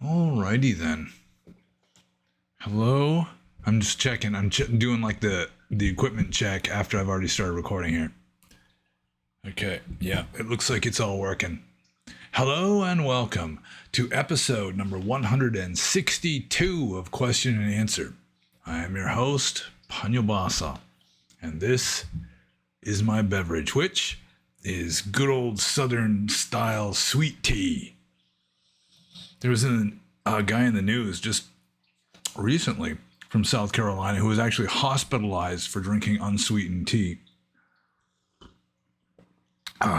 Alrighty then. Hello? I'm just checking. I'm doing like the equipment check after I've already started recording here. Okay, yeah, it looks like it's all working. Hello and welcome to episode number 162 of Question and Answer. I am your host, Panyabasa, and this is my beverage, which is good old Southern style sweet tea. There was a guy in the news just recently from South Carolina who was actually hospitalized for drinking unsweetened tea. There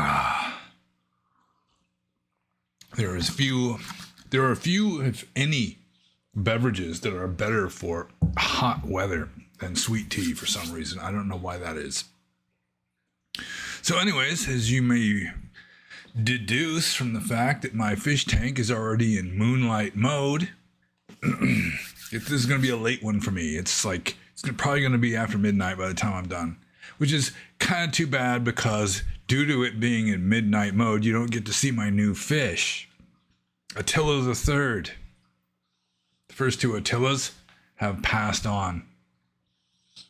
are a few, if any, beverages that are better for hot weather than sweet tea for some reason. I don't know why that is. So anyways, as you may deduce from the fact that my fish tank is already in moonlight mode, this is going to be a late one for me. It's probably going to be after midnight by the time I'm done, which is kind of too bad because due to it being in midnight mode, you don't get to see my new fish, Attila the Third. The first two Attilas have passed on.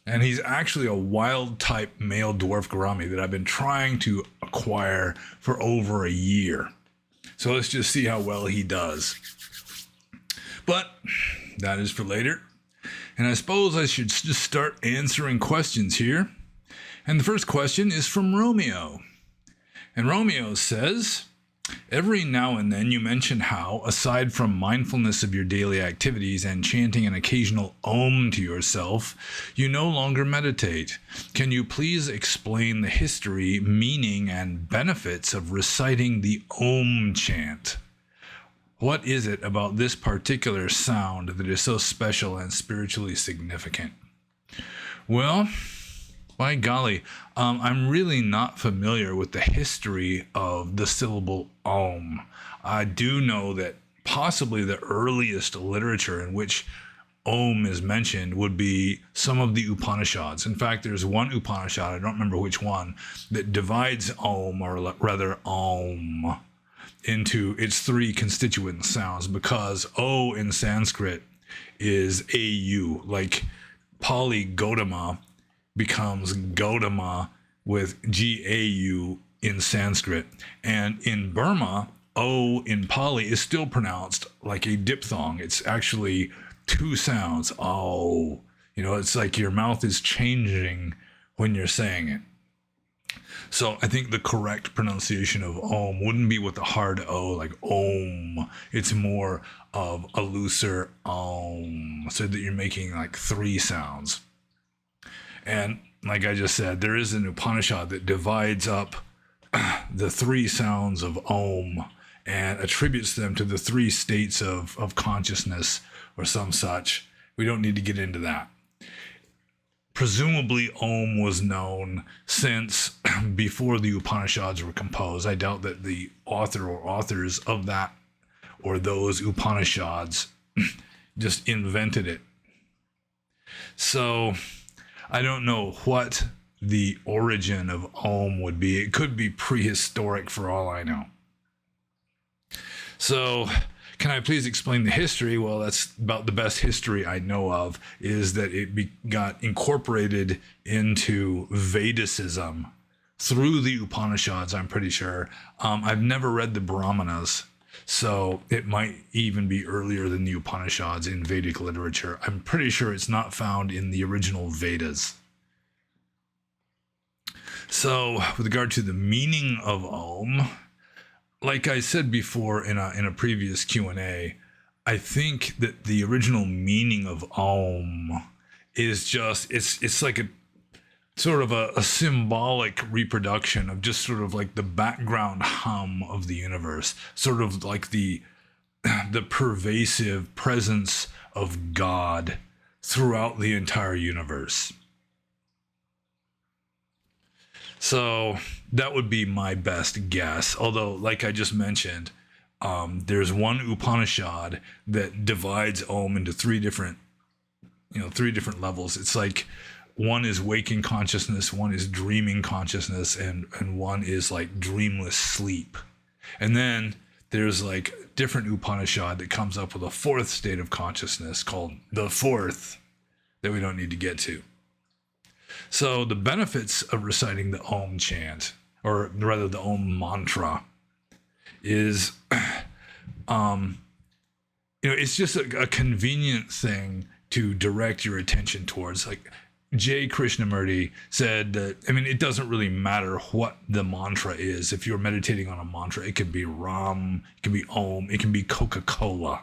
And he's actually a wild type male dwarf gourami that I've been trying to acquire for over a year. So let's just see how well he does. But that is for later. And I suppose I should just start answering questions here. And the first question is from Romeo. And Romeo says, every now and then you mention how, aside from mindfulness of your daily activities and chanting an occasional Om to yourself, you no longer meditate. Can you please explain the history, meaning, and benefits of reciting the Om chant? What is it about this particular sound that is so special and spiritually significant? Well, by golly, I'm really not familiar with the history of the syllable Om. I do know that possibly the earliest literature in which Om is mentioned would be some of the Upanishads. In fact, there's one Upanishad, I don't remember which one, that divides Om, or rather Om, into its three constituent sounds, because O in Sanskrit is AU, like Pali Gautama becomes Gautama with GAU in Sanskrit. And in Burma, O in Pali is still pronounced like a diphthong. It's actually two sounds. Oh, it's like your mouth is changing when you're saying it. So I think the correct pronunciation of Om wouldn't be with a hard O, like Om. It's more of a looser Om, so that you're making like three sounds. And like I just said, there is an Upanishad that divides up the three sounds of Om and attributes them to the three states of consciousness or some such. We don't need to get into that. Presumably Om was known since before the Upanishads were composed. I doubt that the author or authors of that or those Upanishads just invented it. So I don't know what the origin of Om would be. It could be prehistoric for all I know. So, can I please explain the history? Well, that's about the best history I know of, is that it got incorporated into Vedicism through the Upanishads, I'm pretty sure. I've never read the Brahmanas, so it might even be earlier than the Upanishads in Vedic literature. I'm pretty sure it's not found in the original Vedas. So, with regard to the meaning of Om, like I said before in a previous Q&A, I think that the original meaning of Om is just, it's like a sort of a symbolic reproduction of just sort of like the background hum of the universe, sort of like the pervasive presence of God throughout the entire universe. So that would be my best guess. Although, like I just mentioned, there's one Upanishad that divides Om into three different levels. It's like one is waking consciousness, one is dreaming consciousness, and one is like dreamless sleep. And then there's like different Upanishad that comes up with a fourth state of consciousness called the fourth that we don't need to get to. So the benefits of reciting the Om chant, or rather the Om mantra, is, it's just a convenient thing to direct your attention towards. Like J. Krishnamurti said that, it doesn't really matter what the mantra is. If you're meditating on a mantra, it can be Ram, it can be Om, it can be Coca-Cola.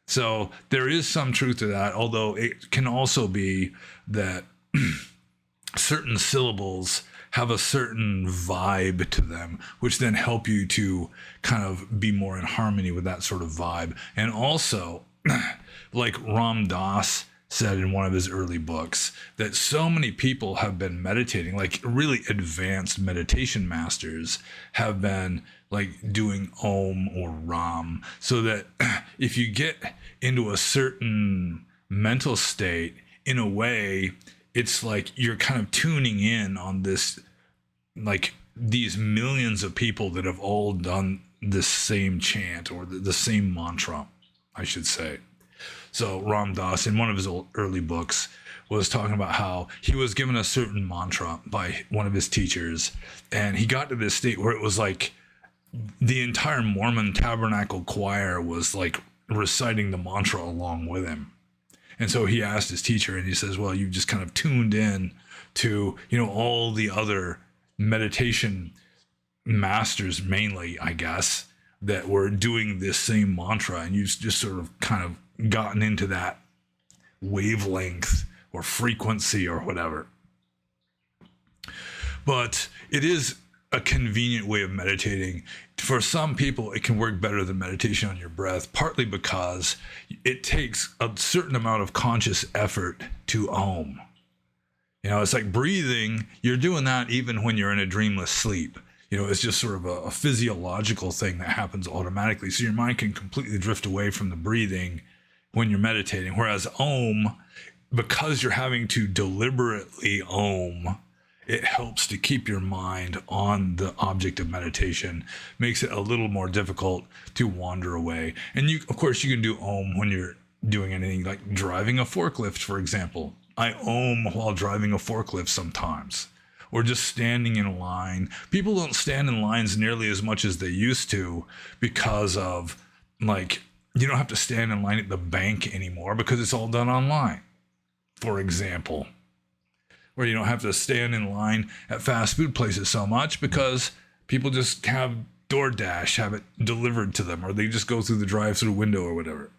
So there is some truth to that, although it can also be that certain syllables have a certain vibe to them, which then help you to kind of be more in harmony with that sort of vibe. And also, like Ram Dass said in one of his early books, that so many people have been meditating, like really advanced meditation masters have been like doing Om or Ram, so that if you get into a certain mental state, in a way, it's like you're kind of tuning in on this, like these millions of people that have all done this same chant, or the same mantra, I should say. So Ram Dass, in one of his early books, was talking about how he was given a certain mantra by one of his teachers, and he got to this state where it was like the entire Mormon Tabernacle choir was like reciting the mantra along with him. And so he asked his teacher, and he says, well, you just kind of tuned in to, all the other meditation masters, mainly, I guess, that were doing this same mantra, and you've just sort of kind of gotten into that wavelength or frequency or whatever. But it is a convenient way of meditating. For some people, it can work better than meditation on your breath, partly because it takes a certain amount of conscious effort to Om. It's like breathing. You're doing that even when you're in a dreamless sleep. It's just sort of a physiological thing that happens automatically. So your mind can completely drift away from the breathing when you're meditating. Whereas Om, because you're having to deliberately Om, it helps to keep your mind on the object of meditation, makes it a little more difficult to wander away. And of course, you can do Om when you're doing anything like driving a forklift, for example. I Om while driving a forklift sometimes, or just standing in a line. People don't stand in lines nearly as much as they used to because of, like, you don't have to stand in line at the bank anymore because it's all done online, for example. Or you don't have to stand in line at fast food places so much because people just have DoorDash have it delivered to them, or they just go through the drive-through window or whatever.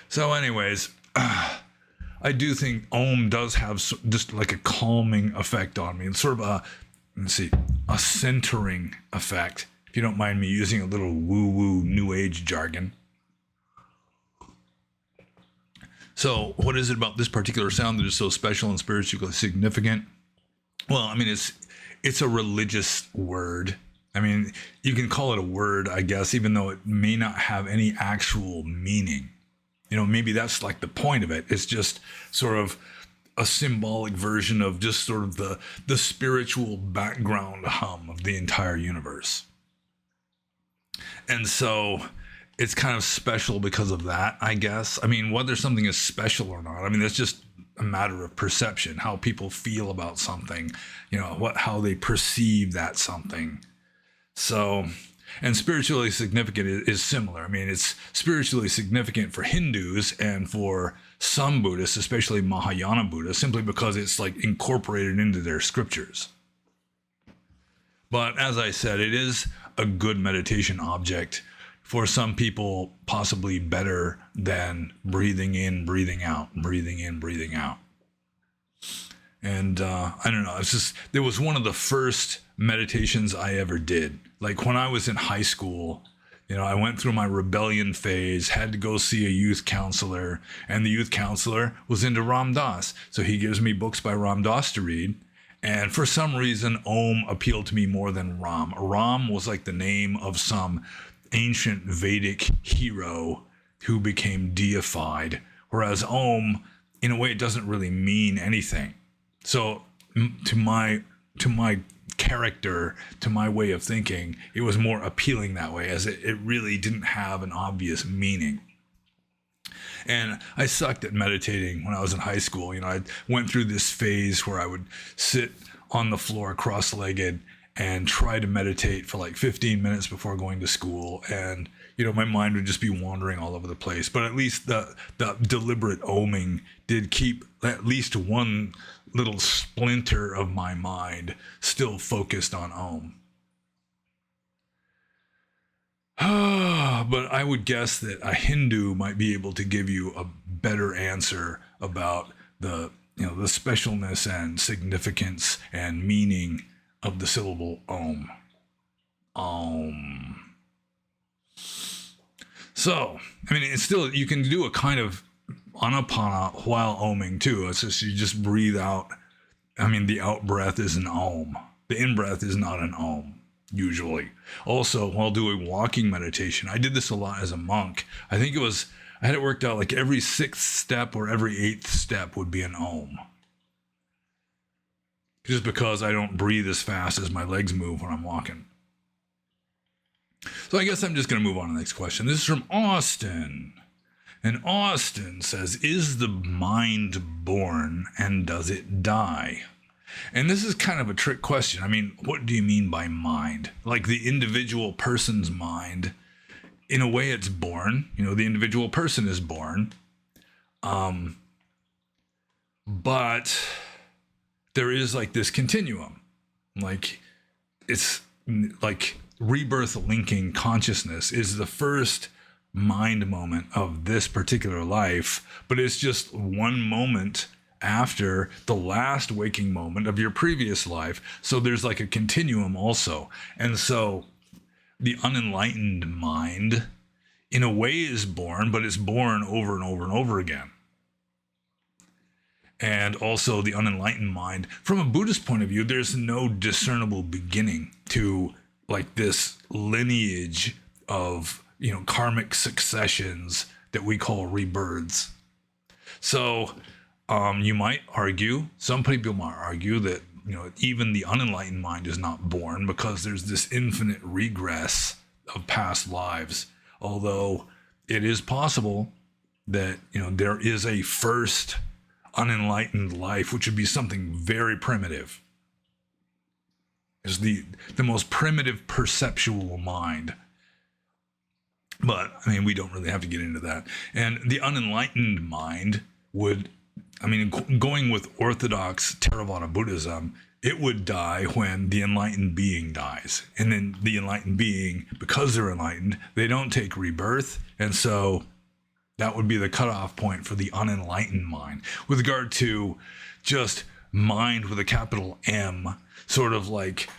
So anyways, I do think Om does have just like a calming effect on me, and sort of a centering effect, if you don't mind me using a little woo-woo New Age jargon. So what is it about this particular sound that is so special and spiritually significant? Well, it's a religious word. You can call it a word, I guess, even though it may not have any actual meaning. Maybe that's like the point of it. It's just sort of a symbolic version of just sort of the spiritual background hum of the entire universe. And so it's kind of special because of that, I guess. Whether something is special or not, that's just a matter of perception, how people feel about something, how they perceive that something. So, and spiritually significant is similar. It's spiritually significant for Hindus and for some Buddhists, especially Mahayana Buddhists, simply because it's like incorporated into their scriptures. But as I said, it is a good meditation object. For some people, possibly better than breathing in, breathing out, breathing in, breathing out. And I don't know, it was one of the first meditations I ever did. Like when I was in high school, I went through my rebellion phase, had to go see a youth counselor, and the youth counselor was into Ram Dass. So he gives me books by Ram Dass to read. And for some reason, Om appealed to me more than Ram. Ram was like the name of some ancient Vedic hero who became deified, whereas Om, in a way, it doesn't really mean anything. So to my character to my way of thinking, it was more appealing that way, as it really didn't have an obvious meaning. And I sucked at meditating when I was in high school. I went through this phase where I would sit on the floor cross-legged and try to meditate for like 15 minutes before going to school. And, my mind would just be wandering all over the place. But at least the deliberate oming did keep at least one little splinter of my mind still focused on Om. But I would guess that a Hindu might be able to give you a better answer about the specialness and significance and meaning of the syllable Om. Om. So, it's still, you can do a kind of anapana while oming too. It's just, you just breathe out. The out breath is an Om. The in breath is not an Om. Usually. Also, while doing walking meditation, I did this a lot as a monk. I had it worked out like every 6th step or every 8th step would be an Om. Just because I don't breathe as fast as my legs move when I'm walking. So I guess I'm just going to move on to the next question. This is from Austin. And Austin says, is the mind born and does it die? And this is kind of a trick question. What do you mean by mind? Like the individual person's mind. In a way, it's born. The individual person is born. But there is like this continuum. Like, it's like rebirth linking consciousness is the first mind moment of this particular life, but it's just one moment after the last waking moment of your previous life. So there's like a continuum also. And so the unenlightened mind in a way is born, but it's born over and over and over again. And also the unenlightened mind, from a Buddhist point of view, there's no discernible beginning to like this lineage of, karmic successions that we call rebirths. So you might argue, some people might argue that, even the unenlightened mind is not born because there's this infinite regress of past lives. Although it is possible that, there is a first unenlightened life, which would be something very primitive. Is the most primitive perceptual mind. But, we don't really have to get into that. And the unenlightened mind would, going with orthodox Theravada Buddhism, it would die when the enlightened being dies. And then the enlightened being, because they're enlightened, they don't take rebirth. And so that would be the cutoff point for the unenlightened mind. With regard to just mind with a capital M, sort of like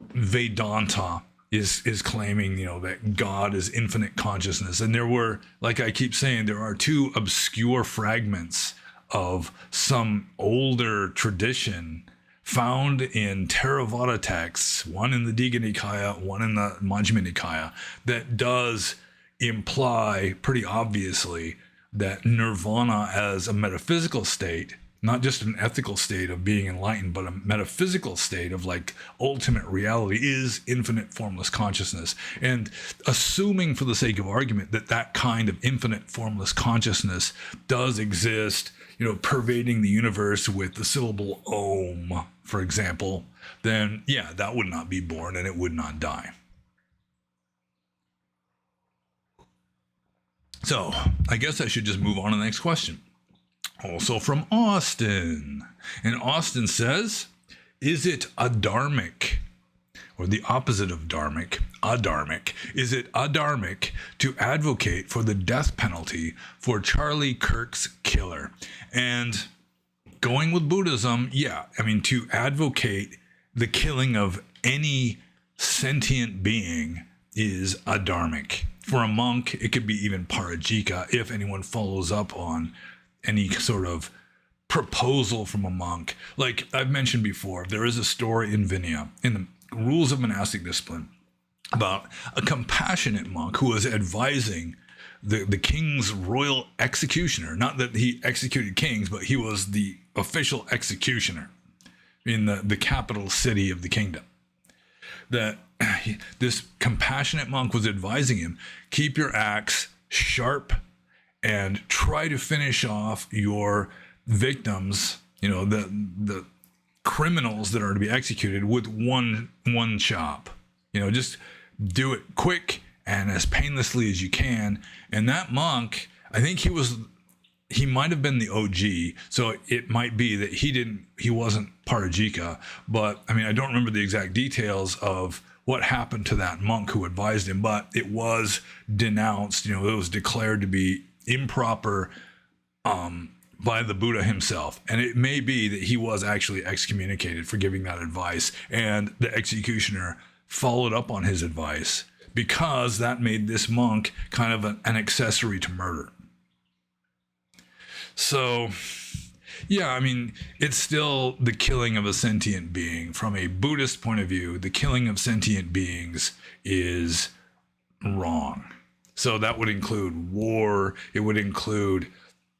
Vedanta is claiming, that God is infinite consciousness. And there were, like I keep saying, there are two obscure fragments of some older tradition found in Theravada texts, one in the Digha Nikaya, one in the Majjhima Nikaya, that does imply pretty obviously that nirvana as a metaphysical state, not just an ethical state of being enlightened, but a metaphysical state of like ultimate reality, is infinite formless consciousness. And assuming for the sake of argument that that kind of infinite formless consciousness does exist, pervading the universe with the syllable Om, for example, then yeah, that would not be born and it would not die. So I guess I should just move on to the next question. Also from Austin. And Austin says, is it adharmic, or the opposite of dharmic, adharmic? Is it adharmic to advocate for the death penalty for Charlie Kirk's killer? And going with Buddhism, yeah, to advocate the killing of any sentient being is adharmic. For a monk, it could be even parajika if anyone follows up on any sort of proposal from a monk. Like I've mentioned before, there is a story in Vinaya, in the Rules of Monastic Discipline, about a compassionate monk who was advising the king's royal executioner. Not that he executed kings, but he was the official executioner. in the capital city of the kingdom. That this compassionate monk was advising him, keep your axe sharp and try to finish off your victims, the criminals that are to be executed, with one chop. Just do it quick and as painlessly as you can. And that monk, I think he might have been the OG, so it might be that he wasn't part of Jika, but I mean, I don't remember the exact details of what happened to that monk who advised him, but it was denounced, it was declared to be improper by the Buddha himself. And it may be that he was actually excommunicated for giving that advice, and the executioner followed up on his advice, because that made this monk kind of an accessory to murder. So, yeah, I mean, it's still the killing of a sentient being. From a Buddhist point of view, the killing of sentient beings is wrong. So that would include war, it would include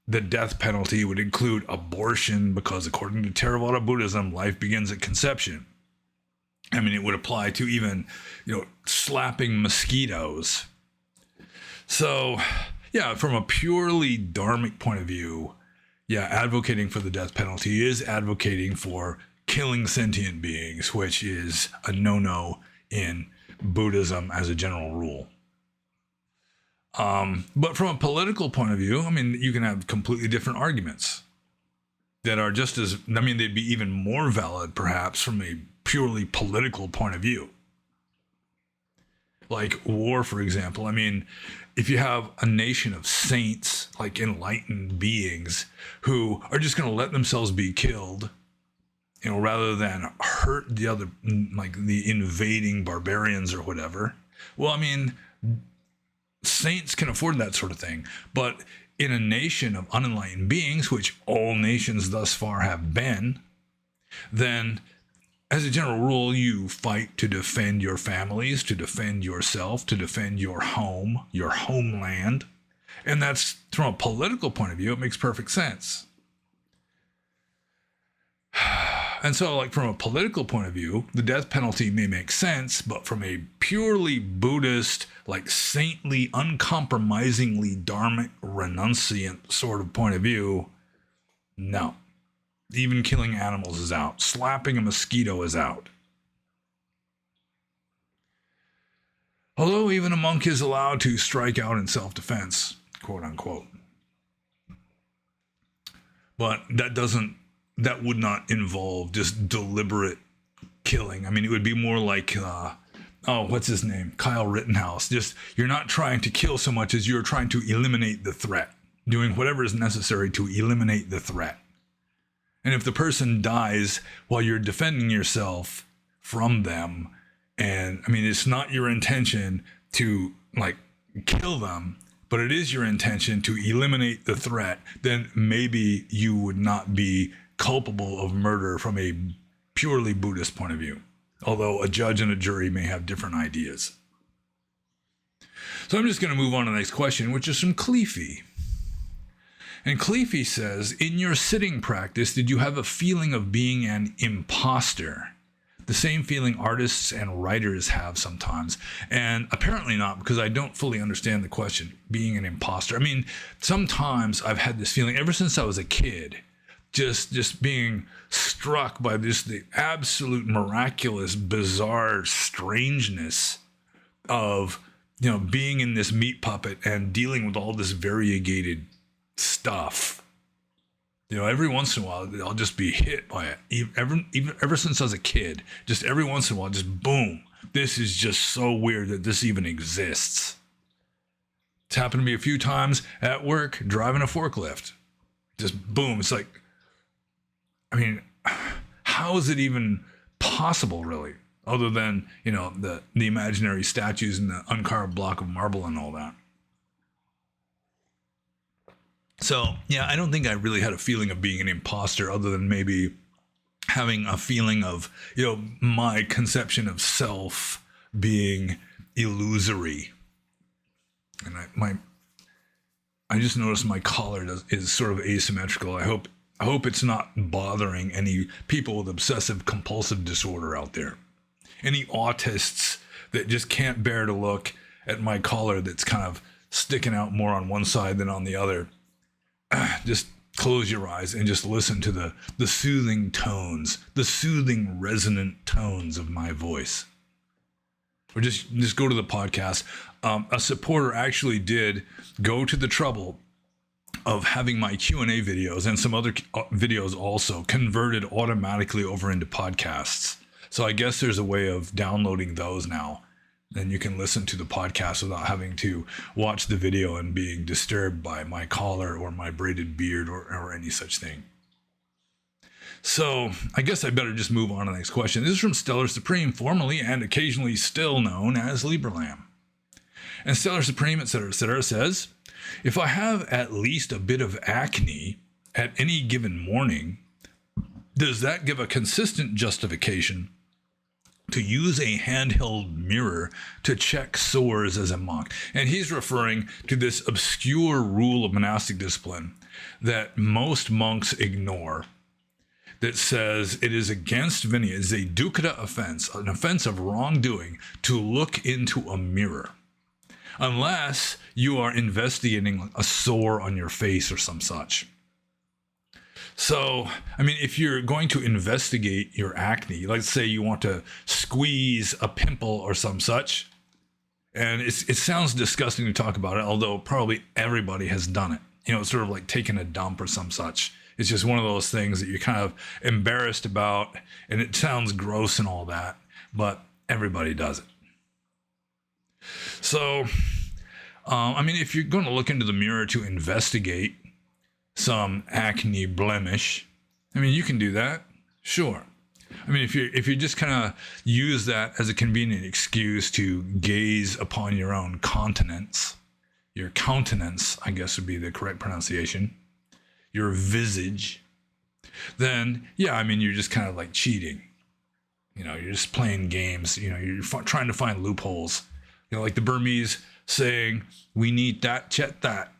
the death penalty, it would include abortion, because according to Theravada Buddhism, life begins at conception. I mean, it would apply to even, slapping mosquitoes. So, yeah, from a purely dharmic point of view, yeah, advocating for the death penalty is advocating for killing sentient beings, which is a no-no in Buddhism as a general rule. But from a political point of view, I mean, you can have completely different arguments that are just as, I mean, they'd be even more valid, perhaps, from a purely political point of view. Like war, for example. I mean, if you have a nation of saints, like enlightened beings, who are just going to let themselves be killed, rather than hurt the other, like the invading barbarians or whatever. Well, I mean, saints can afford that sort of thing. But in a nation of unenlightened beings, which all nations thus far have been, then as a general rule, you fight to defend your families, to defend yourself, to defend your home, your homeland. And that's, from a political point of view, it makes perfect sense. And so, like, from a political point of view, the death penalty may make sense, but from a purely Buddhist, like saintly, uncompromisingly dharmic, renunciant sort of point of view, no. Even killing animals is out. Slapping a mosquito is out. Although even a monk is allowed to strike out in self-defense, quote unquote. But that would not involve just deliberate killing. I mean, it would be more like, what's his name? Kyle Rittenhouse. Just, you're not trying to kill so much as you're trying to eliminate the threat. Doing whatever is necessary to eliminate the threat. And if the person dies while you're defending yourself from them, and I mean, it's not your intention to like kill them, but it is your intention to eliminate the threat, then maybe you would not be culpable of murder from a purely Buddhist point of view. Although a judge and a jury may have different ideas. So I'm just going to move on to the next question, which is from Cleefy. And Cleefy says, in your sitting practice, did you have a feeling of being an imposter? The same feeling artists and writers have sometimes. And apparently not, because I don't fully understand the question, being an imposter. I mean, sometimes I've had this feeling ever since I was a kid, just being struck by just the absolute miraculous, bizarre strangeness of, being in this meat puppet and dealing with all this variegated stuff. Every once in a while I'll just be hit by it. Ever since I was a kid, just every once in a while, just boom, this is just so weird that this even exists. It's happened to me a few times at work, driving a forklift. Just boom, it's like, I mean, how is it even possible, really, other than the imaginary statues and the uncarved block of marble and all that. So, yeah, I don't think I really had a feeling of being an imposter, other than maybe having a feeling of, my conception of self being illusory. And I just noticed my collar is sort of asymmetrical. I hope I hope it's not bothering any people with obsessive compulsive disorder out there. Any autists that just can't bear to look at my collar that's kind of sticking out more on one side than on the other. Just close your eyes and just listen to the soothing tones, the soothing resonant tones of my voice. Or just go to the podcast. A supporter actually did go to the trouble of having my Q&A videos and some other videos also converted automatically over into podcasts. So I guess there's a way of downloading those now. Then you can listen to the podcast without having to watch the video and being disturbed by my collar or my braided beard or any such thing. So I guess I better just move on to the next question. This is from Stellar Supreme, formerly and occasionally still known as Liberlam. And Stellar Supreme, etc., says, if I have at least a bit of acne at any given morning, does that give a consistent justification to use a handheld mirror to check sores as a monk? And he's referring to this obscure rule of monastic discipline that most monks ignore, that says it is against Vinaya, it is a dukkha offense, an offense of wrongdoing, to look into a mirror, unless you are investigating a sore on your face or some such. So, I mean, if you're going to investigate your acne, let's say you want to squeeze a pimple or some such, and it sounds disgusting to talk about it, although probably everybody has done it. You know, it's sort of like taking a dump or some such. It's just one of those things that you're kind of embarrassed about, and it sounds gross and all that, but everybody does it. So, I mean, if you're going to look into the mirror to investigate some acne blemish, I mean, you can do that, sure. I mean, if you just kind of use that as a convenient excuse to gaze upon your own countenance, I guess would be the correct pronunciation, your visage, then yeah, I mean, you're just kind of like cheating. You know, you're just playing games. You know, you're trying to find loopholes. You know, like the Burmese saying, "We need that, chet that,"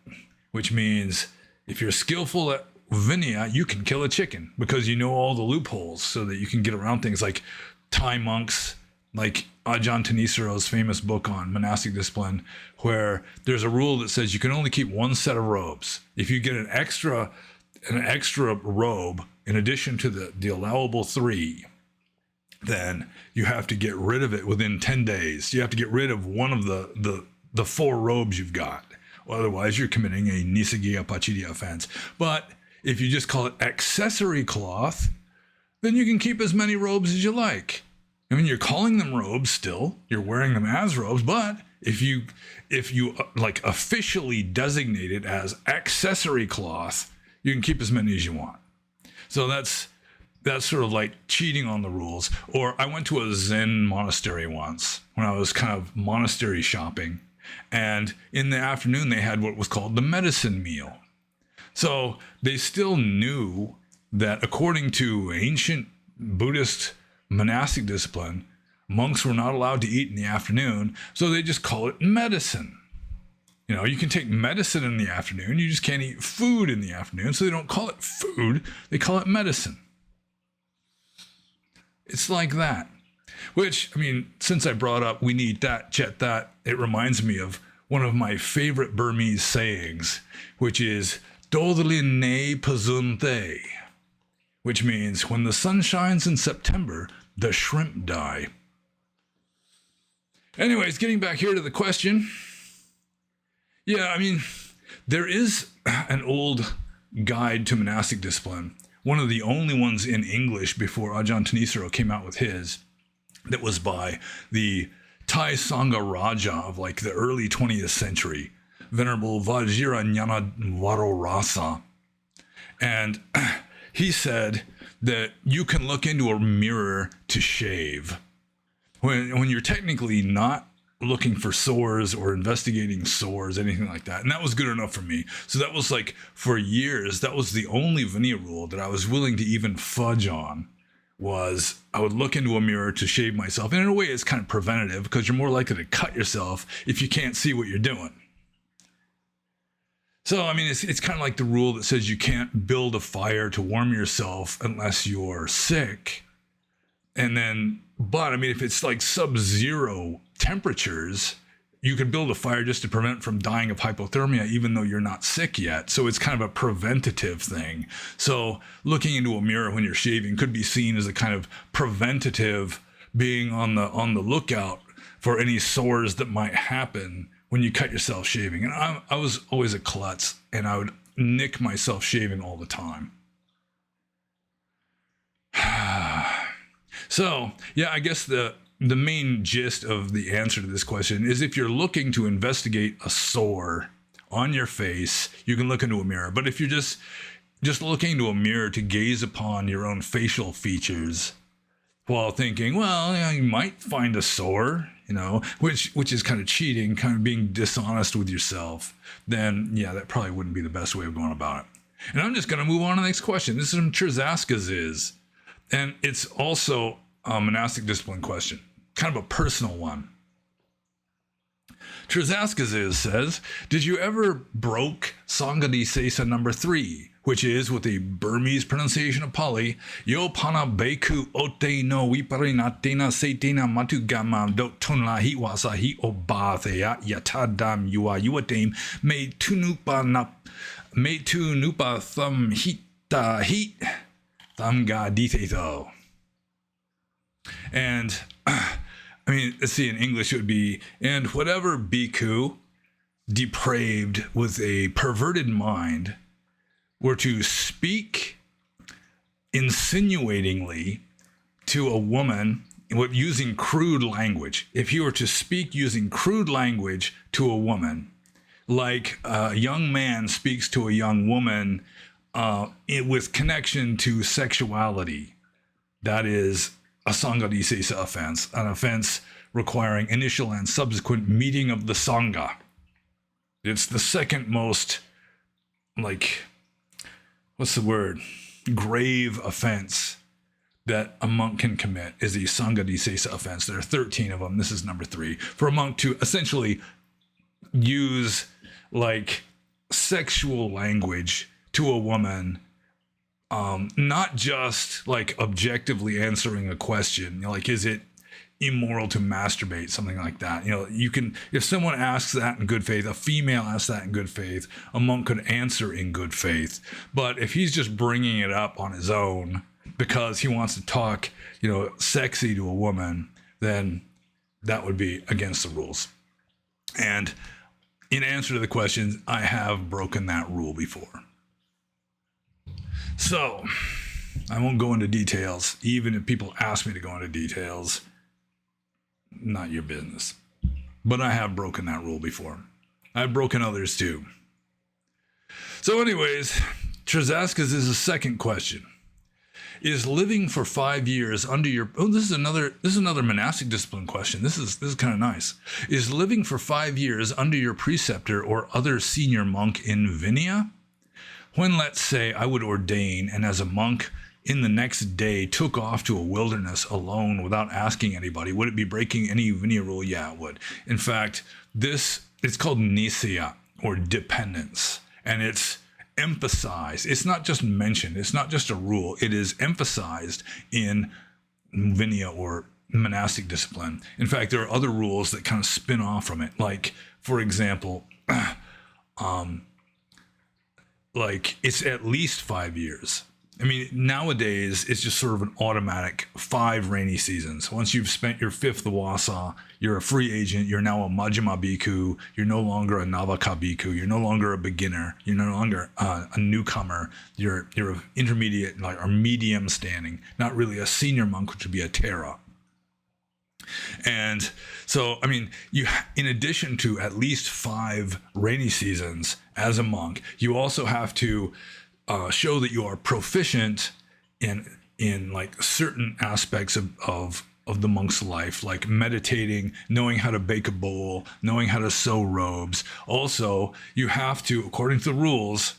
which means if you're skillful at Vinaya, you can kill a chicken because you know all the loopholes so that you can get around things like Thai monks, like Ajahn Thanissaro's famous book on monastic discipline, where there's a rule that says you can only keep one set of robes. If you get an extra robe in addition to the allowable 3, then you have to get rid of it within 10 days. You have to get rid of one of the 4 robes you've got. Otherwise, you're committing a Nisaggiya Paccitiya offense. But if you just call it accessory cloth, then you can keep as many robes as you like. I mean, you're calling them robes still. You're wearing them as robes, but if you like officially designate it as accessory cloth, you can keep as many as you want. So that's sort of like cheating on the rules. Or I went to a Zen monastery once when I was kind of monastery shopping, and in the afternoon they had what was called the medicine meal. So they still knew that according to ancient Buddhist monastic discipline, monks were not allowed to eat in the afternoon, so they just call it medicine. You know, you can take medicine in the afternoon, you just can't eat food in the afternoon, so they don't call it food, they call it medicine. It's like that. Which, I mean, since I brought up we need that, chet that, it reminds me of one of my favorite Burmese sayings, which is Dodlin ne pazunte, which means when the sun shines in September, the shrimp die. Anyways, getting back here to the question. Yeah, I mean, there is an old guide to monastic discipline, one of the only ones in English before Ajahn Thanissaro came out with his, that was by the Thai Sangha Raja of like the early 20th century, Venerable Vajiranyana Varorasa. And he said that you can look into a mirror to shave. When you're technically not looking for sores or investigating sores, anything like that. And that was good enough for me. So that was like, for years, that was the only Vinaya rule that I was willing to even fudge on, was I would look into a mirror to shave myself. And in a way, it's kind of preventative because you're more likely to cut yourself if you can't see what you're doing. So, I mean, it's kind of like the rule that says you can't build a fire to warm yourself unless you're sick. And then, but I mean, if it's like sub-zero temperatures, you can build a fire just to prevent from dying of hypothermia, even though you're not sick yet. So it's kind of a preventative thing. So looking into a mirror when you're shaving could be seen as a kind of preventative, being on the lookout for any sores that might happen when you cut yourself shaving. And I was always a klutz, and I would nick myself shaving all the time. So, yeah, I guess the main gist of the answer to this question is if you're looking to investigate a sore on your face, you can look into a mirror. But if you're just looking into a mirror to gaze upon your own facial features while thinking, well, yeah, you might find a sore, which is kind of cheating, kind of being dishonest with yourself, then yeah, that probably wouldn't be the best way of going about it. And I'm just going to move on to the next question. This is from Trzaska's, and it's also a monastic discipline question, kind of a personal one. Trzaska's says, did you ever broke sanghadisesa number 3, which is, with a Burmese pronunciation of Pali, Yo pana beku ote no viparinatena setena matugama dot tonla hi wasa hi obathea yatadam yua yuatem me tunupa thum hita heat thamgadithetho. And I mean, let's see, in English it would be, and whatever bhikkhu depraved with a perverted mind were to speak insinuatingly to a woman using crude language, if he were to speak using crude language to a woman, like a young man speaks to a young woman with connection to sexuality, that is a sanghadisesa offense, an offense requiring initial and subsequent meeting of the sangha. It's the second most, grave offense that a monk can commit is the sanghadisesa offense. There are 13 of them. This is number 3. For a monk to essentially use sexual language to a woman, not just objectively answering a question, is it immoral to masturbate, something like that. You can, if someone asks that in good faith, a female asks that in good faith, a monk could answer in good faith. But if he's just bringing it up on his own because he wants to talk, sexy to a woman, then that would be against the rules. And in answer to the questions, I have broken that rule before. So I won't go into details, even if people ask me to go into details. Not your business. But I have broken that rule before. I've broken others too. So anyways, Trzaska's is the second question. Is living for 5 years under your... Oh, this is another monastic discipline question. This is kind of nice. Is living for 5 years under your preceptor or other senior monk in Vinaya? When, let's say, I would ordain and as a monk in the next day took off to a wilderness alone without asking anybody, would it be breaking any Vinaya rule? Yeah, it would. In fact, it's called nisaya, or dependence. And it's emphasized. It's not just mentioned. It's not just a rule. It is emphasized in Vinaya or monastic discipline. In fact, there are other rules that kind of spin off from it. Like, for example, it's at least 5 years. I mean, nowadays, it's just sort of an automatic 5 rainy seasons. Once you've spent your 5th wasa, you're a free agent, you're now a Majjhima bhikkhu, you're no longer a Navaka bhikkhu, you're no longer a beginner, you're no longer a newcomer, you're an intermediate, or medium standing, not really a senior monk, which would be a Thera. And so, I mean, in addition to at least 5 rainy seasons as a monk, you also have to show that you are proficient in certain aspects of the monk's life, like meditating, knowing how to bake a bowl, knowing how to sew robes. Also, you have to, according to the rules,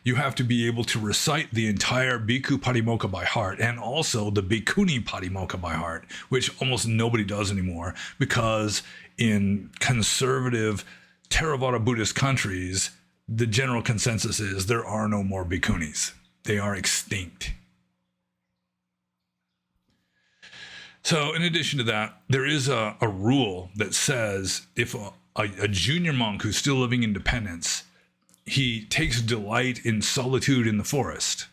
you have to be able to recite the entire Bhikkhu Patimokkha by heart, and also the Bhikkhuni Patimokkha by heart, which almost nobody does anymore, because in conservative Theravada Buddhist countries, the general consensus is there are no more bhikkhunis. They are extinct. So in addition to that, there is a rule that says if a junior monk who's still living in dependence, he takes delight in solitude in the forest,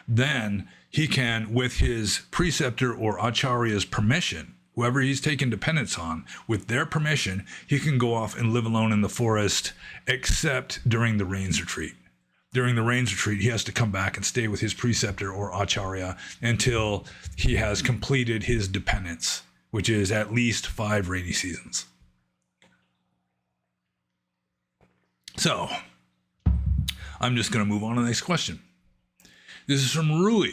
then he can, with his preceptor or acharya's permission, whoever he's taken dependence on, with their permission, he can go off and live alone in the forest, except during the rains retreat. During the rains retreat, he has to come back and stay with his preceptor or acharya until he has completed his dependence, which is at least 5 rainy seasons. So, I'm just going to move on to the next question. This is from Rui,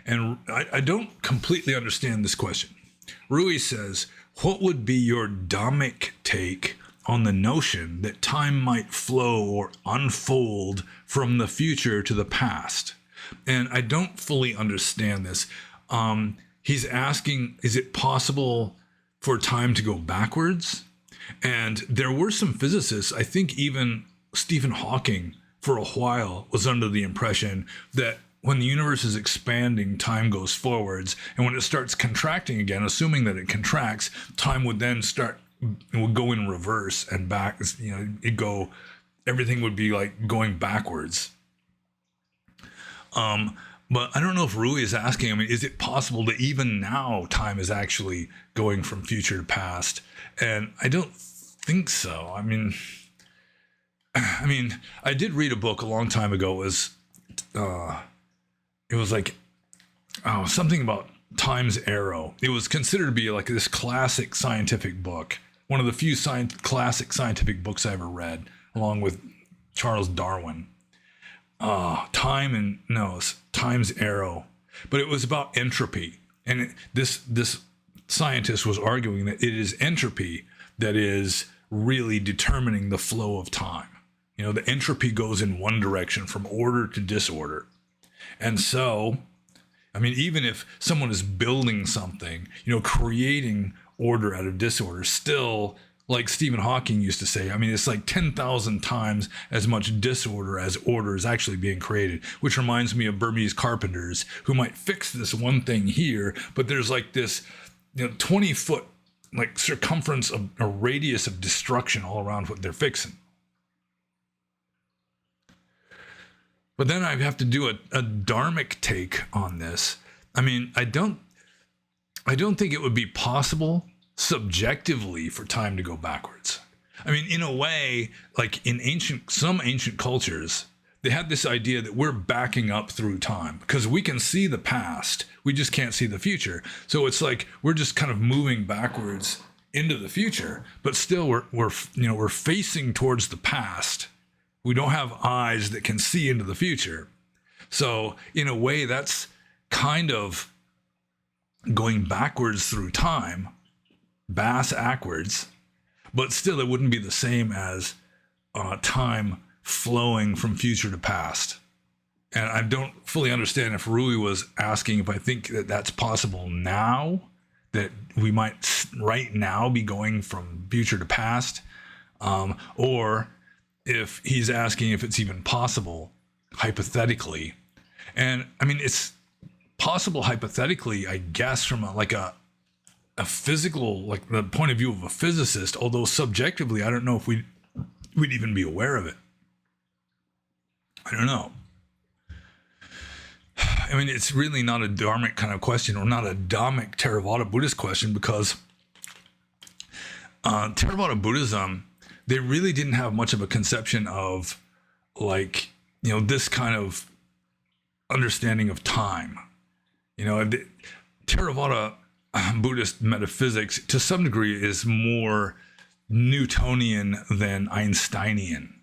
and I don't completely understand this question. Rui says, what would be your Dhammic take on the notion that time might flow or unfold from the future to the past? And I don't fully understand this. He's asking, is it possible for time to go backwards? And there were some physicists, I think even Stephen Hawking for a while was under the impression that when the universe is expanding, time goes forwards. And when it starts contracting again, assuming that it contracts, time would then it would go in reverse and back, everything would be like going backwards. But I don't know if Rui is asking, I mean, is it possible that even now time is actually going from future to past? And I don't think so. I mean, I did read a book a long time ago. It was like, something about time's arrow. It was considered to be like this classic scientific book. One of the few classic scientific books I ever read, along with Charles Darwin. Time's arrow. But it was about entropy. And this scientist was arguing that it is entropy that is really determining the flow of time. The entropy goes in one direction from order to disorder. And so, I mean, even if someone is building something, creating order out of disorder, still, like Stephen Hawking used to say, I mean, it's like 10,000 times as much disorder as order is actually being created, which reminds me of Burmese carpenters who might fix this one thing here, but there's like this 20-foot like circumference of a radius of destruction all around what they're fixing. But then I have to do a Dharmic take on this. I mean, I don't think it would be possible subjectively for time to go backwards. I mean, in a way, like in some ancient cultures, they had this idea that we're backing up through time because we can see the past, we just can't see the future. So it's like we're just kind of moving backwards into the future, but still we're facing towards the past. We don't have eyes that can see into the future. So in a way, that's kind of going backwards through time, bass-ackwards, but still it wouldn't be the same as time flowing from future to past. And I don't fully understand if Rui was asking if I think that that's possible now, that we might right now be going from future to past, or if he's asking if it's even possible hypothetically. And I mean, it's possible hypothetically, I guess, from a physical, like the point of view of a physicist, although subjectively, I don't know if we'd even be aware of it. I don't know. I mean, it's really not a Dharmic kind of question, or not a Dhammic Theravada Buddhist question, because Theravada Buddhism, they really didn't have much of a conception of this kind of understanding of time. Theravada Buddhist metaphysics to some degree is more Newtonian than Einsteinian.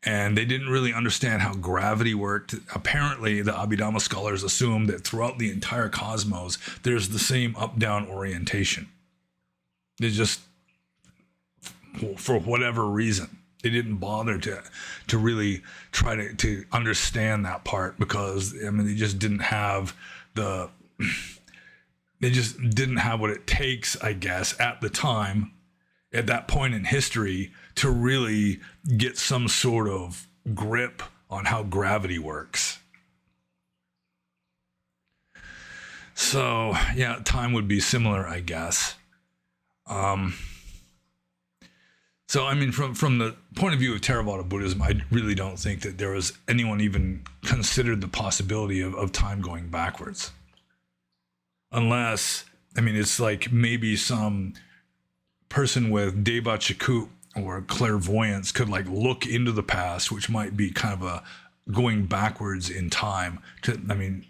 And they didn't really understand how gravity worked. Apparently, the Abhidhamma scholars assume that throughout the entire cosmos, there's the same up-down orientation. They just, for whatever reason, they didn't bother to really try to understand that part, because they just didn't have what it takes, I guess, at the time, at that point in history, to really get some sort of grip on how gravity works. So yeah, time would be similar, I guess. So, I mean, from the point of view of Theravada Buddhism, I really don't think that there was anyone even considered the possibility of time going backwards. Unless, I mean, it's like maybe some person with Deva Chakut or clairvoyance could like look into the past, which might be kind of a going backwards in time. I mean,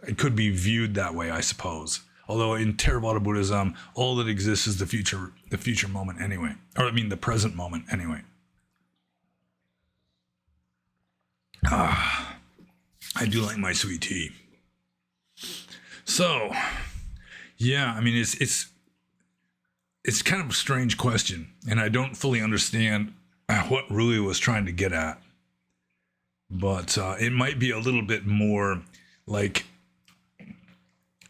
it could be viewed that way, I suppose. Although in Theravada Buddhism, all that exists is the future moment anyway. Or I mean, the present moment anyway. I do like my sweet tea. So, yeah, I mean, it's kind of a strange question, and I don't fully understand what Rui was trying to get at. But it might be a little bit more like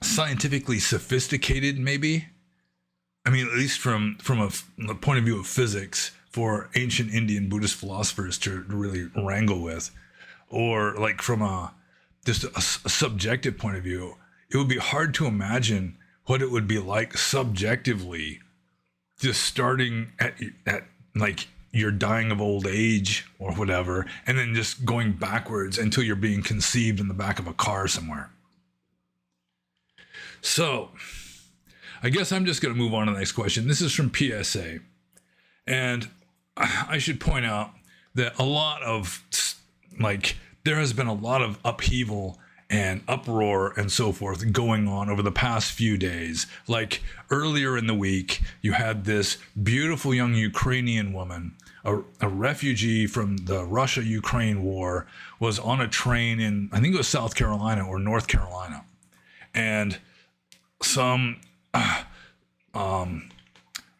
scientifically sophisticated, maybe. I mean, at least from the point of view of physics, for ancient Indian Buddhist philosophers to really wrangle with, or like from just a subjective point of view, it would be hard to imagine what it would be like subjectively, just starting at like you're dying of old age or whatever, and then just going backwards until you're being conceived in the back of a car somewhere. So, I guess I'm just going to move on to the next question. This is from PSA. And I should point out that there has been a lot of upheaval and uproar and so forth going on over the past few days. Like earlier in the week, you had this beautiful young Ukrainian woman, a refugee from the Russia-Ukraine war, was on a train in, I think it was South Carolina or North Carolina. And some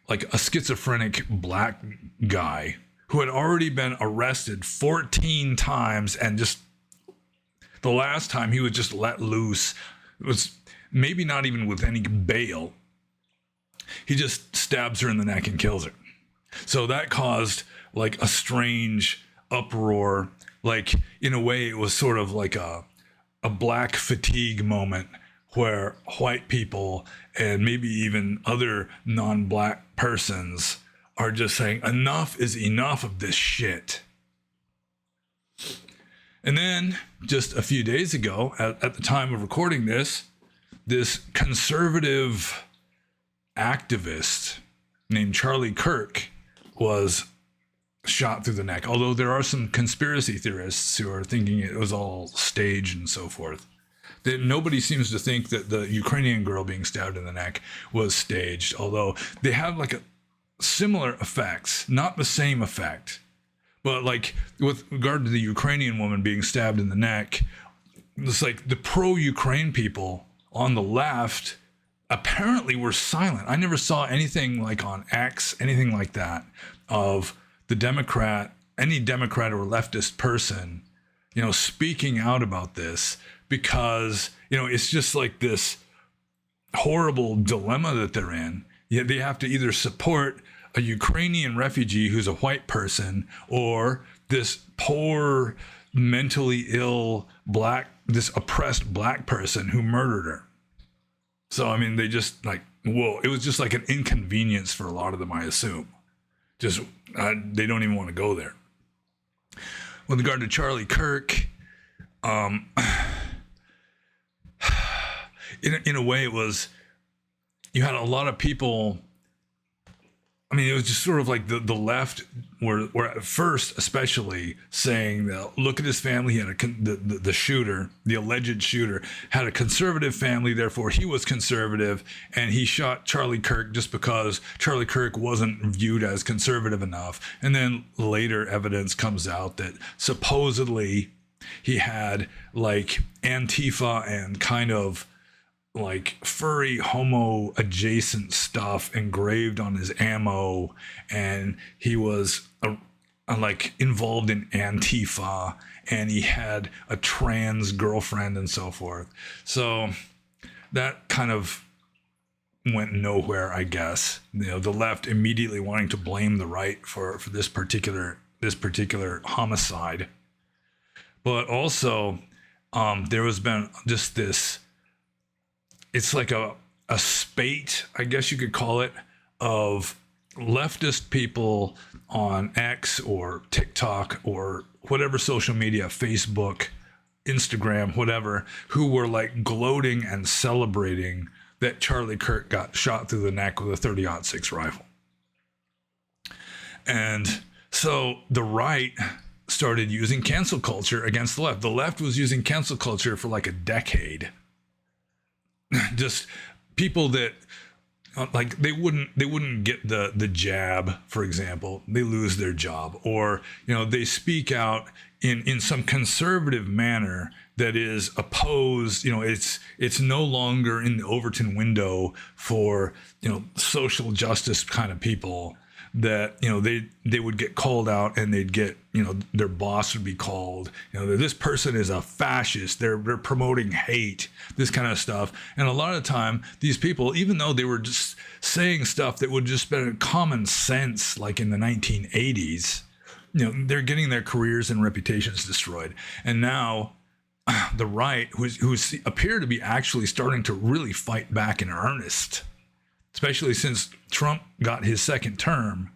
like a schizophrenic black guy who had already been arrested 14 times, and just the last time he was just let loose, it was maybe not even with any bail. He just stabs her in the neck and kills her. So that caused like a strange uproar. Like in a way it was sort of like a black fatigue moment, where white people and maybe even other non-black persons are just saying enough is enough of this shit. And then just a few days ago, at the time of recording this conservative activist named Charlie Kirk was shot through the neck. Although there are some conspiracy theorists who are thinking it was all staged and so forth. That nobody seems to think that the Ukrainian girl being stabbed in the neck was staged, although they have like a similar effects, not the same effect, but like with regard to the Ukrainian woman being stabbed in the neck, it's like the pro-Ukraine people on the left apparently were silent. I never saw anything like on X, anything like that, of the any Democrat or leftist person, speaking out about this. Because, it's just like this horrible dilemma that they're in. Yet they have to either support a Ukrainian refugee who's a white person, or this poor, mentally ill, this oppressed black person who murdered her. So, I mean, they just like, whoa, it was just like an inconvenience for a lot of them, I assume. Just, they don't even want to go there. With regard to Charlie Kirk, in a way, it was, you had a lot of people. I mean, it was just sort of like the left were at first, especially saying that, look at his family. He had the shooter, the alleged shooter, had a conservative family. Therefore, he was conservative, and he shot Charlie Kirk just because Charlie Kirk wasn't viewed as conservative enough. And then later evidence comes out that supposedly he had like Antifa and kind of like furry homo adjacent stuff engraved on his ammo, and he was like involved in Antifa, and he had a trans girlfriend and so forth. So that kind of went nowhere, I guess. The left immediately wanting to blame the right for this particular homicide. But also, there has been just this, it's like a spate, I guess you could call it, of leftist people on X or TikTok or whatever social media, Facebook, Instagram, whatever, who were like gloating and celebrating that Charlie Kirk got shot through the neck with a 30-06 rifle. And so the right started using cancel culture against the left. The left was using cancel culture for like a decade. Just people that like they wouldn't get the jab, for example, they lose their job, or they speak out in some conservative manner that is opposed. It's no longer in the Overton window for social justice kind of people that they would get called out, and they'd get their boss would be called this person is a fascist, they're promoting hate, this kind of stuff. And a lot of the time these people, even though they were just saying stuff that would just be common sense, like in the 1980s, they're getting their careers and reputations destroyed. And now the right, who appear to be actually starting to really fight back in earnest, especially since Trump got his second term,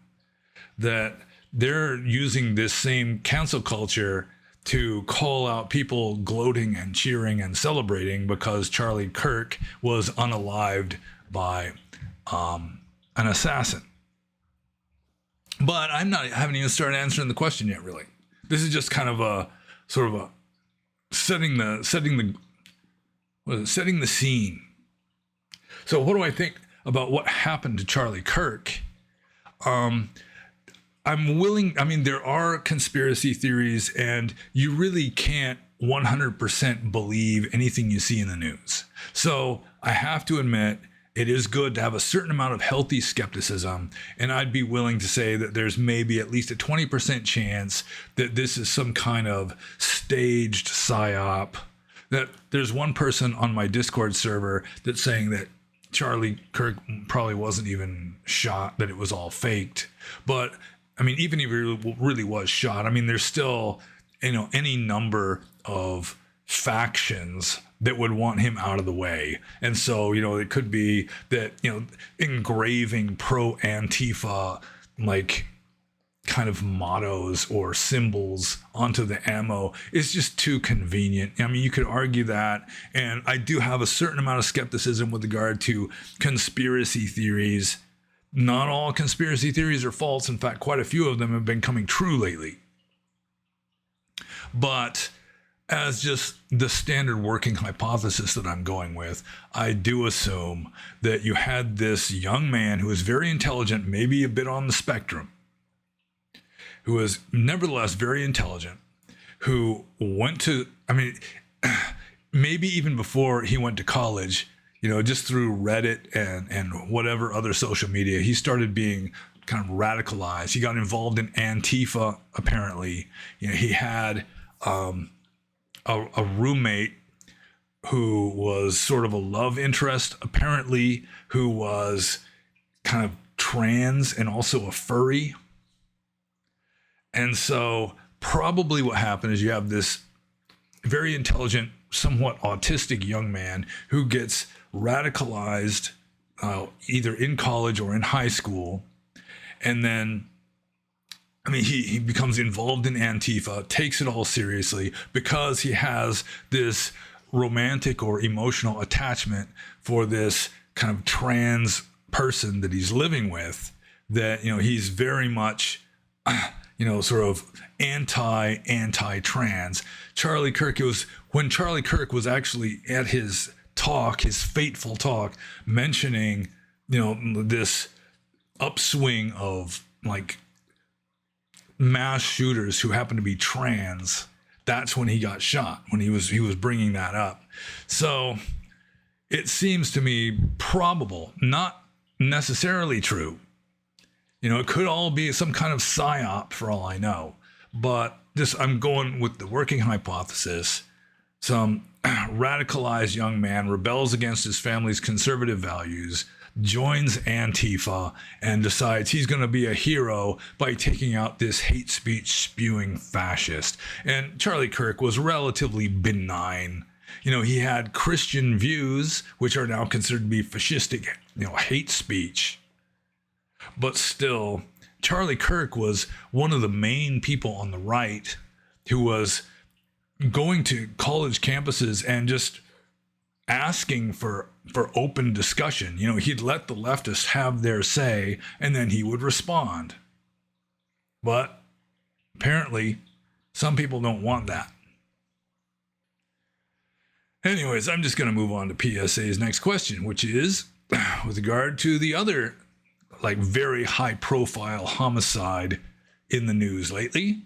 that they're using this same cancel culture to call out people gloating and cheering and celebrating because Charlie Kirk was unalived by an assassin. But I haven't even started answering the question yet, really. This is just kind of a sort of a setting the scene. So what do I think about what happened to Charlie Kirk? There are conspiracy theories, and you really can't 100% believe anything you see in the news. So I have to admit, it is good to have a certain amount of healthy skepticism, and I'd be willing to say that there's maybe at least a 20% chance that this is some kind of staged psyop. That there's one person on my Discord server that's saying that Charlie Kirk probably wasn't even shot, that it was all faked. But even if he really was shot, there's still, any number of factions that would want him out of the way. And so, it could be that, engraving pro-Antifa, like, kind of mottos or symbols onto the ammo is just too convenient. You could argue that. And I do have a certain amount of skepticism with regard to conspiracy theories. Not all conspiracy theories are false. In fact, quite a few of them have been coming true lately. But as just the standard working hypothesis that I'm going with, I do assume that you had this young man who was very intelligent, maybe a bit on the spectrum, who was nevertheless very intelligent, who went to, maybe even before he went to college, just through Reddit and whatever other social media, he started being kind of radicalized. He got involved in Antifa, apparently. He had a roommate who was sort of a love interest, apparently, who was kind of trans and also a furry. And so probably what happened is you have this very intelligent, somewhat autistic young man who gets radicalized either in college or in high school. And then, he becomes involved in Antifa, takes it all seriously because he has this romantic or emotional attachment for this kind of trans person that he's living with, that, he's very much sort of anti-trans. Charlie Kirk, when Charlie Kirk was actually at his talk, his fateful talk, mentioning, this upswing of like mass shooters who happen to be trans, that's when he got shot, when he was bringing that up. So it seems to me probable, not necessarily true. It could all be some kind of psyop for all I know. But I'm going with the working hypothesis. Some radicalized young man rebels against his family's conservative values, joins Antifa and decides he's going to be a hero by taking out this hate speech spewing fascist. And Charlie Kirk was relatively benign. You know, he had Christian views, which are now considered to be fascistic, hate speech. But still, Charlie Kirk was one of the main people on the right who was going to college campuses and just asking for open discussion. He'd let the leftists have their say, and then he would respond. But apparently, some people don't want that. Anyways, I'm just going to move on to PSA's next question, which is with regard to the other, very high-profile homicide in the news lately.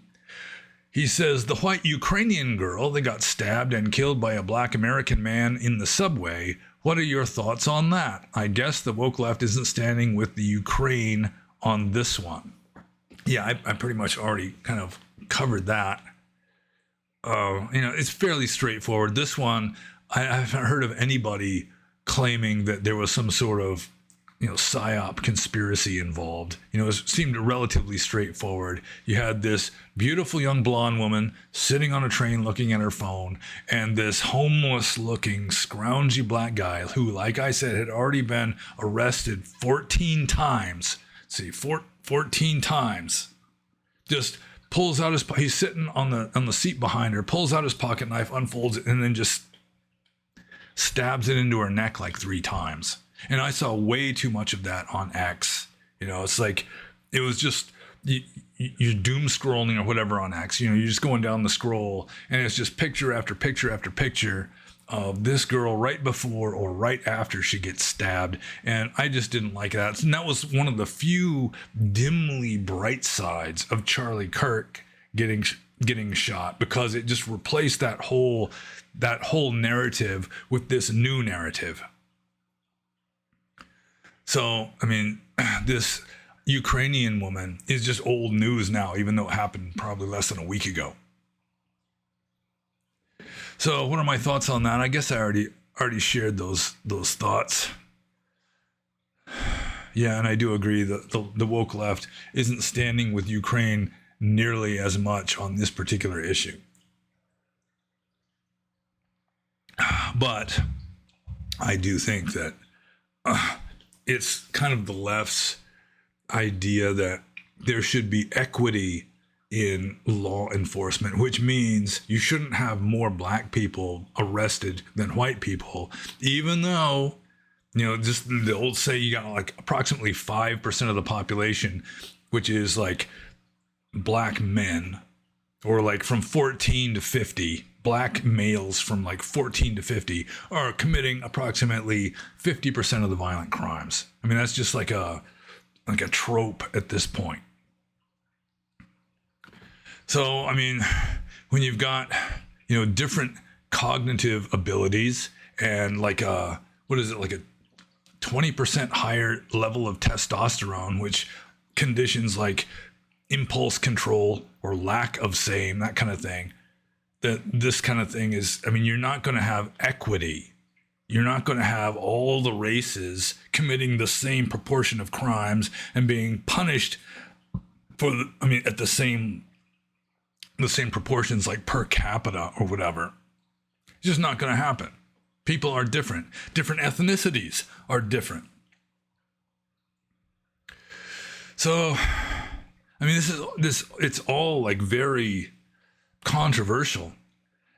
He says, the white Ukrainian girl that got stabbed and killed by a black American man in the subway. What are your thoughts on that? I guess the woke left isn't standing with the Ukraine on this one. Yeah, I pretty much already kind of covered that. It's fairly straightforward. This one, I haven't heard of anybody claiming that there was some sort of psyop conspiracy involved. It seemed relatively straightforward. You had this beautiful young blonde woman sitting on a train looking at her phone, and this homeless looking scroungy black guy who, like I said, had already been arrested 14 times. 14 times. Just pulls out he's sitting on the seat behind her, pulls out his pocket knife, unfolds it, and then just stabs it into her neck 3 times. And I saw way too much of that on X. It's it was just, you're doom scrolling or whatever on X. You're just going down the scroll, and it's just picture after picture after picture of this girl right before or right after she gets stabbed. And I just didn't like that. And that was one of the few dimly bright sides of Charlie Kirk getting shot, because it just replaced that whole narrative with this new narrative. So, this Ukrainian woman is just old news now, even though it happened probably less than a week ago. So, what are my thoughts on that? I guess I already shared those thoughts. Yeah, and I do agree that the woke left isn't standing with Ukraine nearly as much on this particular issue. But I do think that it's kind of the left's idea that there should be equity in law enforcement, which means you shouldn't have more black people arrested than white people, even though, just the old say, you got approximately 5% of the population, which is black men, or from 14 to 50. Black males from 14 to 50 are committing approximately 50% of the violent crimes. That's just like a trope at this point. So, when you've got, different cognitive abilities and a 20% higher level of testosterone, which conditions like impulse control or lack of same, that kind of thing, that this kind of thing is, you're not going to have equity. You're not going to have all the races committing the same proportion of crimes and being punished for at the same proportions per capita or whatever. It's just not going to happen. People are different. Different ethnicities are different. So, it's all very controversial.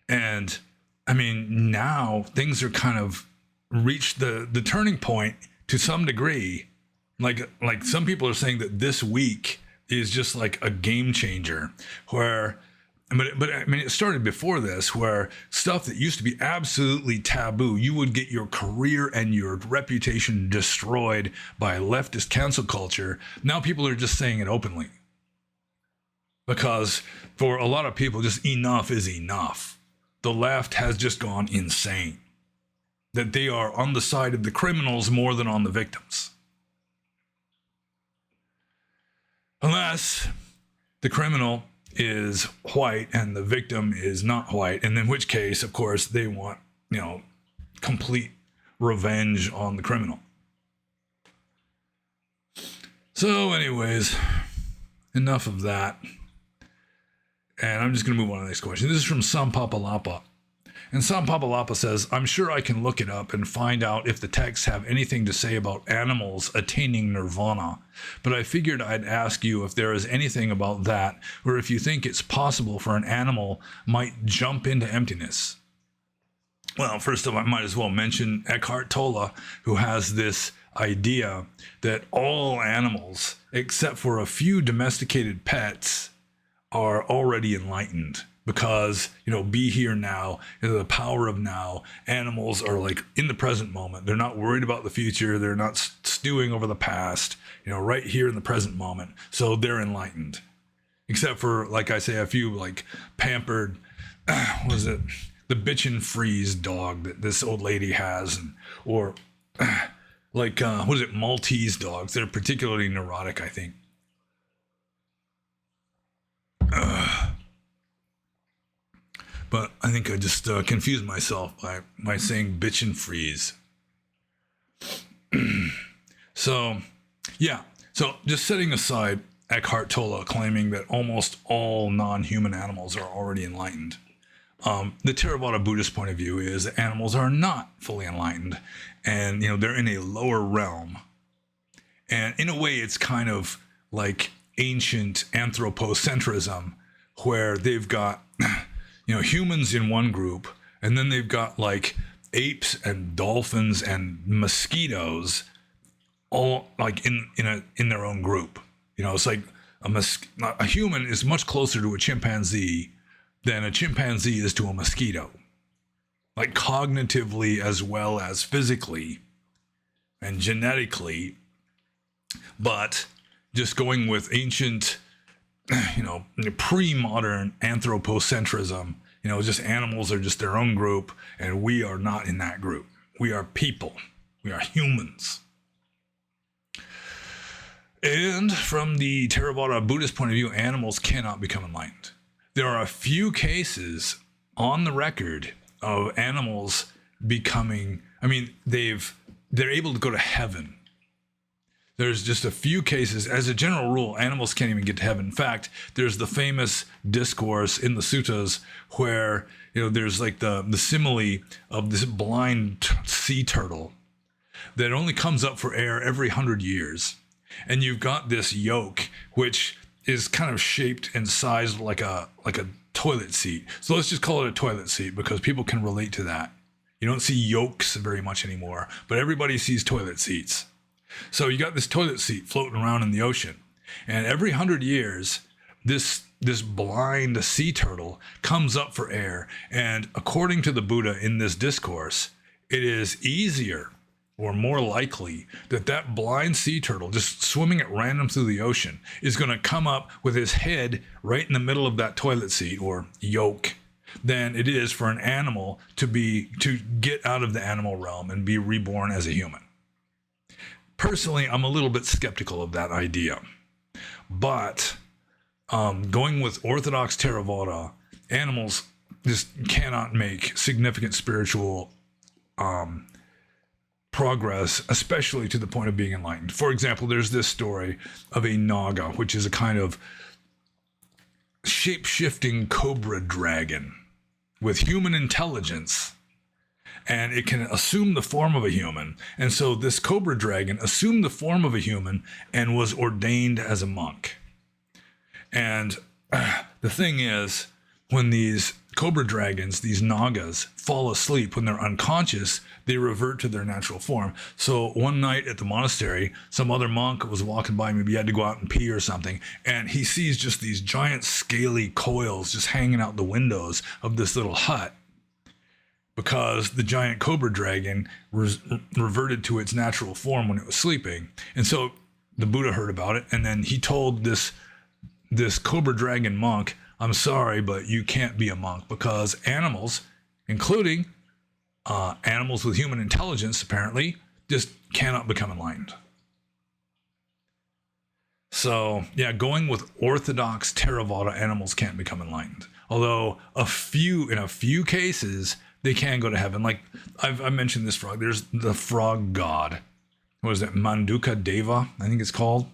And now things are kind of reached the turning point to some degree. Like some people are saying that this week is just a game changer, where it started before this, where stuff that used to be absolutely taboo, you would get your career and your reputation destroyed by leftist cancel culture. Now people are just saying it openly. Because for a lot of people, just enough is enough. The left has just gone insane. That they are on the side of the criminals more than on the victims. Unless the criminal is white and the victim is not white, and in which case, of course, they want, complete revenge on the criminal. So anyways, enough of that. And I'm just going to move on to the next question. This is from Sampapalapa. And Sampapalapa says, I'm sure I can look it up and find out if the texts have anything to say about animals attaining nirvana. But I figured I'd ask you if there is anything about that, or if you think it's possible for an animal might jump into emptiness. Well, first of all, I might as well mention Eckhart Tolle, who has this idea that all animals, except for a few domesticated pets, are already enlightened. Because, be here now, the power of now. Animals are like in the present moment. They're not worried about the future. They're not stewing over the past, right here in the present moment. So they're enlightened. Except for, like I say, a few like pampered, the bitchin' freeze dog that this old lady has, or Maltese dogs. They're particularly neurotic, I think. But I think I just confused myself by saying bitch and freeze. So just setting aside Eckhart Tolle claiming that almost all non-human animals are already enlightened, the Theravada Buddhist point of view is that animals are not fully enlightened, and they're in a lower realm. And in a way, it's kind of like ancient anthropocentrism, where they've got humans in one group, and then they've got like apes and dolphins and mosquitoes all like in their own group. It's like a human is much closer to a chimpanzee than a chimpanzee is to a mosquito, like cognitively as well as physically and genetically. But just going with ancient pre-modern anthropocentrism, just animals are just their own group, and we are not in that group. We are people. We are humans. And from the Theravada Buddhist point of view, animals cannot become enlightened. There are a few cases on the record of animals becoming, they're able to go to heaven. There's just a few cases. As a general rule, animals can't even get to heaven. In fact, there's the famous discourse in the suttas where, there's like the simile of this blind sea turtle that only comes up for air every 100 years. And you've got this yolk, which is kind of shaped and sized like a toilet seat. So let's just call it a toilet seat because people can relate to that. You don't see yolks very much anymore, but everybody sees toilet seats. So you got this toilet seat floating around in the ocean, and every 100 years, this blind sea turtle comes up for air. And according to the Buddha in this discourse, it is easier or more likely that blind sea turtle just swimming at random through the ocean is going to come up with his head right in the middle of that toilet seat or yolk than it is for an animal to get out of the animal realm and be reborn as a human. Personally, I'm a little bit skeptical of that idea, but going with Orthodox Theravada, animals just cannot make significant spiritual progress, especially to the point of being enlightened. For example, there's this story of a naga, which is a kind of shape-shifting cobra dragon with human intelligence. And it can assume the form of a human. And so this cobra dragon assumed the form of a human and was ordained as a monk. And the thing is, when these cobra dragons, these nagas, fall asleep, when they're unconscious, they revert to their natural form. So one night at the monastery, some other monk was walking by, maybe he had to go out and pee or something, and he sees just these giant scaly coils just hanging out the windows of this little hut, because the giant cobra dragon reverted to its natural form when it was sleeping. And so the Buddha heard about it, and then he told this cobra dragon monk, I'm sorry, but you can't be a monk, because animals, including animals with human intelligence, apparently, just cannot become enlightened. So, yeah, going with Orthodox Theravada, animals can't become enlightened. Although in a few cases, they can go to heaven. Like I've mentioned this frog. There's the frog god. What is it? Manduka Deva, I think it's called.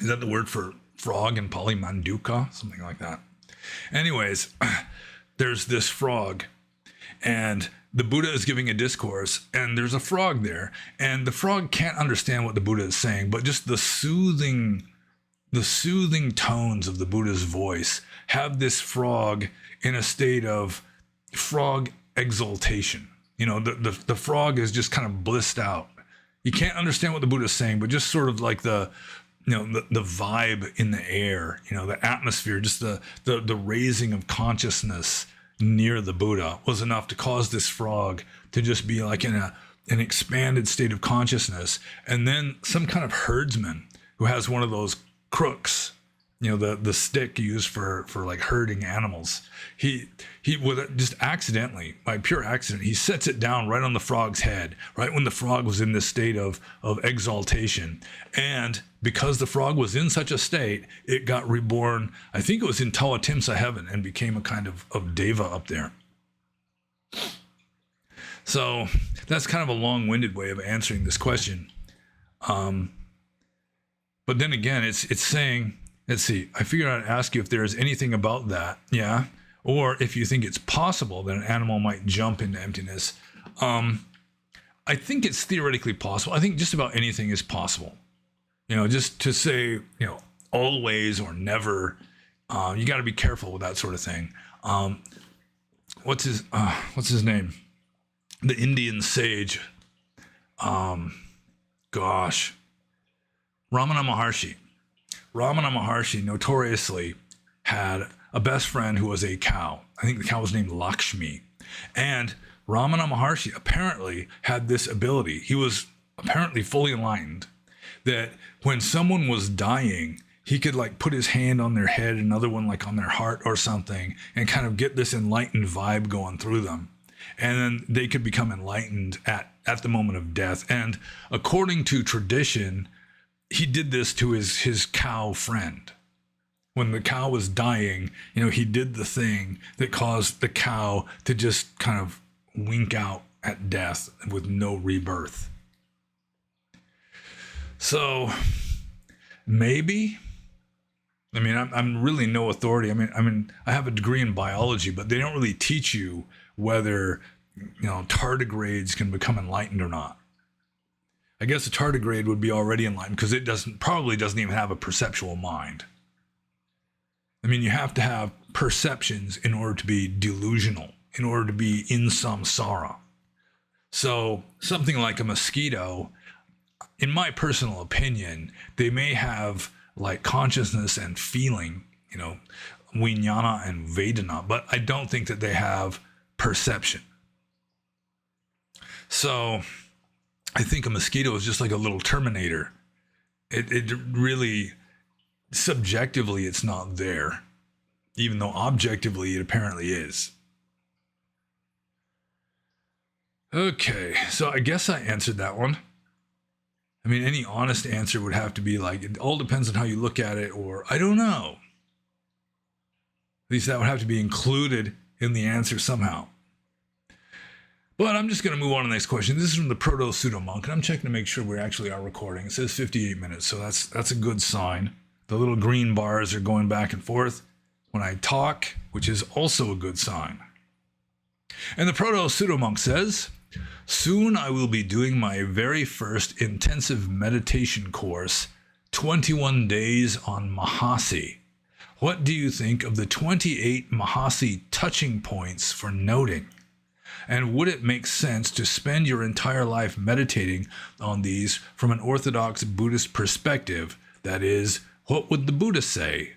Is that the word for frog in Pali? Manduka? Something like that. Anyways, there's this frog, and the Buddha is giving a discourse, and there's a frog there, and the frog can't understand what the Buddha is saying, but just the soothing tones of the Buddha's voice have this frog in a state of frog exaltation. You know, the frog is just kind of blissed out. You can't understand what the Buddha is saying, but just sort of like the vibe in the air, you know, the atmosphere, just the raising of consciousness near the Buddha was enough to cause this frog to just be like in an expanded state of consciousness. And then some kind of herdsman who has one of those crooks, you know, the stick used for like herding animals, he with just accidentally, by pure accident, he sets it down right on the frog's head, right when the frog was in this state of exaltation. And because the frog was in such a state, it got reborn, I think it was in Tawatimsa heaven, and became a kind of deva up there. So that's kind of a long-winded way of answering this question. But then again, it's saying, let's see, I figured I'd ask you if there is anything about that, yeah? Or if you think it's possible that an animal might jump into emptiness. I think it's theoretically possible. I think just about anything is possible. You know, just to say, you know, always or never, you got to be careful with that sort of thing. What's his name? The Indian sage. Ramana Maharshi. Ramana Maharshi notoriously had a best friend who was a cow. I think the cow was named Lakshmi. And Ramana Maharshi apparently had this ability. He was apparently fully enlightened, that when someone was dying, he could like put his hand on their head, another one like on their heart or something, and kind of get this enlightened vibe going through them. And then they could become enlightened at the moment of death. And according to tradition, he did this to his cow friend. When the cow was dying, you know, he did the thing that caused the cow to just kind of wink out at death with no rebirth. So maybe, I mean, I'm really no authority. I mean, I have a degree in biology, but they don't really teach you whether, you know, tardigrades can become enlightened or not. I guess a tardigrade would be already enlightened because it probably doesn't even have a perceptual mind. I mean, you have to have perceptions in order to be delusional, in order to be in samsara. So something like a mosquito, in my personal opinion, they may have like consciousness and feeling, you know, vijnana and vedana, but I don't think that they have perception. So I think a mosquito is just like a little Terminator. It really, subjectively, it's not there, even though objectively it apparently is. Okay, so I guess I answered that one. I mean, any honest answer would have to be like, it all depends on how you look at it, or I don't know. At least that would have to be included in the answer somehow. But I'm just going to move on to the next question. This is from the Proto-Pseudo-Monk, and I'm checking to make sure we actually are recording. It says 58 minutes, so that's a good sign. The little green bars are going back and forth when I talk, which is also a good sign. And the Proto-Pseudo-Monk says, soon I will be doing my very first intensive meditation course, 21 days on Mahasi. What do you think of the 28 Mahasi touching points for noting? And would it make sense to spend your entire life meditating on these from an orthodox Buddhist perspective? That is, what would the Buddha say?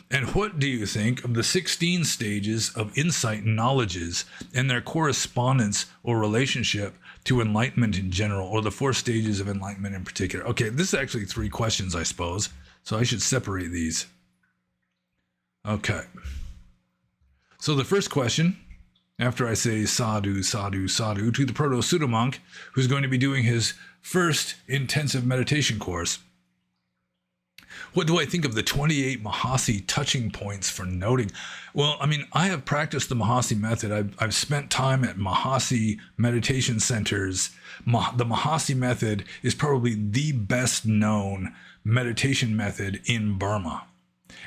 And what do you think of the 16 stages of insight and knowledges and their correspondence or relationship to enlightenment in general, or the 4 stages of enlightenment in particular? Okay, this is actually 3 questions, I suppose, so I should separate these. Okay. So the first question, after I say sadhu, sadhu, sadhu, to the Proto-Pseudo-Monk, who's going to be doing his first intensive meditation course, what do I think of the 28 Mahasi touching points for noting? Well, I mean, I have practiced the Mahasi method. I've spent time at Mahasi meditation centers. The Mahasi method is probably the best known meditation method in Burma.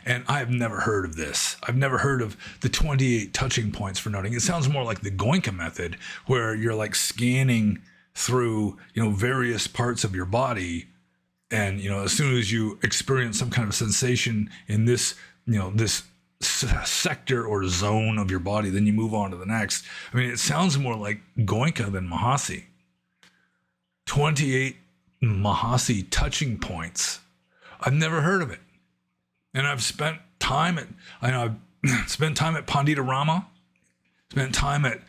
And I've never heard of this. I've never heard of the 28 touching points for noting. It sounds more like the Goenka method, where you're like scanning through, various parts of your body. And, as soon as you experience some kind of sensation in this, this sector or zone of your body, then you move on to the next. I mean, it sounds more like Goenka than Mahasi. 28 Mahasi touching points. I've never heard of it. And I've spent time at Pandita Rama, spent time at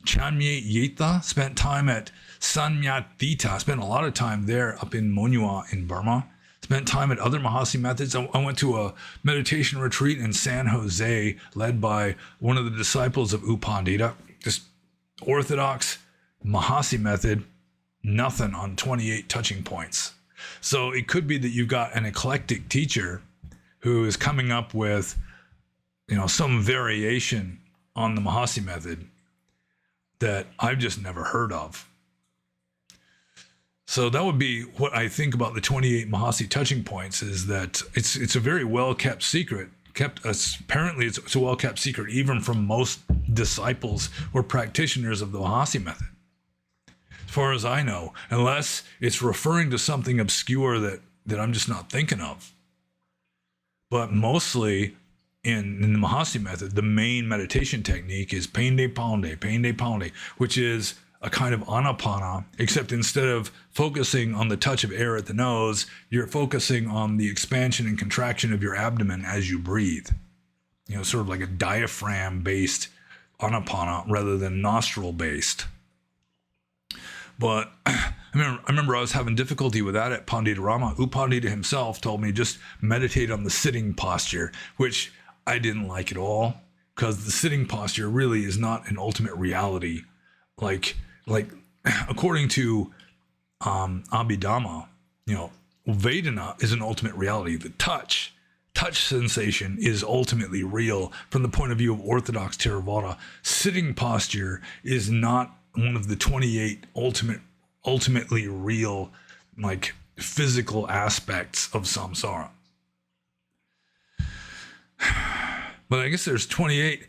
Chanmye Yeta, spent time at Sanyat Thita, spent a lot of time there up in Monua in Burma, spent time at other Mahasi methods. I went to a meditation retreat in San Jose led by one of the disciples of U Pandita, just orthodox Mahasi method, nothing on 28 touching points. So it could be that you've got an eclectic teacher who is coming up with, some variation on the Mahasi method that I've just never heard of. So that would be what I think about the 28 Mahasi touching points, is that it's a very well-kept secret. Apparently it's a well-kept secret, even from most disciples or practitioners of the Mahasi method. As far as I know, unless it's referring to something obscure that I'm just not thinking of. But mostly in the Mahasi method, the main meditation technique is Pende Pande, which is a kind of anapana, except instead of focusing on the touch of air at the nose, you're focusing on the expansion and contraction of your abdomen as you breathe. Sort of like a diaphragm-based anapana rather than nostril-based. But I remember I was having difficulty with that at Pandita Rama. U Pandita himself told me just meditate on the sitting posture, which I didn't like at all, because the sitting posture really is not an ultimate reality. Like according to Abhidhamma, Vedana is an ultimate reality. The touch sensation is ultimately real from the point of view of Orthodox Theravada. Sitting posture is not one of the 28 ultimately real, like, physical aspects of samsara. But I guess there's 28.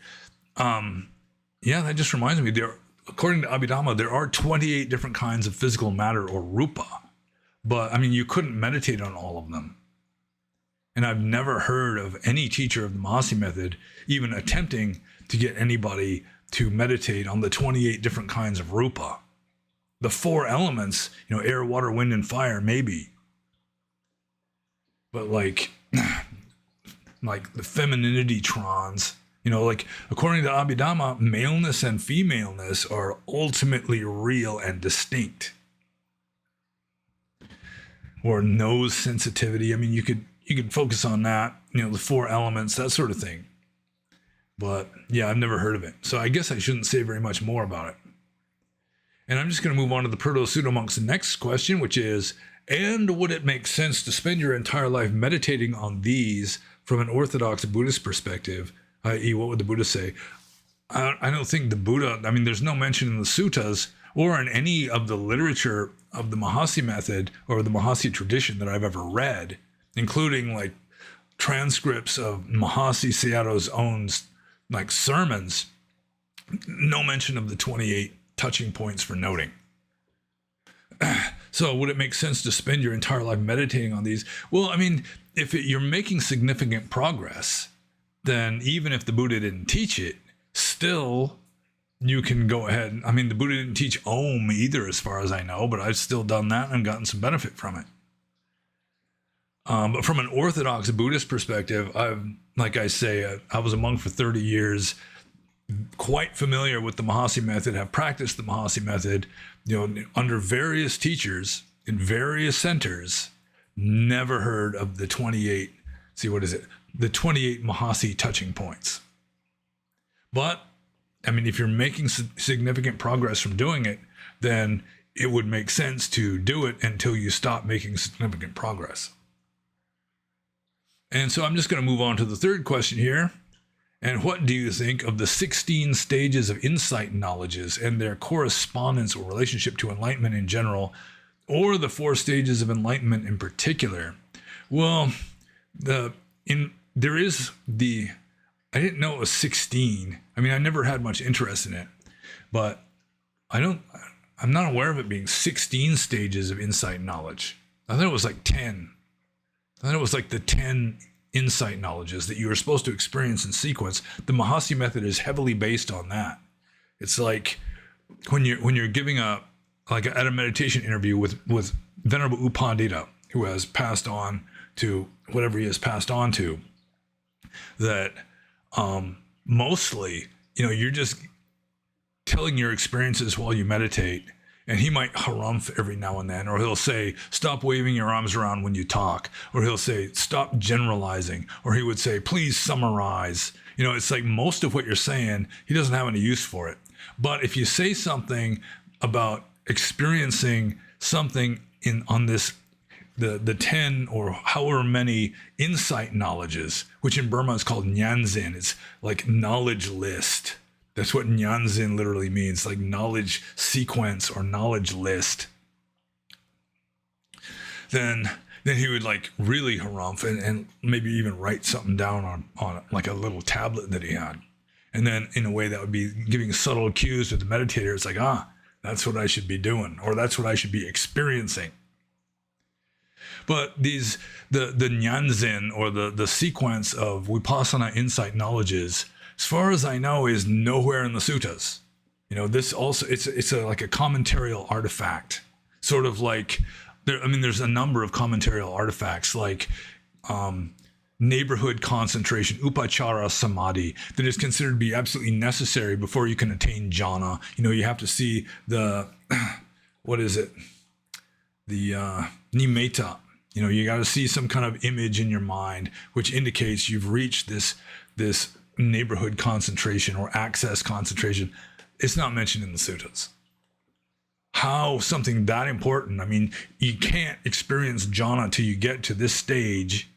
That just reminds me, according to Abhidhamma, there are 28 different kinds of physical matter, or rupa. But you couldn't meditate on all of them. And I've never heard of any teacher of the Mahasi method even attempting to get anybody to meditate on the 28 different kinds of rupa. The 4 elements, air, water, wind, and fire, maybe. But like the femininity trons, according to Abhidhamma, maleness and femaleness are ultimately real and distinct. Or nose sensitivity. You could focus on that, the 4 elements, that sort of thing. But yeah, I've never heard of it. So I guess I shouldn't say very much more about it. And I'm just going to move on to the Proto-Pseudo-Monk's next question, which is, and would it make sense to spend your entire life meditating on these from an Orthodox Buddhist perspective, i.e. what would the Buddha say? I don't think the Buddha, there's no mention in the suttas or in any of the literature of the Mahasi method or the Mahasi tradition that I've ever read, including like transcripts of Mahasi Sayadaw's own sermons, no mention of the 28 touching points for noting. So would it make sense to spend your entire life meditating on these? Well, if you're making significant progress, then even if the Buddha didn't teach it, still you can go ahead. The Buddha didn't teach Om either, as far as I know, but I've still done that and gotten some benefit from it. But from an Orthodox Buddhist perspective, I was a monk for 30 years, quite familiar with the Mahasi method, have practiced the Mahasi method, under various teachers in various centers, never heard of the 28, the 28 Mahasi touching points. But, if you're making significant progress from doing it, then it would make sense to do it until you stop making significant progress. And so I'm just going to move on to the third question here. And what do you think of the 16 stages of insight knowledges and their correspondence or relationship to enlightenment in general, or the 4 stages of enlightenment in particular? Well, there is the, I didn't know it was 16. I mean, I never had much interest in it, but I'm not aware of it being 16 stages of insight knowledge. I thought it was like 10. I thought it was like the 10 insight knowledges that you are supposed to experience in sequence. The Mahasi method is heavily based on that. It's like when you're giving at a meditation interview with Venerable U Pandita, who has passed on to whatever he has passed on to, that mostly, you're just telling your experiences while you meditate, and he might harumph every now and then, or he'll say, stop waving your arms around when you talk, or he'll say, stop generalizing, or he would say, please summarize. It's like most of what you're saying, he doesn't have any use for it. But if you say something about experiencing something on this, the 10 or however many insight knowledges, which in Burma is called Nyanzin, it's like knowledge list. That's what Nyanzin literally means, like knowledge sequence or knowledge list. Then he would like really harumph and maybe even write something down on like a little tablet that he had. And then in a way that would be giving subtle cues to the meditator. It's like, that's what I should be doing, or that's what I should be experiencing. But the Nyanzin, or the sequence of Vipassana insight knowledges, as far as I know, is nowhere in the suttas. This also, it's like a commentarial artifact, sort of like, there's a number of commentarial artifacts, like neighborhood concentration, upachara samadhi, that is considered to be absolutely necessary before you can attain jhana. You have to see the, what is it? The nimitta. You got to see some kind of image in your mind, which indicates you've reached this neighborhood concentration or access concentration. It's not mentioned in the suttas. How something that important, you can't experience jhana till you get to this stage.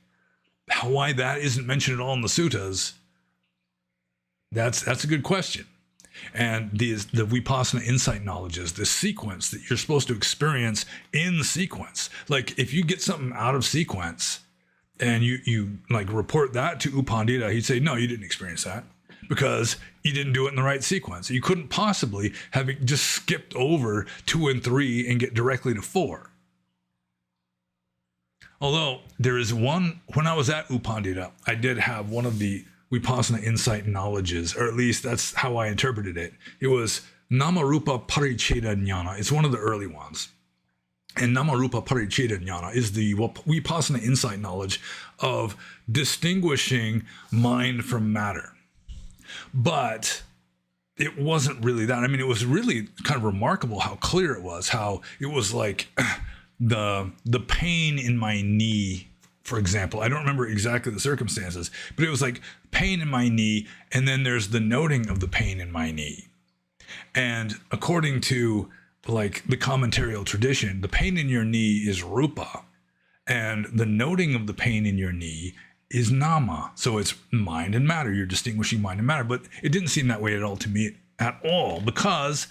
Why that isn't mentioned at all in the suttas, that's a good question. And the Vipassana insight knowledges, the sequence that you're supposed to experience in sequence. Like if you get something out of sequence and you like report that to U Pandita, he'd say, no, you didn't experience that because you didn't do it in the right sequence. You couldn't possibly have just skipped over 2 and 3 and get directly to 4. Although there is one, when I was at U Pandita, I did have one of the Vipassana insight knowledges, or at least that's how I interpreted it. It was Namarupa Paricheda Jnana. It's one of the early ones. And Namarupa Paricheda Jnana is the Vipassana insight knowledge of distinguishing mind from matter. But it wasn't really that. It was really kind of remarkable how clear it was, how it was like the pain in my knee, for example. I don't remember exactly the circumstances, but it was like pain in my knee, and then there's the noting of the pain in my knee. And according to like the commentarial tradition, the pain in your knee is rupa, and the noting of the pain in your knee is nama. So it's mind and matter. You're distinguishing mind and matter, but it didn't seem that way at all to me at all, because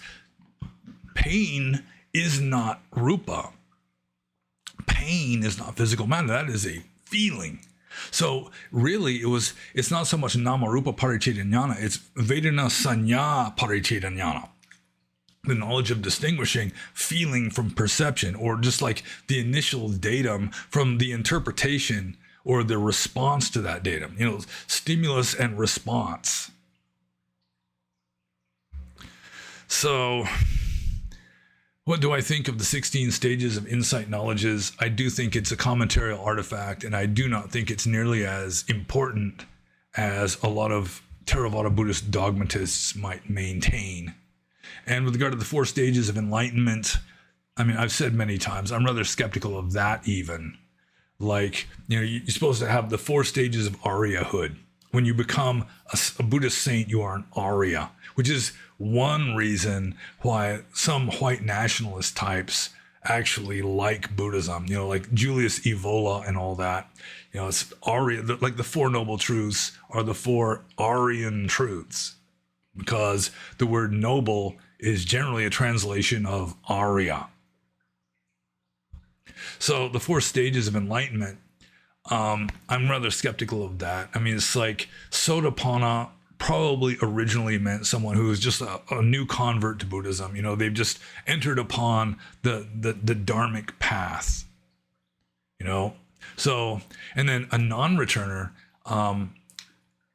pain is not rupa. Pain is not physical matter. That is a feeling. So really it's not so much nama rupa paricheda jnana, it's vedana sanya paricheda jnana. The knowledge of distinguishing feeling from perception, or just like the initial datum from the interpretation or the response to that datum. Stimulus and response. So what do I think of the 16 stages of insight knowledges? I do think it's a commentarial artifact, and I do not think it's nearly as important as a lot of Theravada Buddhist dogmatists might maintain. And with regard to the 4 stages of enlightenment, I've said many times, I'm rather skeptical of that even. Like, you're supposed to have the 4 stages of Ariya-hood. When you become a Buddhist saint, you are an Arya, which is one reason why some white nationalist types actually like Buddhism, like Julius Evola and all that. It's Arya, like the 4 noble truths are the 4 Aryan truths, because the word noble is generally a translation of Arya. So the 4 stages of enlightenment, I'm rather skeptical of that. I mean, it's like Sotapanna probably originally meant someone who was just a new convert to Buddhism. You know, they've just entered upon the Dharmic path, you know. So, and then a non-returner,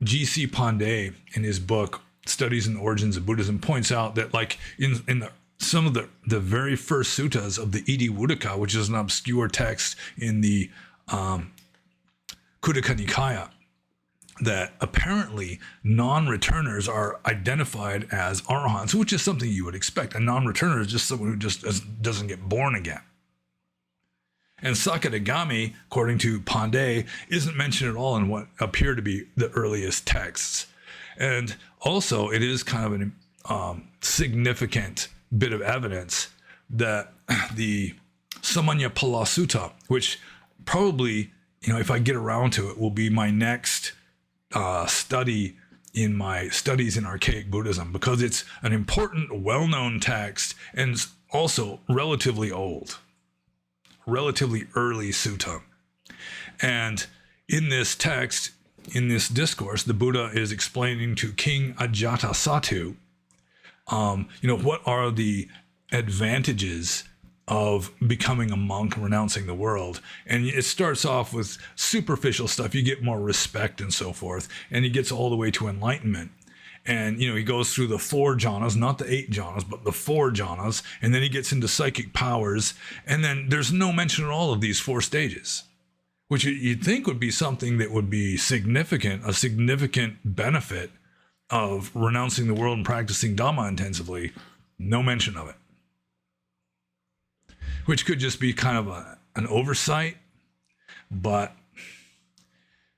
G.C. Pandey, in his book Studies in the Origins of Buddhism, points out that like in some of the very first suttas of the Iti-Vuttaka, which is an obscure text in the Khuddaka Nikaya, that apparently non-returners are identified as arahants, which is something you would expect. A non-returner is just someone who just doesn't get born again. And Sakadagami, according to Pandey, isn't mentioned at all in what appear to be the earliest texts. And also, it is kind of a significant bit of evidence that the Samanyapala Sutta, which probably, you know, if I get around to it, will be my next study in my studies in archaic Buddhism, because it's an important, well-known text and also relatively old, relatively early sutta. And in this text, in this discourse, the Buddha is explaining to King Ajatasattu, you know, what are the advantages of becoming a monk, renouncing the world. And it starts off with superficial stuff. You get more respect and so forth. And he gets all the way to enlightenment. And, you know, he goes through the 4 jhanas, not the 8 jhanas, but the 4 jhanas. And then he gets into psychic powers. And then there's no mention at all of these 4 stages, which you'd think would be something that would be significant, a significant benefit of renouncing the world and practicing Dhamma intensively. No mention of it. Which could just be kind of an oversight, but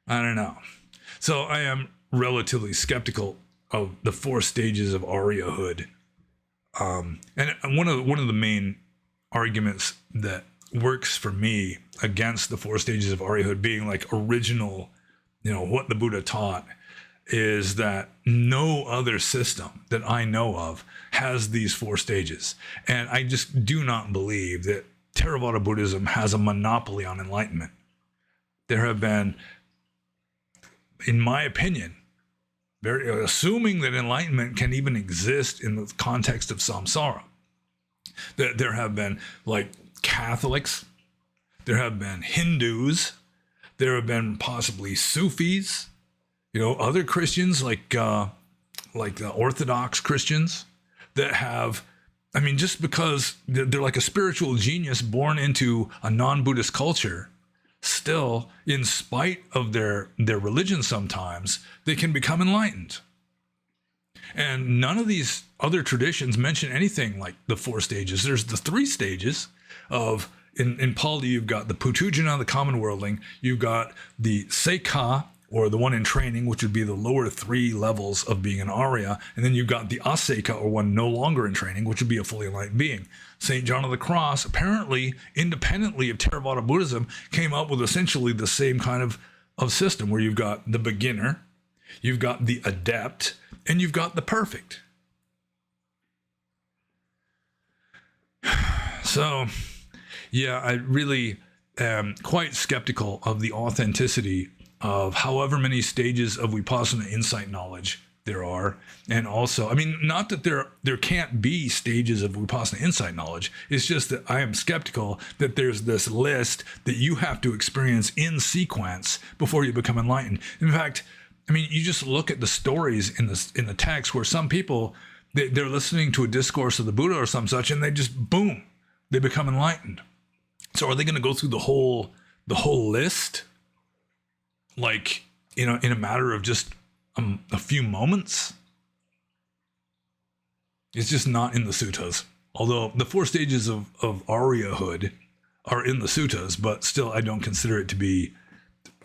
I don't know. So I am relatively skeptical of the 4 stages of Ariya-hood. And one of the main arguments that works for me against the 4 stages of Ariya-hood being like original, you know, what the Buddha taught, is that no other system that I know of has these 4 stages. And I just do not believe that Theravada Buddhism has a monopoly on enlightenment. There have been, in my opinion, assuming that enlightenment can even exist in the context of samsara, that there have been like Catholics, there have been Hindus, there have been possibly Sufis, you know, other Christians like the Orthodox Christians that have, I mean, just because they're like a spiritual genius born into a non-Buddhist culture, still, in spite of their religion sometimes, they can become enlightened. And none of these other traditions mention anything like the 4 stages. There's the 3 stages of, in Pali, you've got the Putujana, the common worldling, you've got the Sekha, or the one in training, which would be the lower 3 levels of being an Arya. And then you've got the Aseka, or one no longer in training, which would be a fully enlightened being. St. John of the Cross, apparently, independently of Theravada Buddhism, came up with essentially the same kind of system, where you've got the beginner, you've got the adept, and you've got the perfect. So, yeah, I really am quite skeptical of the authenticity of however many stages of Vipassana insight knowledge there are. And also, I mean, not that there can't be stages of Vipassana insight knowledge. It's just that I am skeptical that there's this list that you have to experience in sequence before you become enlightened. In fact, I mean, you just look at the stories in the text where some people, they're listening to a discourse of the Buddha or some such, and they just, boom, they become enlightened. So are they going to go through the whole list? Like, you know, in a matter of just a few moments? It's just not in the suttas. Although the 4 stages of Ariya-hood are in the suttas, but still I don't consider it to be,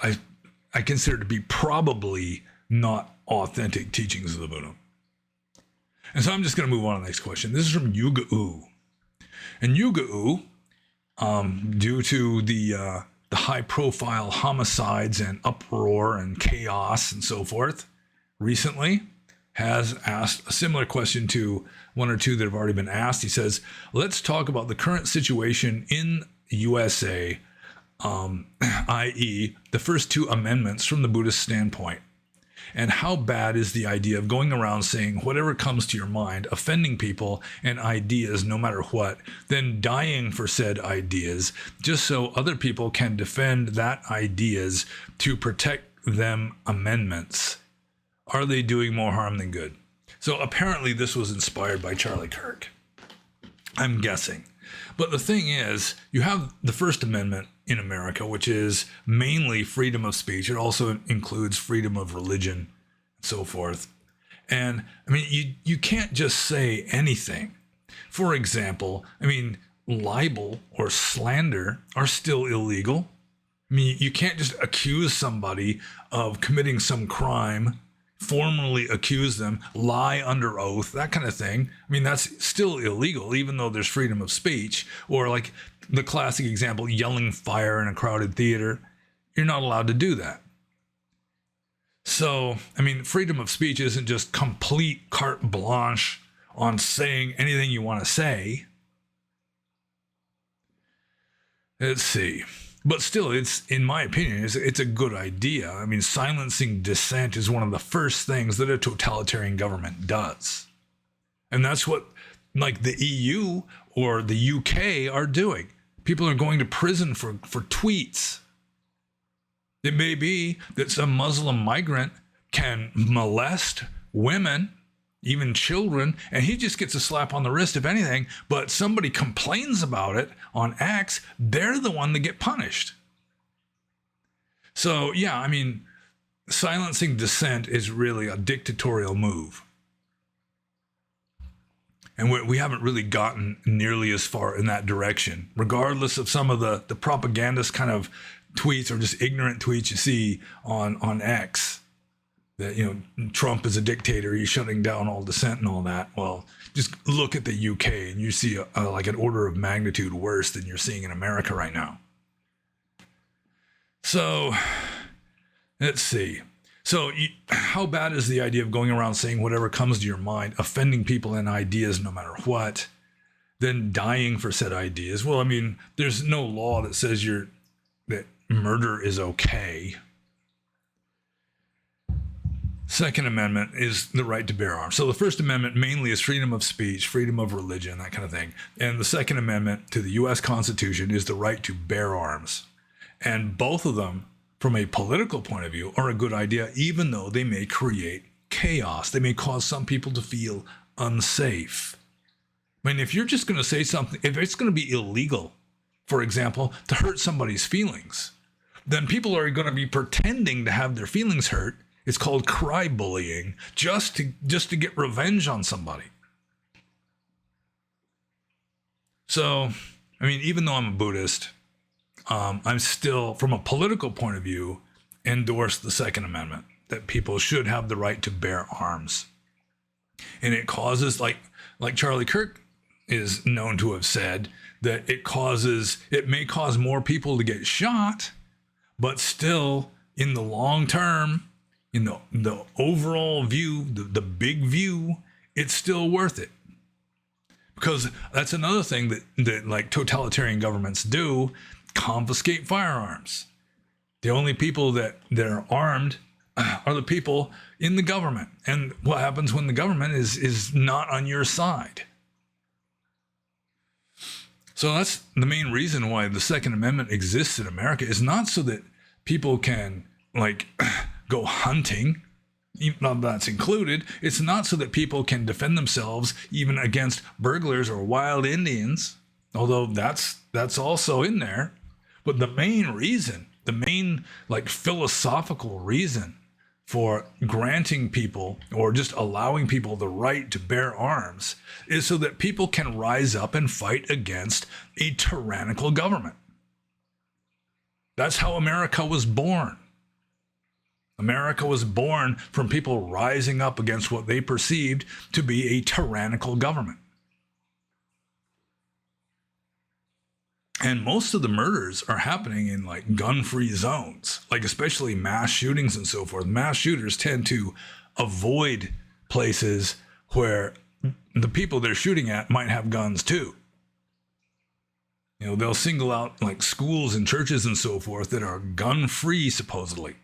I consider it to be probably not authentic teachings of the Buddha. And so I'm just going to move on to the next question. This is from Yuga-U. And Yuga-U, due to the high-profile homicides and uproar and chaos and so forth, recently has asked a similar question to one or two that have already been asked. He says, let's talk about the current situation in USA i.e. the first two amendments from the Buddhist standpoint. And how bad is the idea of going around saying whatever comes to your mind, offending people and ideas no matter what, then dying for said ideas, just so other people can defend that ideas to protect them amendments? Are they doing more harm than good? So apparently this was inspired by Charlie Kirk. I'm guessing. But the thing is, you have the First Amendment in America, which is mainly freedom of speech. It also includes freedom of religion and so forth. And I mean, you can't just say anything. For example, I mean, libel or slander are still illegal. I mean, you can't just accuse somebody of committing some crime, formally accuse them, lie under oath, that kind of thing. I mean, that's still illegal, even though there's freedom of speech. Or like the classic example, yelling fire in a crowded theater. You're not allowed to do that. So, I mean, freedom of speech isn't just complete carte blanche on saying anything you want to say. Let's see. But still, it's, in my opinion, it's a good idea. I mean, silencing dissent is one of the first things that a totalitarian government does. And that's what, like, the EU or the UK are doing. People are going to prison for tweets. It may be that some Muslim migrant can molest women, even children, and he just gets a slap on the wrist, if anything, but somebody complains about it on X, they're the one that get punished. So, yeah, I mean, silencing dissent is really a dictatorial move. And we haven't really gotten nearly as far in that direction, regardless of some of the propagandist kind of tweets or just ignorant tweets you see on X. That, you know, Trump is a dictator, he's shutting down all dissent and all that. Well, just look at the UK and you see like an order of magnitude worse than you're seeing in America right now. So, let's see. So, how bad is the idea of going around saying whatever comes to your mind, offending people and ideas no matter what, then dying for said ideas? Well, I mean, there's no law that says that murder is okay. Second Amendment is the right to bear arms. So the First Amendment mainly is freedom of speech, freedom of religion, that kind of thing. And the Second Amendment to the U.S. Constitution is the right to bear arms. And both of them, from a political point of view, are a good idea, even though they may create chaos. They may cause some people to feel unsafe. I mean, if you're just going to say something, if it's going to be illegal, for example, to hurt somebody's feelings, then people are going to be pretending to have their feelings hurt. It's called cry bullying, just to get revenge on somebody. So, I mean, even though I'm a Buddhist, I'm still, from a political point of view, endorse the Second Amendment, that people should have the right to bear arms. And it causes, like Charlie Kirk is known to have said, that it may cause more people to get shot, but still, in the long term, in the overall view, the big view, it's still worth it. Because that's another thing that like totalitarian governments do, confiscate firearms. The only people that are armed are the people in the government. And what happens when the government is not on your side? So that's the main reason why the Second Amendment exists in America, is not so that people can, like, go hunting, even though that's included. It's not so that people can defend themselves even against burglars or wild Indians, although that's also in there. But the main reason, the main like philosophical reason for granting people or just allowing people the right to bear arms is so that people can rise up and fight against a tyrannical government. That's how America was born. America was born from people rising up against what they perceived to be a tyrannical government. And most of the murders are happening in like gun-free zones, like especially mass shootings and so forth. Mass shooters tend to avoid places where the people they're shooting at might have guns too. They'll single out like schools and churches and so forth that are gun-free, supposedly.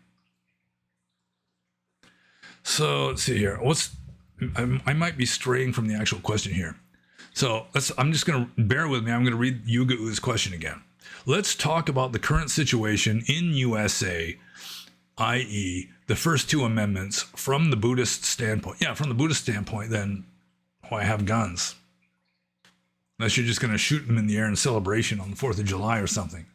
So let's see here. I might be straying from the actual question here. So I'm just going to bear with me. I'm going to read Yuga U's question again. Let's talk about the current situation in USA, i.e., the first two amendments from the Buddhist standpoint. Yeah, from the Buddhist standpoint, then why have guns? Unless you're just going to shoot them in the air in celebration on the 4th of July or something.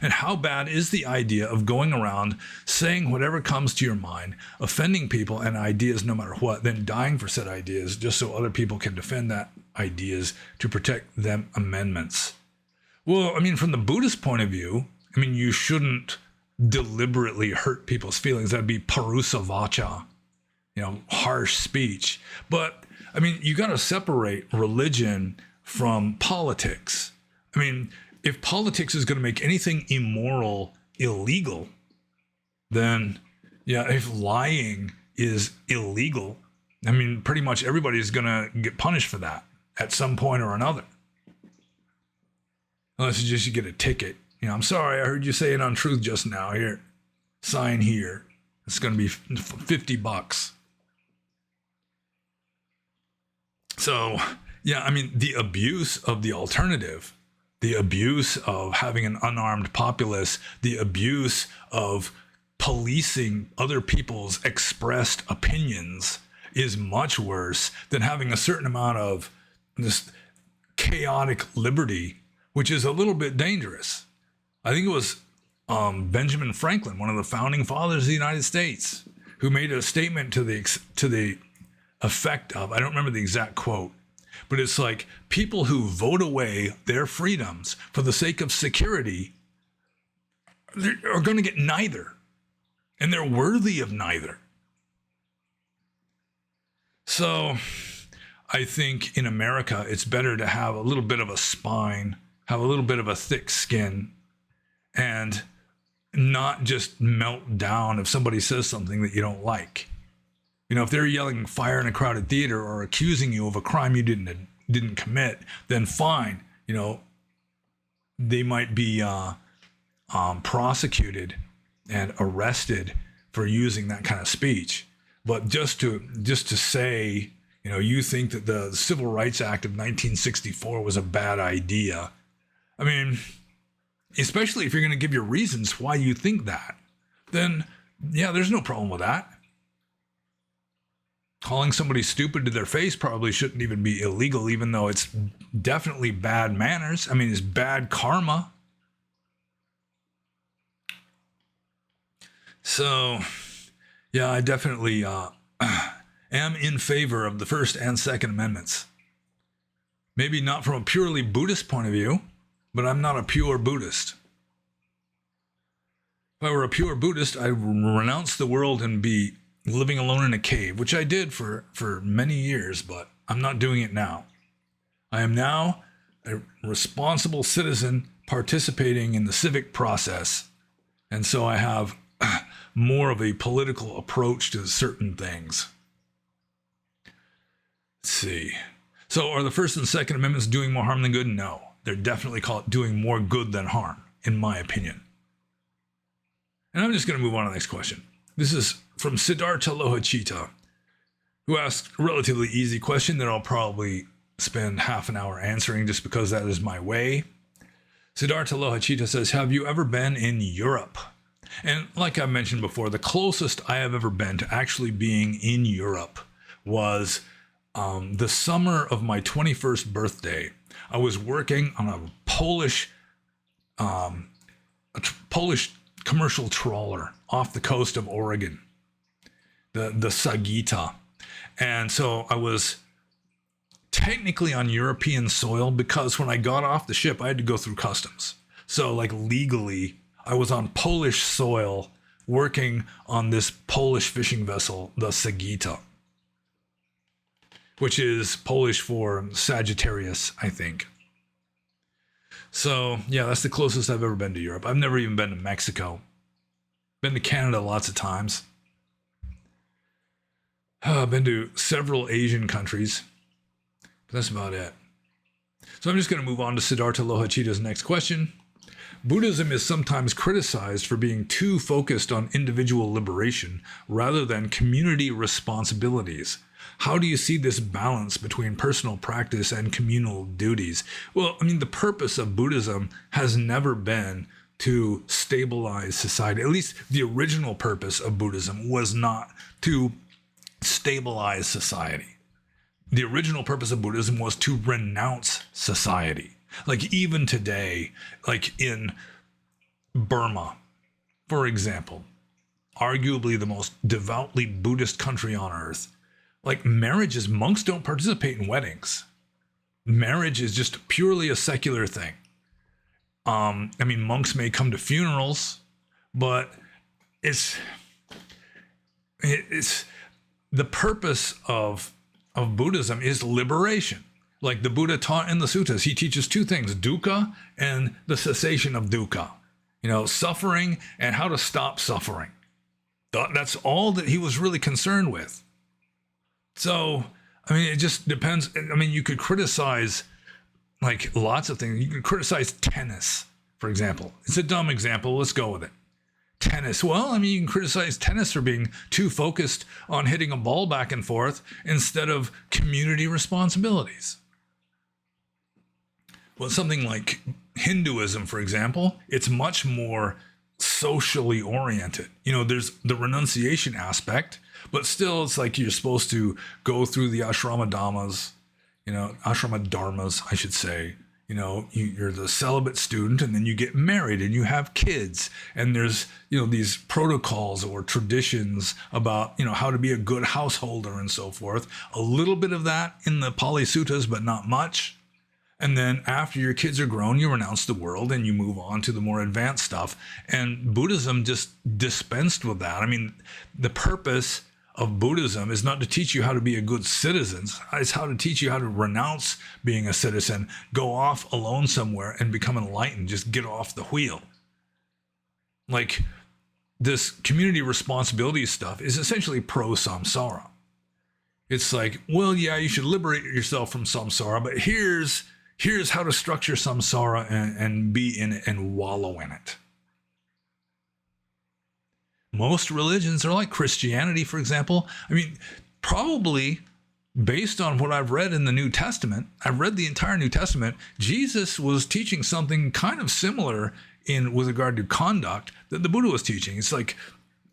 And how bad is the idea of going around saying whatever comes to your mind, offending people and ideas no matter what, then dying for said ideas just so other people can defend that ideas to protect them amendments? Well, I mean, from the Buddhist point of view, I mean, you shouldn't deliberately hurt people's feelings. That'd be parusa vacha, harsh speech. But, I mean, you got to separate religion from politics. I mean, if politics is going to make anything immoral illegal, then, yeah, if lying is illegal, I mean, pretty much everybody's going to get punished for that at some point or another. Unless you get a ticket. I'm sorry, I heard you say an untruth just now. Here, sign here. It's going to be $50. So, yeah, I mean, the abuse of the alternative, the abuse of having an unarmed populace, the abuse of policing other people's expressed opinions is much worse than having a certain amount of this chaotic liberty, which is a little bit dangerous. I think it was Benjamin Franklin, one of the founding fathers of the United States, who made a statement to the effect of, I don't remember the exact quote, but it's like people who vote away their freedoms for the sake of security are going to get neither, and they're worthy of neither. So I think in America, it's better to have a little bit of a spine, have a little bit of a thick skin, and not just melt down if somebody says something that you don't like. If they're yelling fire in a crowded theater or accusing you of a crime you didn't commit, then fine. They might be prosecuted and arrested for using that kind of speech. But just to say, you think that the Civil Rights Act of 1964 was a bad idea. I mean, especially if you're going to give your reasons why you think that, then yeah, there's no problem with that. Calling somebody stupid to their face probably shouldn't even be illegal, even though it's definitely bad manners. I mean, it's bad karma. So, yeah, I definitely am in favor of the First and Second Amendments. Maybe not from a purely Buddhist point of view, but I'm not a pure Buddhist. If I were a pure Buddhist, I'd renounce the world and be living alone in a cave, which I did for many years, but I'm not doing it now. I am now a responsible citizen participating in the civic process, and so I have more of a political approach to certain things. Let's see. So are the First and Second Amendments doing more harm than good? No. They're definitely doing more good than harm, in my opinion. And I'm just going to move on to the next question. This is from Siddhartha Lohachita, who asked a relatively easy question that I'll probably spend half an hour answering just because that is my way. Siddhartha Lohachita says, have you ever been in Europe? And like I mentioned before, the closest I have ever been to actually being in Europe was the summer of my 21st birthday. I was working on a Polish commercial trawler off the coast of Oregon, the Sagita. And so I was technically on European soil because when I got off the ship, I had to go through customs. So like legally, I was on Polish soil working on this Polish fishing vessel, the Sagita, which is Polish for Sagittarius, I think. So, yeah, that's the closest I've ever been to Europe. I've never even been to Mexico. Been to Canada lots of times. I've been to several Asian countries. But that's about it. So I'm just going to move on to Siddhartha Lohachita's next question. Buddhism is sometimes criticized for being too focused on individual liberation rather than community responsibilities. How do you see this balance between personal practice and communal duties? Well, I mean, the purpose of Buddhism has never been to stabilize society. At least the original purpose of Buddhism was not to stabilize society. The original purpose of Buddhism was to renounce society. Like even today, like in Burma, for example, arguably the most devoutly Buddhist country on earth, like marriages, monks don't participate in weddings. Marriage is just purely a secular thing. I mean, monks may come to funerals, but it's the purpose of Buddhism is liberation. Like the Buddha taught in the suttas, he teaches two things, dukkha and the cessation of dukkha. You know, suffering and how to stop suffering. That's all that he was really concerned with. So, I mean, it just depends. I mean, you could criticize like lots of things. You could criticize tennis, for example. It's a dumb example. Let's go with it. Tennis. Well, I mean, you can criticize tennis for being too focused on hitting a ball back and forth instead of community responsibilities. Well, something like Hinduism, for example, it's much more socially oriented. You know, there's the renunciation aspect, but still it's like you're supposed to go through the ashrama dhammas, you know, ashrama dharmas, I should say. You know, you're the celibate student and then you get married and you have kids. And there's, you know, these protocols or traditions about, you know, how to be a good householder and so forth. A little bit of that in the Pali Suttas, but not much. And then after your kids are grown, you renounce the world and you move on to the more advanced stuff. And Buddhism just dispensed with that. I mean, the purpose of Buddhism is not to teach you how to be a good citizen. It's how to teach you how to renounce being a citizen, go off alone somewhere and become enlightened. Just get off the wheel. Like this community responsibility stuff is essentially pro-samsara. It's like, well, yeah, you should liberate yourself from samsara, but here's how to structure samsara and be in it and wallow in it. Most religions are like Christianity, for example. I mean, probably based on what I've read in the New Testament, I've read the entire New Testament, Jesus was teaching something kind of similar with regard to conduct that the Buddha was teaching. It's like,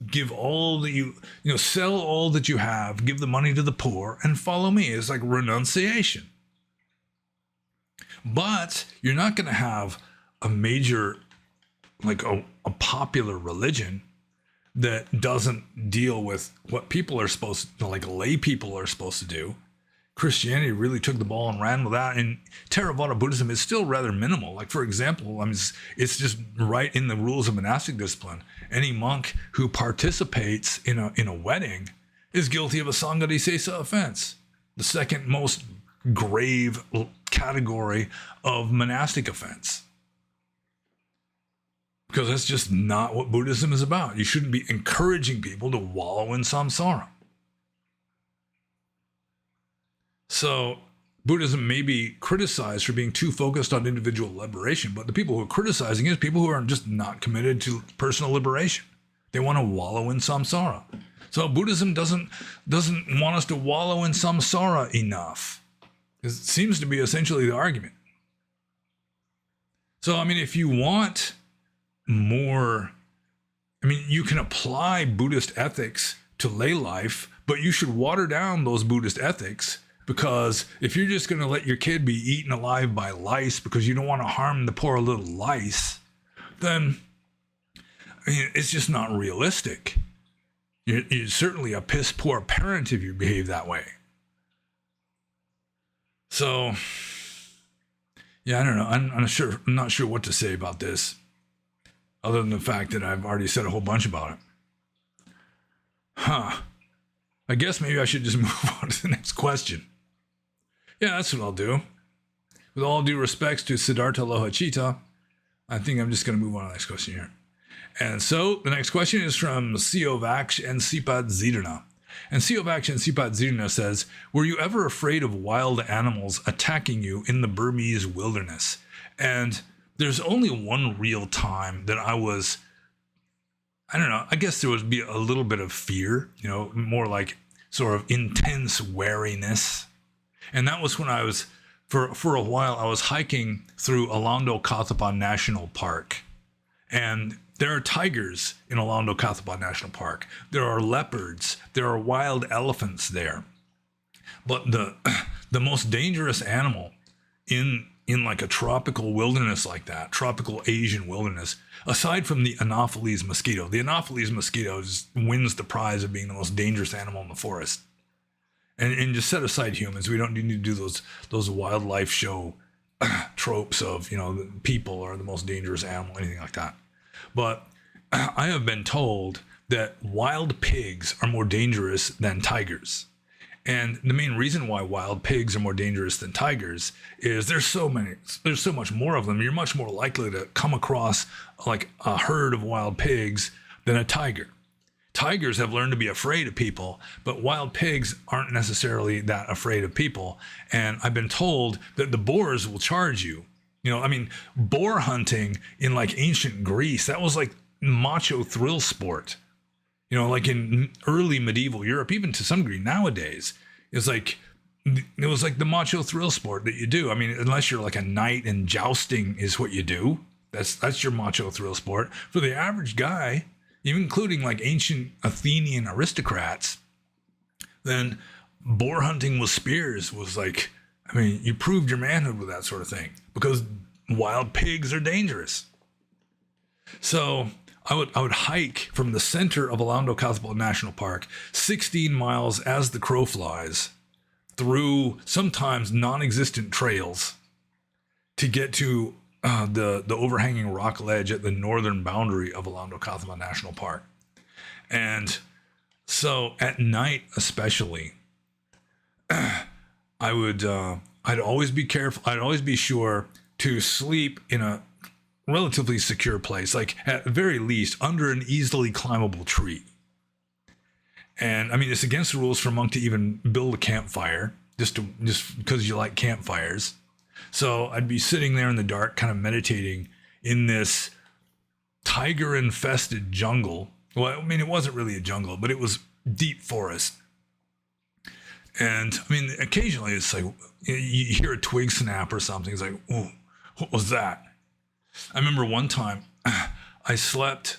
give all that you know, sell all that you have, give the money to the poor, and follow me. It's like renunciation. But you're not going to have a major, like a popular religion that doesn't deal with what people are supposed to, like lay people are supposed to do. Christianity really took the ball and ran with that. And Theravada Buddhism is still rather minimal. Like, for example, I mean, it's just right in the rules of monastic discipline. Any monk who participates in a wedding is guilty of a sanghadisesa offense, the second most grave category of monastic offense. Because that's just not what Buddhism is about. You shouldn't be encouraging people to wallow in samsara. So Buddhism may be criticized for being too focused on individual liberation, but the people who are criticizing it is people who are just not committed to personal liberation. They want to wallow in samsara. So Buddhism doesn't want us to wallow in samsara enough. It seems to be essentially the argument. So, I mean, if you want more, I mean, you can apply Buddhist ethics to lay life, but you should water down those Buddhist ethics, because if you're just going to let your kid be eaten alive by lice because you don't want to harm the poor little lice, then I mean, it's just not realistic. You're certainly a piss poor parent if you behave that way. So, yeah, I don't know. I'm not sure what to say about this, other than the fact that I've already said a whole bunch about it. I guess maybe I should just move on to the next question. Yeah, that's what I'll do. With all due respects to Siddhartha Lohachita, I think I'm just going to move on to the next question here. And so the next question is from Siovaksh and Sipad Zidana. And CO of Action Sipat Zirna says, were you ever afraid of wild animals attacking you in the Burmese wilderness? And there's only one real time that I was, I don't know, I guess there would be a little bit of fear, more like sort of intense wariness. And that was when I was, for a while, I was hiking through Alando Kathapan National Park. And there are tigers in Alando Kathapan National Park. There are leopards. There are wild elephants there. But the most dangerous animal in like a tropical wilderness like that, tropical Asian wilderness, aside from the Anopheles mosquito. The Anopheles mosquito wins the prize of being the most dangerous animal in the forest. And just set aside humans. We don't need to do those wildlife show tropes of, people are the most dangerous animal, anything like that. But I have been told that wild pigs are more dangerous than tigers. And the main reason why wild pigs are more dangerous than tigers is there's so much more of them. You're much more likely to come across like a herd of wild pigs than a tiger. Tigers have learned to be afraid of people, but wild pigs aren't necessarily that afraid of people. And I've been told that the boars will charge you. Boar hunting in like ancient Greece, that was like macho thrill sport. Like in early medieval Europe, even to some degree nowadays, it was like the macho thrill sport that you do. Unless you're like a knight and jousting is what you do. That's your macho thrill sport. For the average guy, even including like ancient Athenian aristocrats, then boar hunting with spears was like, you proved your manhood with that sort of thing because wild pigs are dangerous. So I would hike from the center of Alando Kathapan National Park, 16 miles as the crow flies, through sometimes non-existent trails to get to the overhanging rock ledge at the northern boundary of Alando Kathapan National Park. And so at night especially, I'd always be careful. I'd always be sure to sleep in a relatively secure place, like at the very least under an easily climbable tree. And it's against the rules for a monk to even build a campfire, just because you like campfires. So I'd be sitting there in the dark, kind of meditating in this tiger-infested jungle. Well, it wasn't really a jungle, but it was deep forest. And occasionally it's like you hear a twig snap or something. It's like, oh, what was that? I remember one time I slept.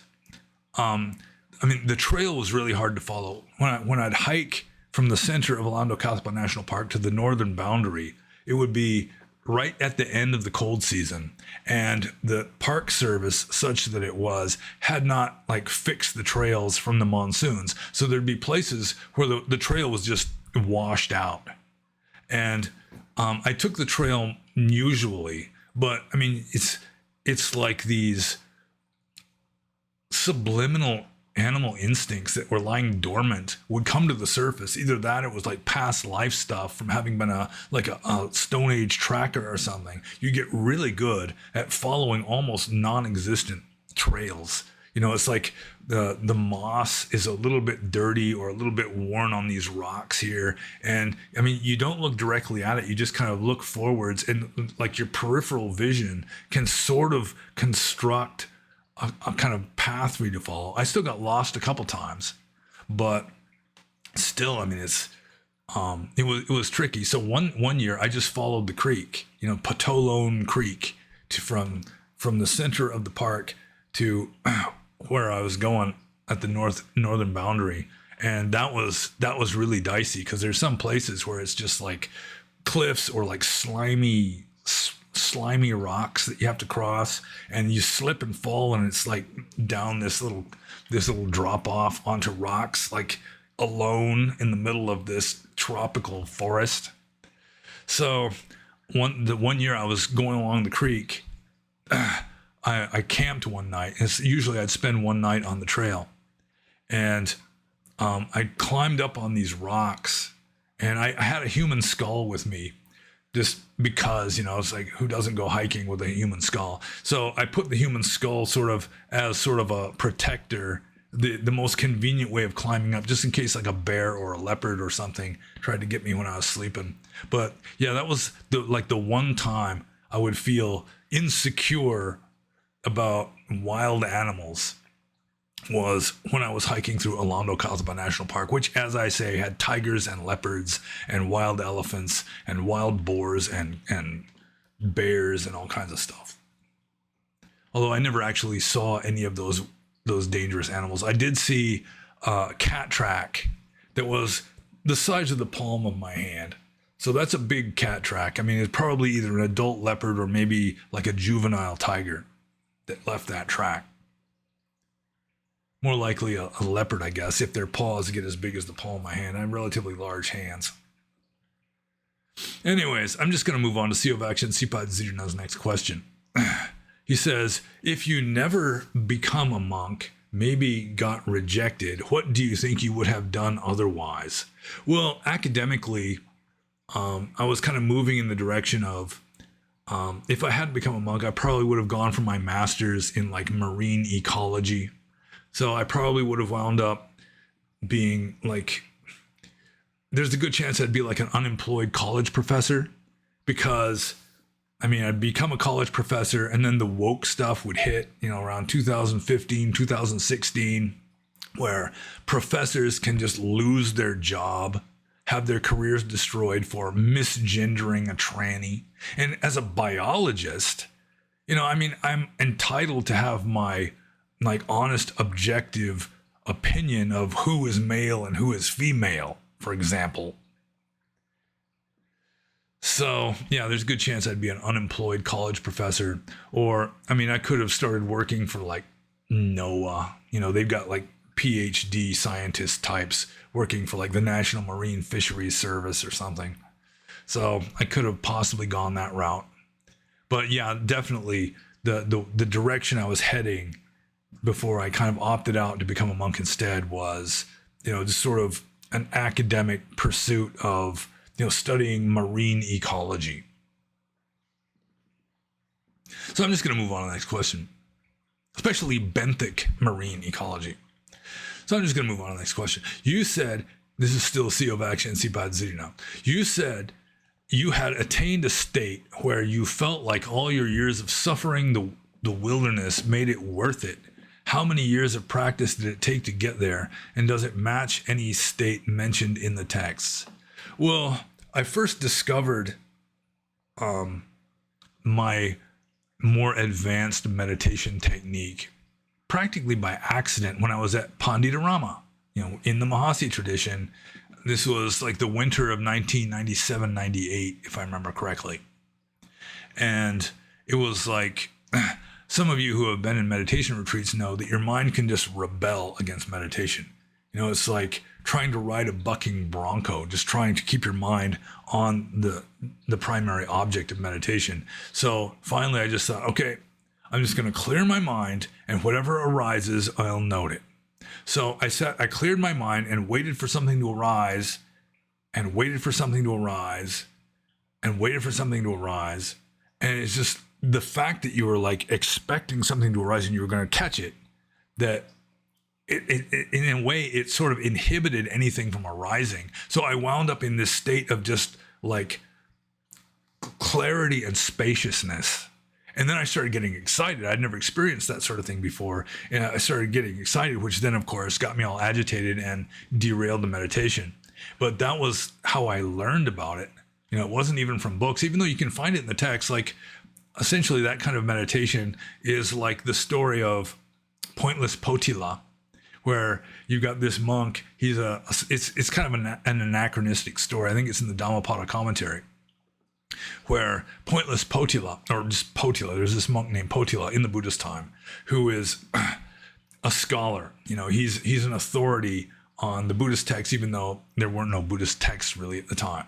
The trail was really hard to follow. When I'd hike from the center of Alando Kathapan National Park to the northern boundary, it would be right at the end of the cold season, and the park service, such that it was, had not fixed the trails from the monsoons. So there'd be places where the trail was just washed out. And I took the trail usually, but it's like these subliminal animal instincts that were lying dormant would come to the surface. Either that, it was like past life stuff from having been a Stone Age tracker or something. You get really good at following almost non-existent trails. It's like the moss is a little bit dirty or a little bit worn on these rocks here. And you don't look directly at it. You just kind of look forwards, and like your peripheral vision can sort of construct a kind of path for you to follow. I still got lost a couple times, but still, it was tricky. So one year I just followed the creek, Patolone Creek, from the center of the park to where I was going at the northern boundary. And that was really dicey, because there's some places where it's just like cliffs or like slimy rocks that you have to cross, and you slip and fall, and it's like down this little drop off onto rocks, like alone in the middle of this tropical forest. So one year I was going along the creek, I camped one night. Usually I'd spend one night on the trail, and I climbed up on these rocks, and I had a human skull with me, just because, it's like, who doesn't go hiking with a human skull? So I put the human skull sort of as a protector the most convenient way of climbing up, just in case like a bear or a leopard or something tried to get me when I was sleeping. But yeah, that was the one time I would feel insecure about wild animals was when I was hiking through Alondo Kazaba National Park, which, as I say, had tigers and leopards and wild elephants and wild boars and bears and all kinds of stuff. Although I never actually saw any of those dangerous animals. I did see a cat track that was the size of the palm of my hand. So that's a big cat track. I mean, it's probably either an adult leopard or maybe like a juvenile tiger that left that track. More likely a leopard, I guess, if their paws get as big as the palm of my hand. I have relatively large hands. Anyways, I'm just going to move on to Seal of Action Sipad Zirna's next question. He says, if you never become a monk, maybe got rejected, what do you think you would have done otherwise? Well, academically, I was kind of moving in the direction of, if I hadn't become a monk, I probably would have gone for my master's in like marine ecology. So I probably would have wound up being like, there's a good chance I'd be like an unemployed college professor, because I mean, I'd become a college professor and then the woke stuff would hit, around 2015, 2016, where professors can just lose their job, have their careers destroyed for misgendering a tranny. And as a biologist, I'm entitled to have my honest, objective opinion of who is male and who is female, for example. So, yeah, there's a good chance I'd be an unemployed college professor. Or, I could have started working for like NOAA. They've got like PhD scientist types working for like the National Marine Fisheries Service or something. So I could have possibly gone that route. But yeah, definitely the direction I was heading before I kind of opted out to become a monk instead was, just sort of an academic pursuit of studying marine ecology. So I'm just going to move on to the next question, especially benthic marine ecology. So I'm just going to move on to the next question. You said, this is still Seal of Action Sipad Zirna. You said you had attained a state where you felt like all your years of suffering the wilderness made it worth it. How many years of practice did it take to get there? And does it match any state mentioned in the texts? Well, I first discovered my more advanced meditation technique practically by accident when I was at Panditarama, in the Mahasi tradition. This was like the winter of 1997-98, if I remember correctly. And it was like, some of you who have been in meditation retreats know that your mind can just rebel against meditation. It's like trying to ride a bucking bronco, just trying to keep your mind on the primary object of meditation. So finally I just thought, okay, I'm just going to clear my mind, and whatever arises, I'll note it. So I cleared my mind and waited for something to arise, and waited for something to arise, and waited for something to arise. And it's just the fact that you were like expecting something to arise and you were going to catch it, that it in a way, it sort of inhibited anything from arising. So I wound up in this state of just like clarity and spaciousness. And then I started getting excited. I'd never experienced that sort of thing before. And I started getting excited, which then, of course, got me all agitated and derailed the meditation. But that was how I learned about it. It wasn't even from books, even though you can find it in the text. Like, essentially, that kind of meditation is like the story of Pointless Potila, where you've got this monk. It's kind of an anachronistic story. I think it's in the Dhammapada commentary, where Pointless Potila, or just Potila, there's this monk named Potila in the Buddhist time, who is a scholar. He's an authority on the Buddhist texts, even though there weren't no Buddhist texts really at the time.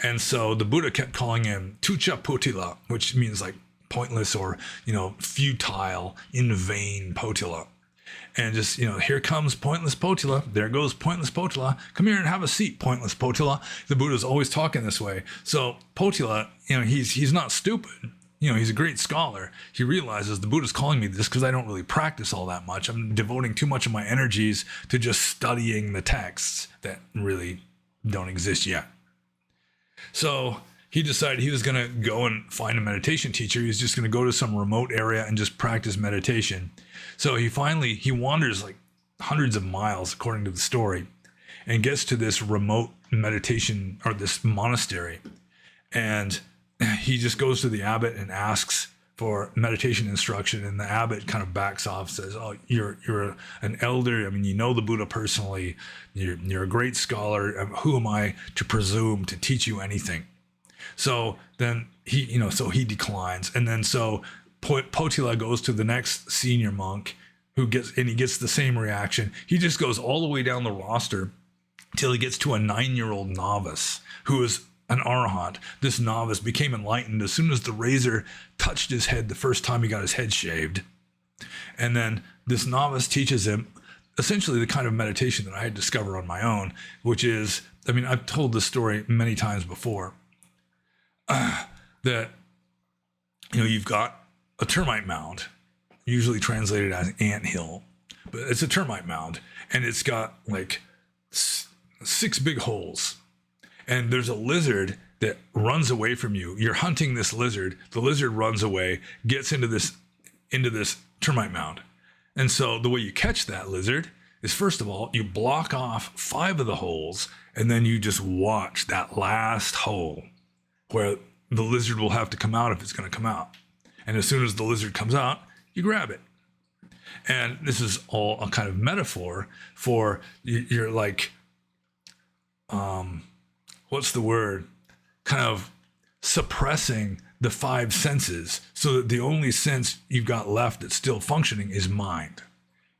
And so the Buddha kept calling him Tucha Potila, which means like pointless or, futile, in vain Potila. And just, here comes Pointless Potila. There goes Pointless Potila. Come here and have a seat, Pointless Potila. The Buddha's always talking this way. So Potila, he's not stupid. he's a great scholar. He realizes the Buddha's calling me this because I don't really practice all that much. I'm devoting too much of my energies to just studying the texts that really don't exist yet. So he decided he was going to go and find a meditation teacher. He was just going to go to some remote area and just practice meditation. So he wanders like hundreds of miles, according to the story, and gets to this remote meditation, or this monastery. And he just goes to the abbot and asks for meditation instruction. And the abbot kind of backs off, says, "Oh, you're an elder. I mean, you know the Buddha personally. You're a great scholar. Who am I to presume to teach you anything?" So then he declines. And then so Potila goes to the next senior monk he gets the same reaction. He just goes all the way down the roster till he gets to a 9-year-old novice who is an arahant. This novice became enlightened as soon as the razor touched his head the first time he got his head shaved. And then this novice teaches him essentially the kind of meditation that I had discovered on my own, which is, I mean, I've told this story many times before, that, you've got a termite mound, usually translated as anthill, but it's a termite mound, and it's got like 6 big holes. And there's a lizard that runs away from you. You're hunting this lizard. The lizard runs away, gets into this termite mound. And so the way you catch that lizard is, first of all, you block off 5 of the holes, and then you just watch that last hole where the lizard will have to come out if it's going to come out. And as soon as the lizard comes out, you grab it. And this is all a kind of metaphor for you're like, what's the word? Kind of suppressing the 5 senses so that the only sense you've got left that's still functioning is mind.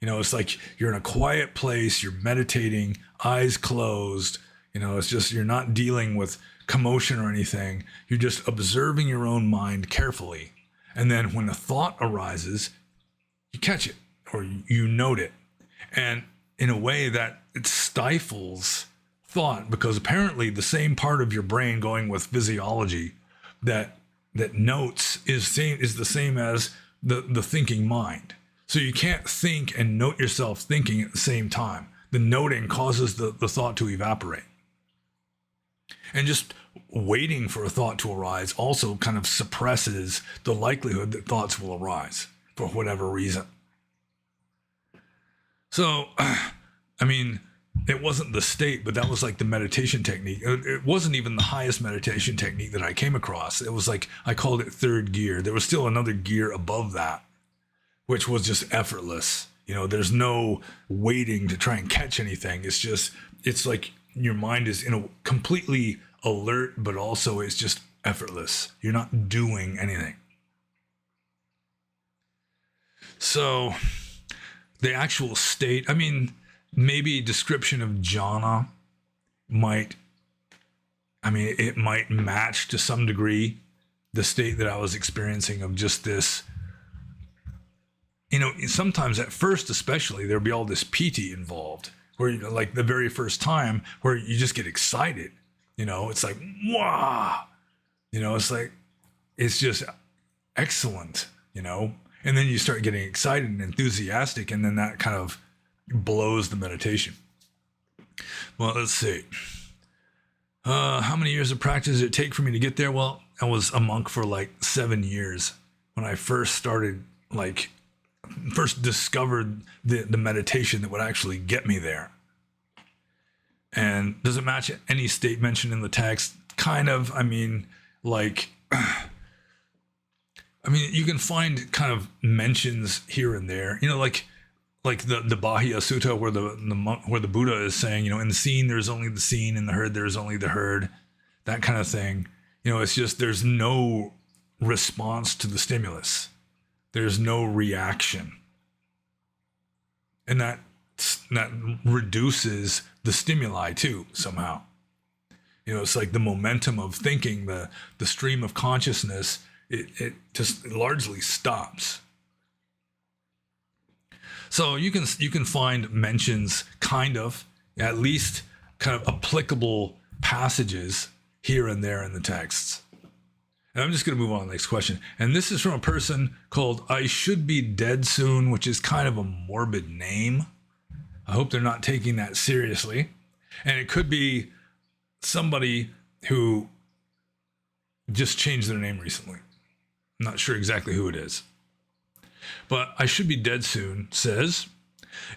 It's like you're in a quiet place, you're meditating, eyes closed. It's just, you're not dealing with commotion or anything. You're just observing your own mind carefully. And then when a thought arises, you catch it or you note it. And in a way that it stifles thought, because apparently the same part of your brain going with physiology that notes is the same as the thinking mind. So you can't think and note yourself thinking at the same time. The noting causes the thought to evaporate. And just waiting for a thought to arise also kind of suppresses the likelihood that thoughts will arise for whatever reason. So, I mean, it wasn't the state, but that was like the meditation technique. It wasn't even the highest meditation technique that I came across. It was like, I called it 3rd gear. There was still another gear above that, which was just effortless. There's no waiting to try and catch anything. It's like your mind is completely alert, but also it's just effortless. You're not doing anything. So the actual state, I mean, maybe a description of jhana might match to some degree the state that I was experiencing of just this. Sometimes at first, especially, there'll be all this piti involved, where like the very first time where you just get excited. It's like, wow, it's like, it's just excellent, and then you start getting excited and enthusiastic, and then that kind of blows the meditation. Well, let's see. How many years of practice did it take for me to get there? Well, I was a monk for like 7 years when I first discovered the meditation that would actually get me there. And does it match any state mentioned in the text? Kind of. I mean, you can find kind of mentions here and there, like the Bahia Sutta where the Buddha is saying, in the seen, there's only the seen, in the heard, there's only the heard, that kind of thing. It's just, there's no response to the stimulus. There's no reaction. And that reduces the stimuli too, somehow. It's like the momentum of thinking, the stream of consciousness, it just largely stops. So you can find mentions, at least kind of applicable passages here and there in the texts. And I'm just going to move on to the next question. And this is from a person called I Should Be Dead Soon, which is kind of a morbid name. I hope they're not taking that seriously. And it could be somebody who just changed their name recently. I'm not sure exactly who it is. But I Should Be Dead Soon says,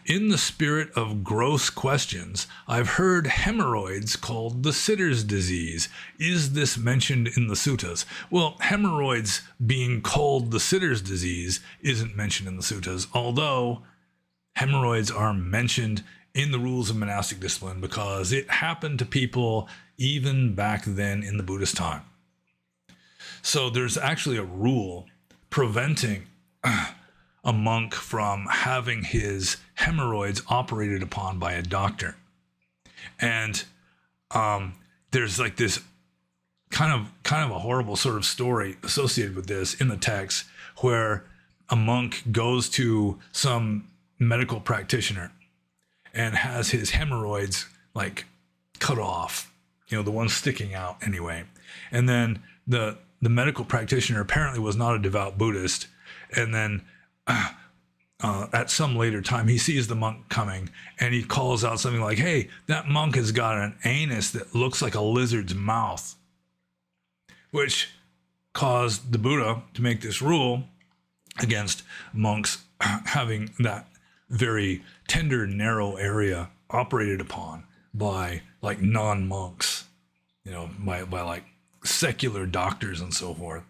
in the spirit of gross questions, I've heard hemorrhoids called the sitter's disease. Is this mentioned in the suttas? Well, hemorrhoids being called the sitter's disease isn't mentioned in the suttas, although hemorrhoids are mentioned in the rules of monastic discipline because it happened to people even back then in the Buddhist time. So there's actually a rule preventing a monk from having his hemorrhoids operated upon by a doctor. And there's like this kind of a horrible sort of story associated with this in the text where a monk goes to some medical practitioner and has his hemorrhoids like cut off, the ones sticking out anyway. And then the medical practitioner apparently was not a devout Buddhist. And then at some later time, he sees the monk coming and he calls out something like, hey, that monk has got an anus that looks like a lizard's mouth, which caused the Buddha to make this rule against monks having that very tender, narrow area operated upon by like non-monks, by like secular doctors and so forth.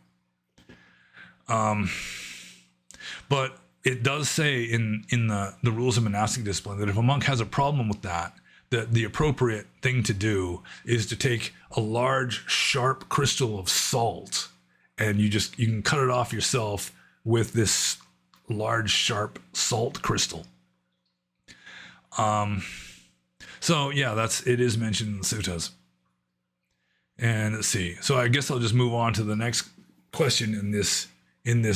But it does say in the rules of monastic discipline that if a monk has a problem with that the appropriate thing to do is to take a large, sharp crystal of salt, and you can cut it off yourself with this large, sharp salt crystal. So yeah, it is mentioned in the suttas. And let's see. So I guess I'll just move on to the next question in this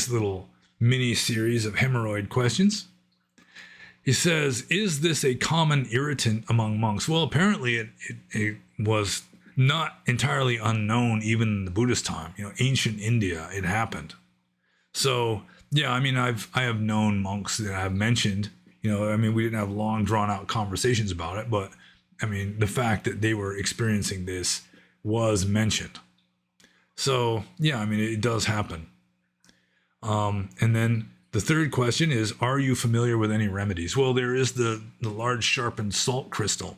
little mini series of hemorrhoid questions. He says, is this a common irritant among monks? Well, apparently it was not entirely unknown even in the Buddhist time. Ancient India, it happened. So yeah, I have known monks that I've mentioned, we didn't have long drawn out conversations about it, but the fact that they were experiencing this was mentioned. So yeah, it does happen. And then the third question is, are you familiar with any remedies? Well, there is the large sharpened salt crystal.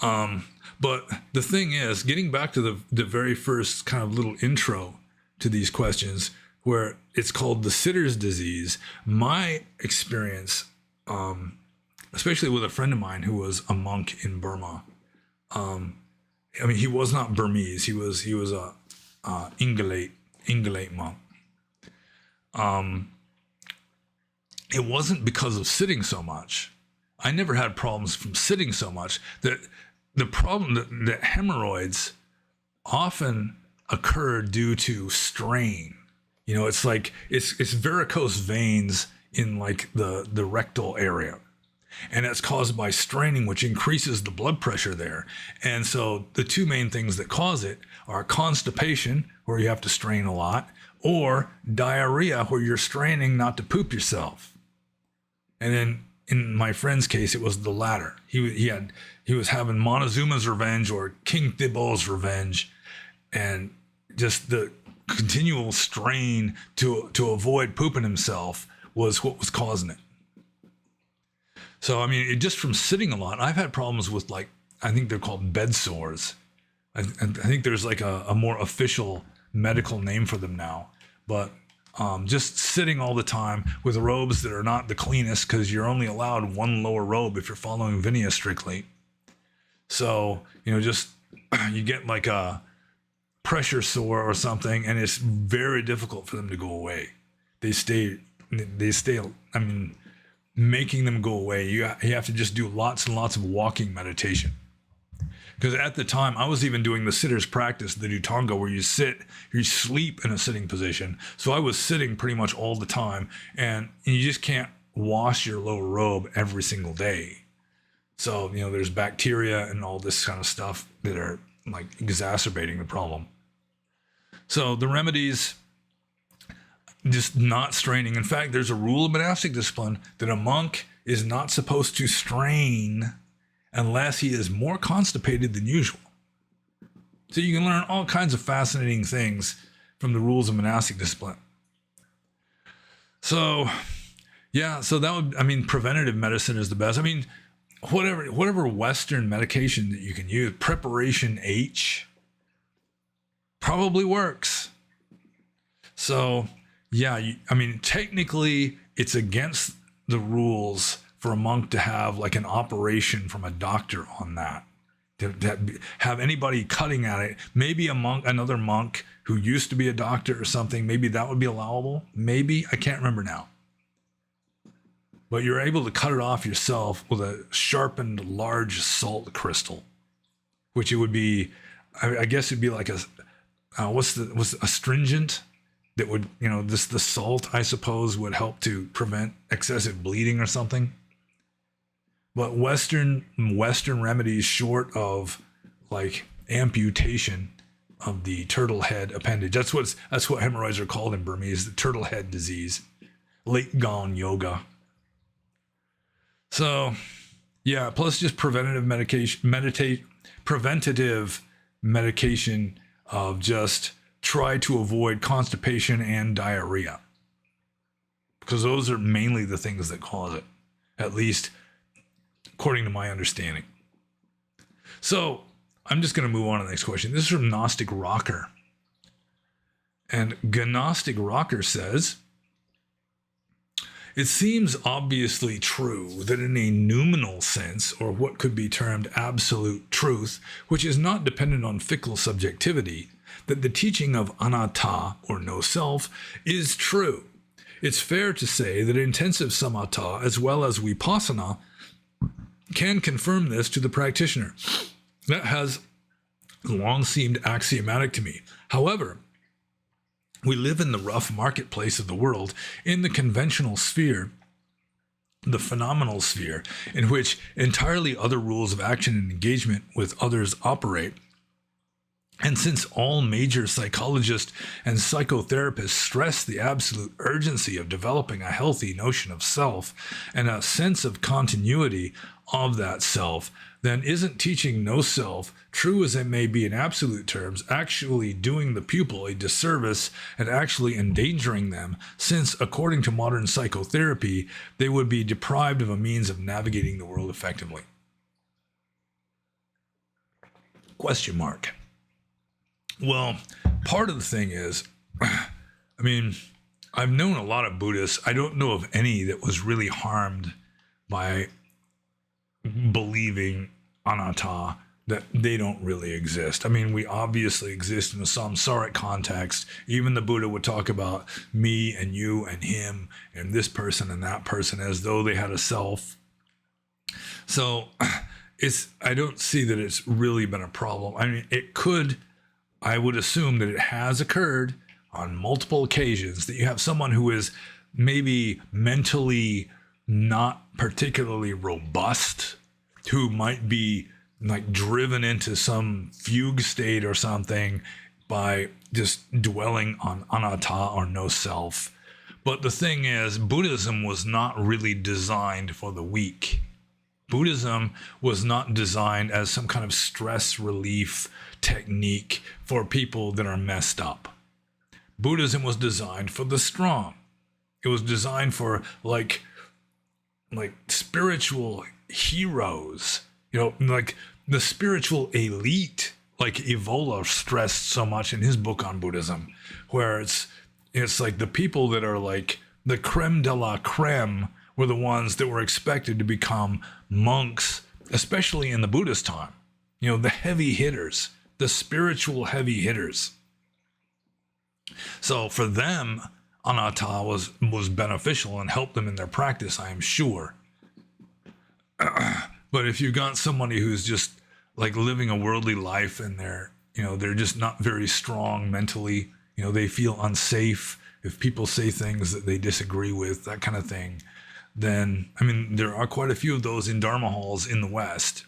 But the thing is, getting back to the very first kind of little intro to these questions, where it's called the sitter's disease, my experience, especially with a friend of mine who was a monk in Burma, he was not Burmese. He was a Ingolate monk. It wasn't because of sitting so much. I never had problems from sitting so much. That the problem that hemorrhoids often occur due to strain. It's like it's varicose veins in like the rectal area. And it's caused by straining, which increases the blood pressure there. And so the two main things that cause it are constipation, where you have to strain a lot, or diarrhea, where you're straining not to poop yourself. And then in my friend's case, it was the latter. He was having Montezuma's revenge or King Thibault's revenge, and just the continual strain to avoid pooping himself was what was causing it. So, just from sitting a lot, I've had problems with, like, I think they're called bed sores. I think there's like a more official medical name for them now. But just sitting all the time with robes that are not the cleanest, because you're only allowed one lower robe if you're following Vinaya strictly. So, just you get like a pressure sore or something, and it's very difficult for them to go away. They stay, making them go away, you have to just do lots and lots of walking meditation. Because at the time, I was even doing the sitter's practice, the Dhutanga, where you sleep in a sitting position. So I was sitting pretty much all the time, and you just can't wash your lower robe every single day. So, there's bacteria and all this kind of stuff that are like exacerbating the problem. So the remedies, just not straining. In fact, there's a rule of monastic discipline that a monk is not supposed to strain unless he is more constipated than usual. So you can learn all kinds of fascinating things from the rules of monastic discipline. So, yeah, so that would, I mean, preventative medicine is the best. I mean, whatever Western medication that you can use, preparation H probably works. So, yeah, I mean, technically it's against the rules for a monk to have like an operation from a doctor on that. To have anybody cutting at it. Maybe another monk who used to be a doctor or something, maybe that would be allowable. Maybe, I can't remember now. But you're able to cut it off yourself with a sharpened large salt crystal, which it would be, I guess it'd be like a, what's astringent that would, the salt, I suppose, would help to prevent excessive bleeding or something. But Western remedies, short of like amputation of the turtle head appendage, that's what hemorrhoids are called in Burmese, the turtle head disease, late gone yoga. So, yeah, plus just preventative medication of just try to avoid constipation and diarrhea, because those are mainly the things that cause it, at least according to my understanding. So I'm just going to move on to the next question. This is from Gnostic Rocker. And Gnostic Rocker says, it seems obviously true that in a noumenal sense, or what could be termed absolute truth, which is not dependent on fickle subjectivity, that the teaching of anatta, or no self, is true. It's fair to say that intensive samatha, as well as vipassana, can confirm this to the practitioner. That has long seemed axiomatic to me. However, we live in the rough marketplace of the world, in the conventional sphere, the phenomenal sphere, in which entirely other rules of action and engagement with others operate. And since all major psychologists and psychotherapists stress the absolute urgency of developing a healthy notion of self and a sense of continuity of that self, then isn't teaching no self, true as it may be in absolute terms, actually doing the pupil a disservice and actually endangering them, since, according to modern psychotherapy, they would be deprived of a means of navigating the world effectively? Question mark. Well, part of the thing is, I mean, I've known a lot of Buddhists. I don't know of any that was really harmed by believing anatta, that they don't really exist. I mean, we obviously exist in a samsaric context. Even the Buddha would talk about me and you and him and this person and that person as though they had a self. So I don't see that it's really been a problem. I mean, it could, I would assume that it has occurred on multiple occasions, that you have someone who is maybe mentally not particularly robust, who might be like driven into some fugue state or something by just dwelling on anatta or no self. But the thing is, Buddhism was not really designed for the weak. Buddhism was not designed as some kind of stress relief technique for people that are messed up. Buddhism was designed for the strong. It was designed for like spiritual heroes, like the spiritual elite, like Evola stressed so much in his book on Buddhism, where it's like the people that are like the creme de la creme were the ones that were expected to become monks, especially in the Buddhist time. The heavy hitters, the spiritual heavy hitters. So for them, anatta was beneficial and helped them in their practice, I am sure. But if you've got somebody who's just like living a worldly life and they're just not very strong mentally, they feel unsafe if people say things that they disagree with, that kind of thing, then, I mean, there are quite a few of those in Dharma halls in the West,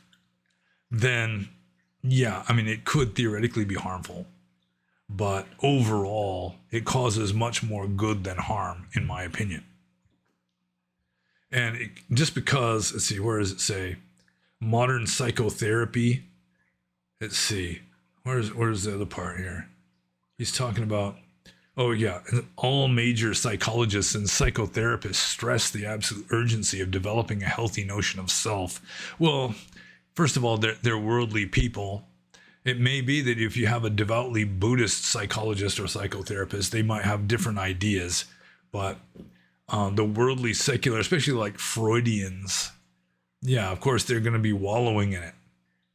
then, yeah, I mean, it could theoretically be harmful. but overall, it causes much more good than harm, in my opinion. And just because, let's see, where does it say? Modern psychotherapy. Let's see, where's the other part here? He's talking about, oh yeah, all major psychologists and psychotherapists stress the absolute urgency of developing a healthy notion of self. Well, first of all, they're worldly people. It may be that if you have a devoutly Buddhist psychologist or psychotherapist, they might have different ideas, but the worldly secular, especially like Freudians, yeah, of course they're going to be wallowing in it.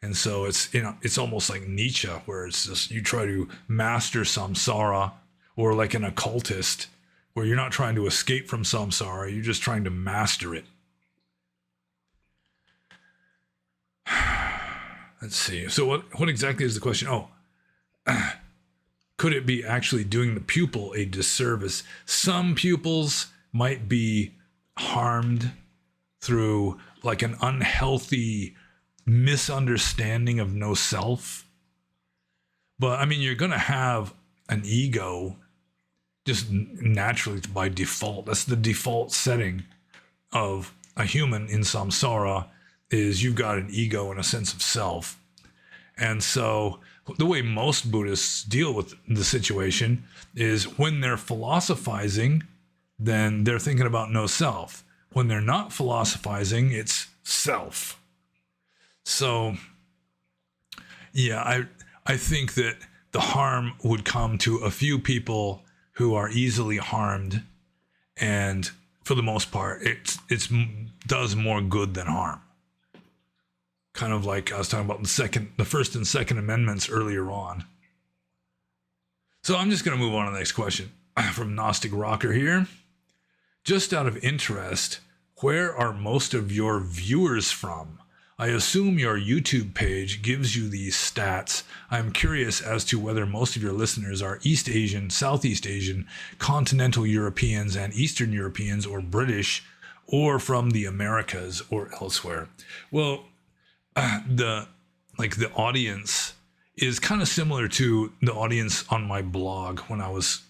And so it's, it's almost like Nietzsche, where it's just you try to master samsara, or like an occultist, where you're not trying to escape from samsara, you're just trying to master it. Let's see. So what exactly is the question? Oh, could it be actually doing the pupil a disservice? Some pupils might be harmed through like an unhealthy misunderstanding of no self. But I mean, you're going to have an ego just naturally by default. That's the default setting of a human in samsara, is you've got an ego and a sense of self. And so the way most Buddhists deal with the situation is when they're philosophizing, then they're thinking about no self. When they're not philosophizing, it's self. So, yeah, I think that the harm would come to a few people who are easily harmed, and for the most part, it does more good than harm. Kind of like I was talking about the First and Second Amendments earlier on. So I'm just going to move on to the next question from Gnostic Rocker here. Just out of interest, where are most of your viewers from? I assume your YouTube page gives you these stats. I'm curious as to whether most of your listeners are East Asian, Southeast Asian, continental Europeans, and Eastern Europeans, or British, or from the Americas or elsewhere. Well, the audience is kind of similar to the audience on my blog when I was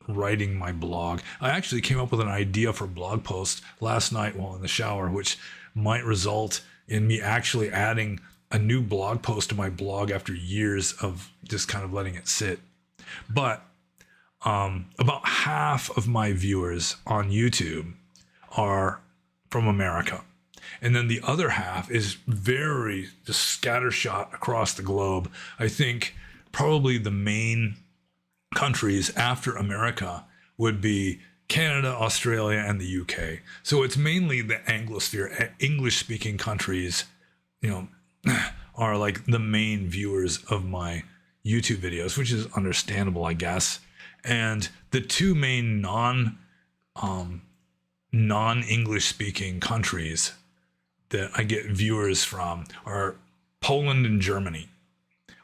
writing my blog. I actually came up with an idea for blog post last night while in the shower, which might result in me actually adding a new blog post to my blog after years of just kind of letting it sit. But about half of my viewers on YouTube are from America. And then the other half is very just scattershot across the globe. I think probably the main countries after America would be Canada, Australia, and the UK. So it's mainly the Anglosphere, English-speaking countries, are like the main viewers of my YouTube videos, which is understandable, I guess. And the two main non-English-speaking countries that I get viewers from are Poland and Germany.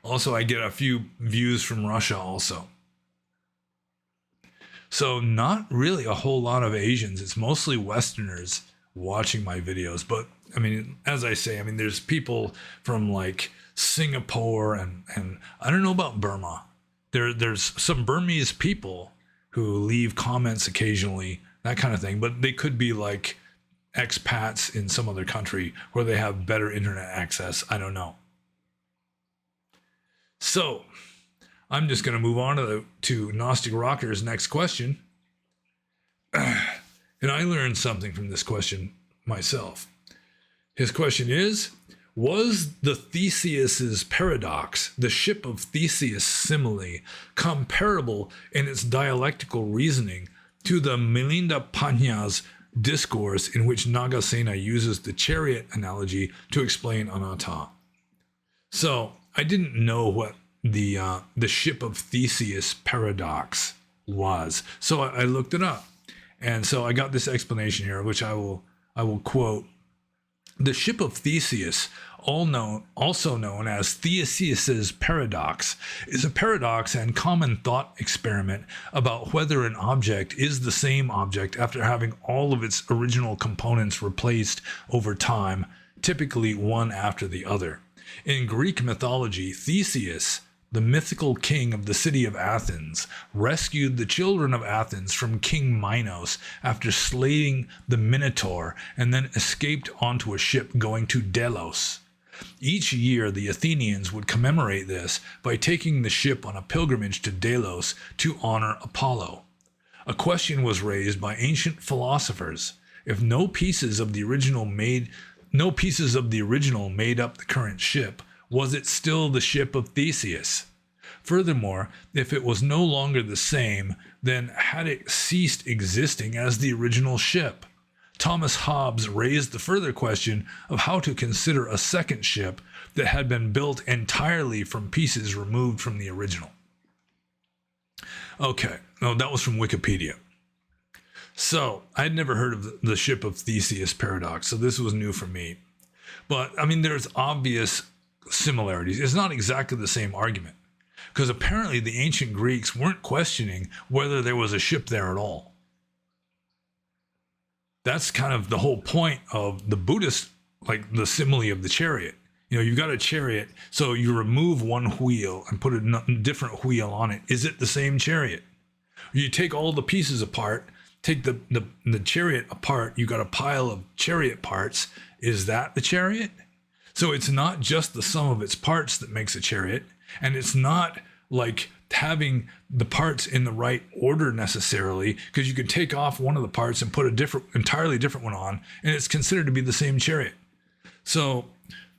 Also, I get a few views from Russia also. So not really a whole lot of Asians. It's mostly Westerners watching my videos. But I mean, as I say, there's people from like Singapore and I don't know about Burma. There's some Burmese people who leave comments occasionally, that kind of thing. But they could be like expats in some other country where they have better internet access. I don't know. So I'm just going to move on to Gnostic Rocker's next question. And I learned something from this question myself. His question is, was the Theseus's paradox, the Ship of Theseus simile, comparable in its dialectical reasoning to the Milinda Panya's discourse in which Nagasena uses the chariot analogy to explain anatta? So I didn't know what the Ship of Theseus paradox was, so I looked it up, and so I got this explanation here, which I will quote. The Ship of Theseus, also known as Theseus's paradox, is a paradox and common thought experiment about whether an object is the same object after having all of its original components replaced over time, typically one after the other. In Greek mythology, Theseus, the mythical king of the city of Athens, rescued the children of Athens from King Minos after slaying the Minotaur and then escaped onto a ship going to Delos. Each year, the Athenians would commemorate this by taking the ship on a pilgrimage to Delos to honor Apollo. A question was raised by ancient philosophers. If no pieces of the original made up the current ship, was it still the Ship of Theseus? Furthermore, if it was no longer the same, then had it ceased existing as the original ship? Thomas Hobbes raised the further question of how to consider a second ship that had been built entirely from pieces removed from the original. Okay, no, that was from Wikipedia. So, I'd never heard of the Ship of Theseus paradox, so this was new for me. But, I mean, there's obvious similarities. It's not exactly the same argument, because apparently the ancient Greeks weren't questioning whether there was a ship there at all. That's kind of the whole point of the Buddhist, like the simile of the chariot. You know, you've got a chariot, so you remove one wheel and put a different wheel on it. Is it the same chariot? You take all the pieces apart, take the chariot apart, you got a pile of chariot parts. Is that the chariot? So it's not just the sum of its parts that makes a chariot, and it's not like having the parts in the right order necessarily, because you could take off one of the parts and put a entirely different one on, and it's considered to be the same chariot. So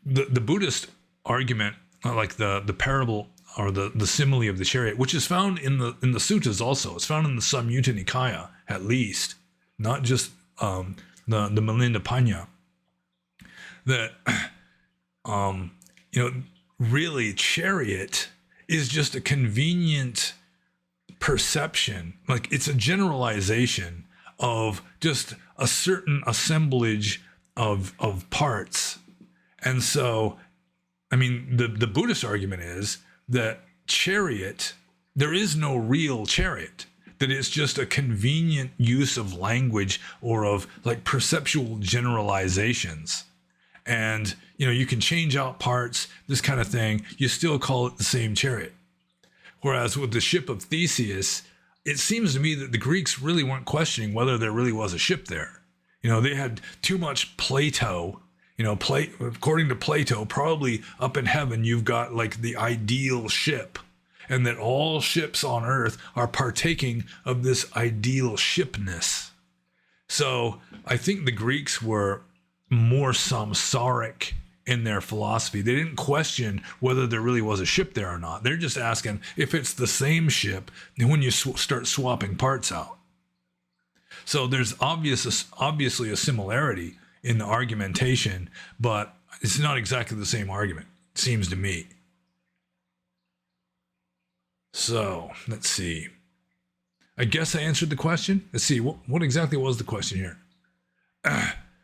the Buddhist argument, like the parable or the simile of the chariot, which is found in the suttas also, it's found in the Samyutta Nikaya at least, not just the Milinda Panya, that really chariot is just a convenient perception. Like, it's a generalization of just a certain assemblage of parts. And so, I mean, the Buddhist argument is that chariot, there is no real chariot, that it's just a convenient use of language or of like perceptual generalizations. And, you can change out parts, this kind of thing. You still call it the same chariot. Whereas with the Ship of Theseus, it seems to me that the Greeks really weren't questioning whether there really was a ship there. They had too much Plato. According to Plato, probably up in heaven, you've got like the ideal ship, and that all ships on earth are partaking of this ideal shipness. So I think the Greeks were more samsaric in their philosophy. They didn't question whether there really was a ship there or not. They're just asking if it's the same ship when you start swapping parts out. So there's obviously a similarity in the argumentation, but it's not exactly the same argument, it seems to me. So let's see. I guess I answered the question. Let's see, what exactly was the question here?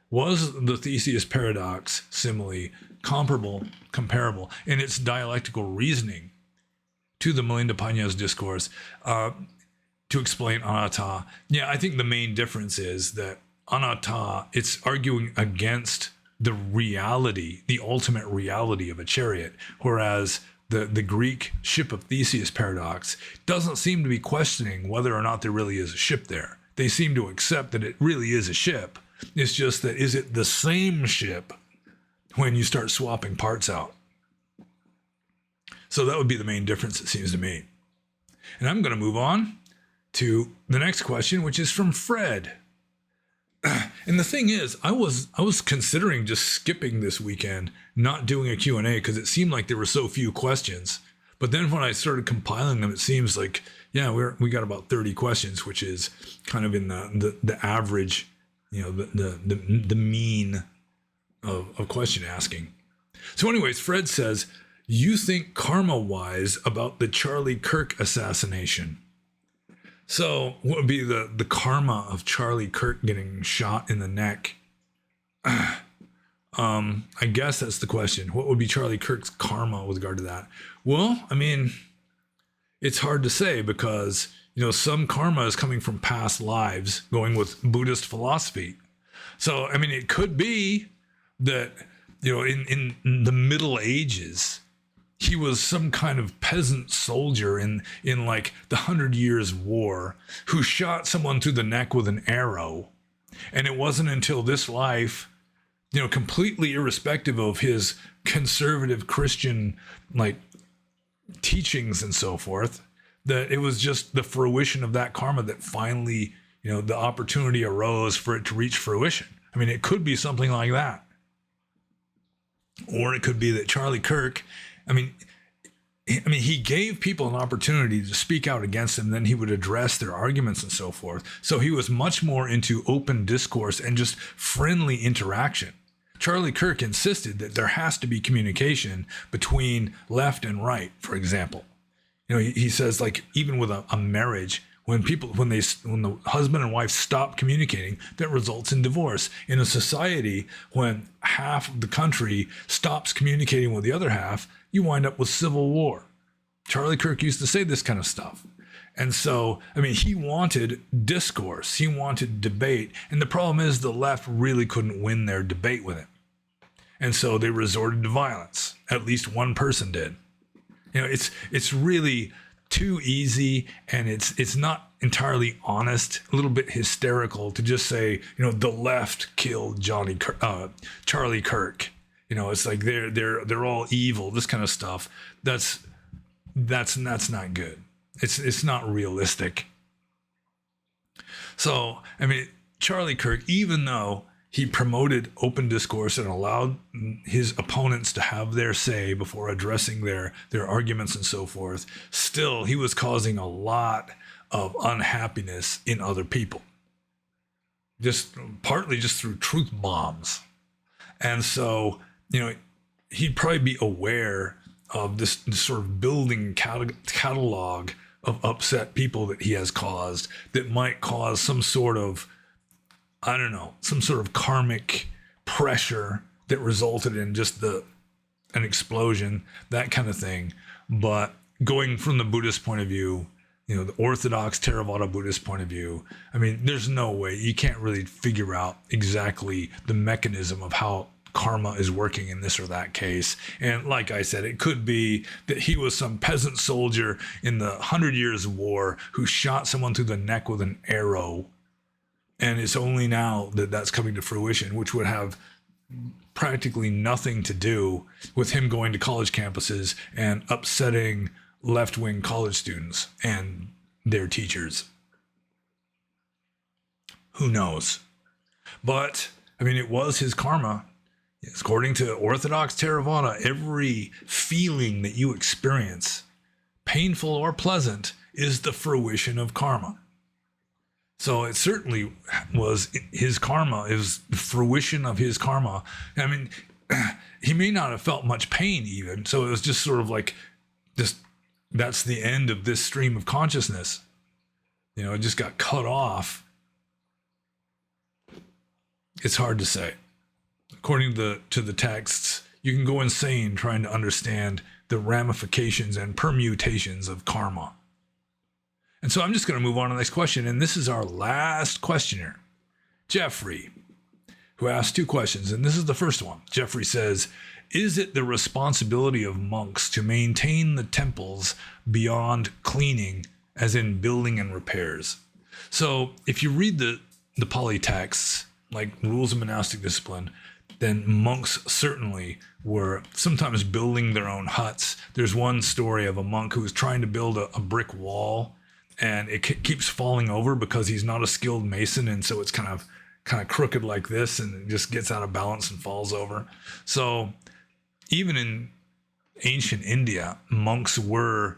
Was the Theseus paradox simile comparable in its dialectical reasoning to the Milinda Panya's discourse to explain anatta? Yeah, I think the main difference is that anatta, it's arguing against the reality, the ultimate reality of a chariot, whereas the Greek Ship of Theseus paradox doesn't seem to be questioning whether or not there really is a ship there. They seem to accept that it really is a ship. It's just that, is it the same ship when you start swapping parts out? So that would be the main difference, it seems to me. And I'm going to move on to the next question, which is from Fred. And the thing is, I was considering just skipping this weekend, not doing a Q&A, because it seemed like there were so few questions. But then when I started compiling them, it seems like, yeah, we got about 30 questions, which is kind of in the average, the mean of question asking. So anyways, Fred says, you think karma-wise about the Charlie Kirk assassination? So what would be the karma of Charlie Kirk getting shot in the neck? I guess that's the question. What would be Charlie Kirk's karma with regard to that? Well, I mean, it's hard to say because, some karma is coming from past lives, going with Buddhist philosophy. So, I mean, it could be that, in the Middle Ages, he was some kind of peasant soldier in like the 100 Years' War who shot someone through the neck with an arrow. And it wasn't until this life, completely irrespective of his conservative Christian like teachings and so forth, that it was just the fruition of that karma that finally, the opportunity arose for it to reach fruition. I mean, it could be something like that. Or it could be that Charlie Kirk, he gave people an opportunity to speak out against him, then he would address their arguments and so forth. So he was much more into open discourse and just friendly interaction. Charlie Kirk insisted that there has to be communication between left and right, for example. He says, like, even with a marriage, when the husband and wife stop communicating, that results in divorce. In a society, when half of the country stops communicating with the other half, you wind up with civil war. Charlie Kirk used to say this kind of stuff. And so, he wanted discourse, he wanted debate. And the problem is the left really couldn't win their debate with him. And so they resorted to violence. At least one person did. It's really too easy, and it's not entirely honest, a little bit hysterical to just say, the left killed Charlie Kirk. It's like they're all evil, this kind of stuff. That's not good. It's not realistic. So, Charlie Kirk, even though he promoted open discourse and allowed his opponents to have their say before addressing their arguments and so forth, still he was causing a lot of unhappiness in other people. Partly just through truth bombs. And so, he'd probably be aware of this sort of building catalog of upset people that he has caused that might cause some sort of, some sort of karmic pressure that resulted in just an explosion, that kind of thing. But going from the Buddhist point of view, the Orthodox Theravada Buddhist point of view, there's no way, you can't really figure out exactly the mechanism of how karma is working in this or that case. And like I said, it could be that he was some peasant soldier in the 100 Years' War who shot someone through the neck with an arrow. And it's only now that that's coming to fruition, which would have practically nothing to do with him going to college campuses and upsetting left-wing college students and their teachers. Who knows? But, it was his karma. According to Orthodox Theravada, every feeling that you experience, painful or pleasant, is the fruition of karma. So it certainly was his karma. It was the fruition of his karma. He may not have felt much pain even. So it was just sort of like, that's the end of this stream of consciousness. It just got cut off. It's hard to say. According to the texts, you can go insane trying to understand the ramifications and permutations of karma. And so I'm just going to move on to the next question. And this is our last questioner, Jeffrey, who asked 2 questions. And this is the first one. Jeffrey says, is it the responsibility of monks to maintain the temples beyond cleaning, as in building and repairs? So if you read the Pali texts, like rules of monastic discipline, then monks certainly were sometimes building their own huts. There's one story of a monk who was trying to build a brick wall, and it keeps falling over because he's not a skilled mason, and so it's kind of crooked like this, and it just gets out of balance and falls over. So even in ancient India, monks were,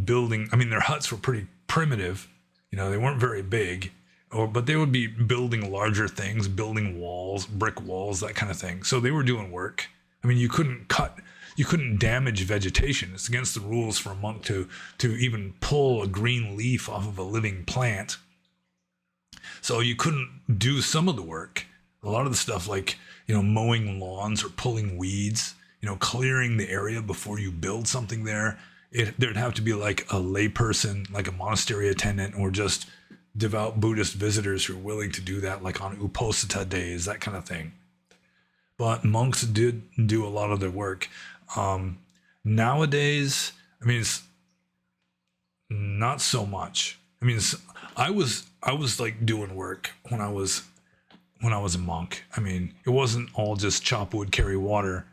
building. Their huts were pretty primitive. They weren't very big, but they would be building larger things, building walls, brick walls, that kind of thing. So they were doing work. You couldn't damage vegetation. It's against the rules for a monk to even pull a green leaf off of a living plant. So you couldn't do some of the work. A lot of the stuff like, mowing lawns or pulling weeds, clearing the area before you build something there. There'd have to be like a layperson, like a monastery attendant, or just devout Buddhist visitors who are willing to do that, like on Uposatha days, that kind of thing. But monks did do a lot of their work. Nowadays, I mean, it's not so much. I mean, I was like doing work when I was a monk. I mean, it wasn't all just chop wood, carry water.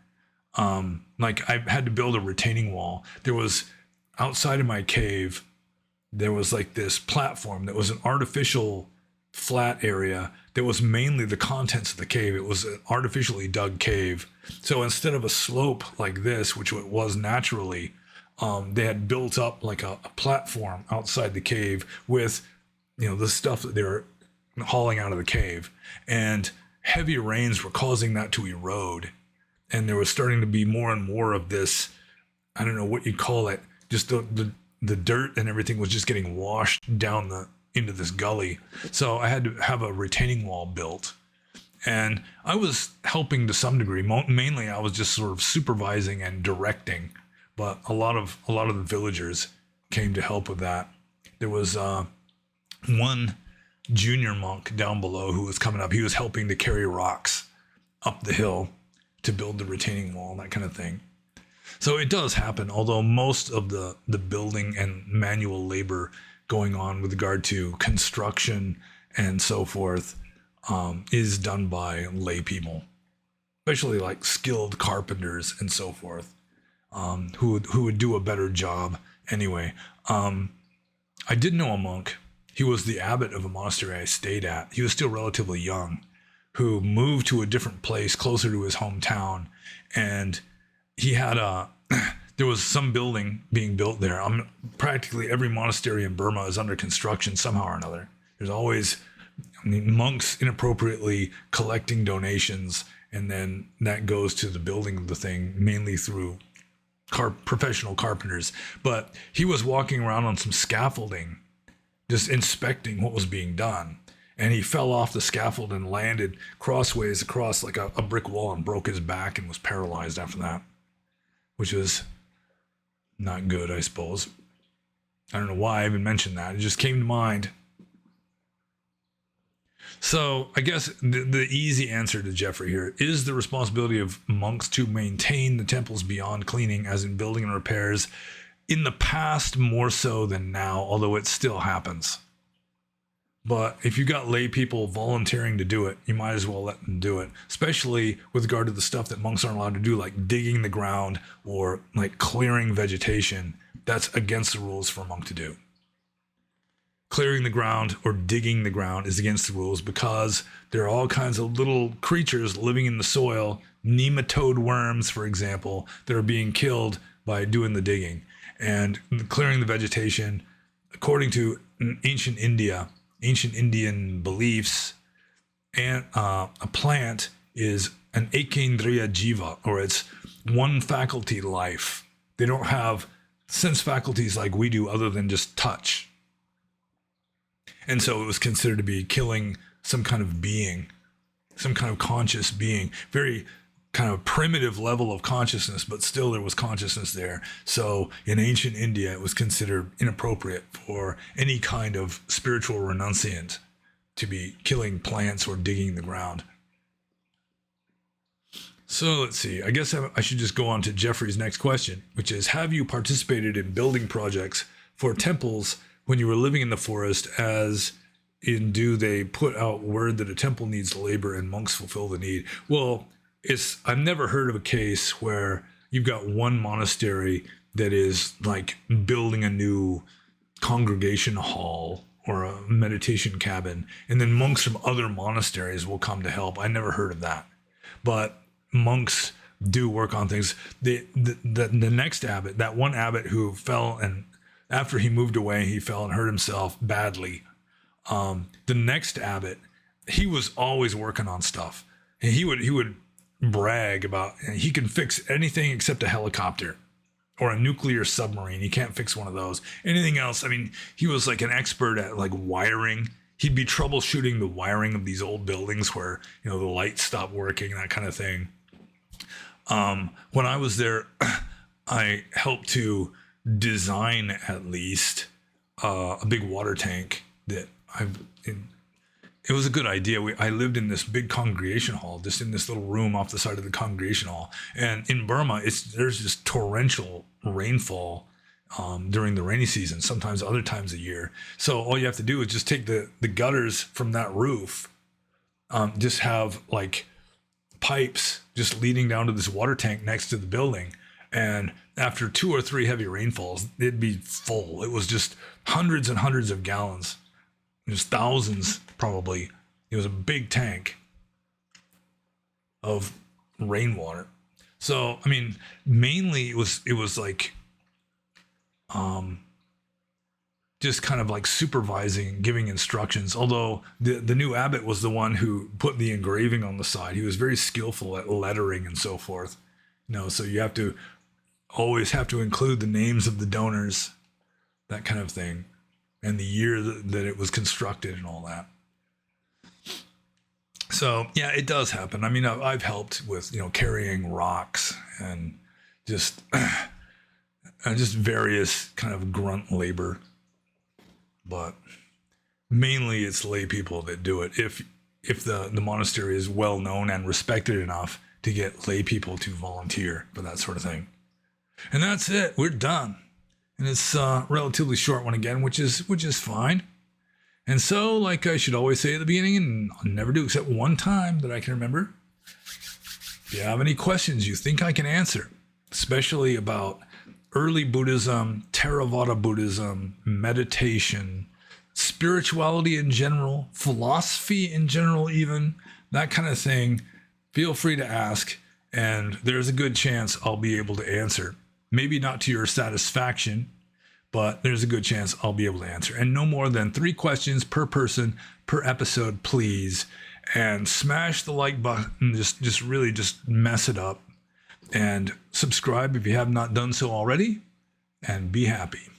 Like I had to build a retaining wall. There was outside of my cave, there was like this platform that was an artificial flat area that was mainly the contents of the cave. It was an artificially dug cave. So instead of a slope like this, which it was naturally, they had built up like a platform outside the cave with, the stuff that they were hauling out of the cave. And heavy rains were causing that to erode. And there was starting to be more and more of this, I don't know what you'd call it, just the dirt and everything was just getting washed down into this gully. So I had to have a retaining wall built. And I was helping to some degree. Mainly I was just sort of supervising and directing. But a lot of the villagers came to help with that. There was one junior monk down below who was coming up. He was helping to carry rocks up the hill to build the retaining wall, that kind of thing. So it does happen, although most of the building and manual labor going on with regard to construction and so forth is done by lay people, especially like skilled carpenters and so forth, who would do a better job anyway. I did know a monk. He was the abbot of a monastery I stayed at. He was still relatively young, who moved to a different place closer to his hometown, and he had there was some building being built there. Practically every monastery in Burma is under construction somehow or another. There's always monks inappropriately collecting donations, and then that goes to the building of the thing, mainly through professional carpenters. But he was walking around on some scaffolding, just inspecting what was being done. And he fell off the scaffold and landed crossways across like a brick wall and broke his back and was paralyzed after that, which was not good, I suppose. I don't know why I even mentioned that. It just came to mind. So I guess the easy answer to Jeffrey here is the responsibility of monks to maintain the temples beyond cleaning, as in building and repairs. In the past, more so than now, although it still happens. But if you got lay people volunteering to do it, you might as well let them do it, especially with regard to the stuff that monks aren't allowed to do, like digging the ground or like clearing vegetation. That's against the rules for a monk to do. Clearing the ground or digging the ground is against the rules because there are all kinds of little creatures living in the soil, nematode worms, for example, that are being killed by doing the digging. And clearing the vegetation, according to ancient Indian beliefs, and a plant is an ekendriya jiva, or it's one faculty life. They don't have sense faculties like we do other than just touch. And so it was considered to be killing some kind of being, some kind of conscious being, very kind of primitive level of consciousness, but still there was consciousness there. So in ancient India, it was considered inappropriate for any kind of spiritual renunciant to be killing plants or digging the ground. So let's see, I guess I should just go on to Jeffrey's next question, which is, have you participated in building projects for temples when you were living in the forest, as in do they put out word that a temple needs labor and monks fulfill the need? Well, I've never heard of a case where you've got one monastery that is like building a new congregation hall or a meditation cabin, and then monks from other monasteries will come to help. I never heard of that. But monks do work on things. The next abbot, that one abbot who fell, and after he moved away, he fell and hurt himself badly. The next abbot, he was always working on stuff. And he would brag about he can fix anything except a helicopter or a nuclear submarine. He can't fix one of those. Anything else, I mean, he was like an expert at like wiring. He'd be troubleshooting the wiring of these old buildings where, the lights stopped working, that kind of thing. When I was there, I helped to design at least a big water tank that it was a good idea. I lived in this big congregation hall, just in this little room off the side of the congregation hall. And in Burma, there's just torrential rainfall during the rainy season, sometimes other times a year. So all you have to do is just take the gutters from that roof, just have like pipes just leading down to this water tank next to the building. And after 2 or 3 heavy rainfalls, it'd be full. It was just hundreds and hundreds of gallons. There's thousands, probably. It was a big tank of rainwater. So, I mean, mainly it was like, just kind of like supervising, giving instructions. Although the new abbot was the one who put the engraving on the side. He was very skillful at lettering and so forth. So you always have to include the names of the donors, that kind of thing, and the year that it was constructed and all that. So yeah, it does happen. I mean, I've helped with, carrying rocks and just various kind of grunt labor, but mainly it's lay people that do it. If the monastery is well known and respected enough to get lay people to volunteer for that sort of thing. And that's it. We're done. And it's a relatively short one again, which is fine. And so, like I should always say at the beginning, and I'll never do except one time that I can remember, if you have any questions you think I can answer, especially about early Buddhism, Theravada Buddhism, meditation, spirituality in general, philosophy in general even, that kind of thing, feel free to ask, and there's a good chance I'll be able to answer. Maybe not to your satisfaction, but there's a good chance I'll be able to answer. And no more than 3 questions per person per episode, please. And smash the like button, just really mess it up. And subscribe if you have not done so already. And be happy.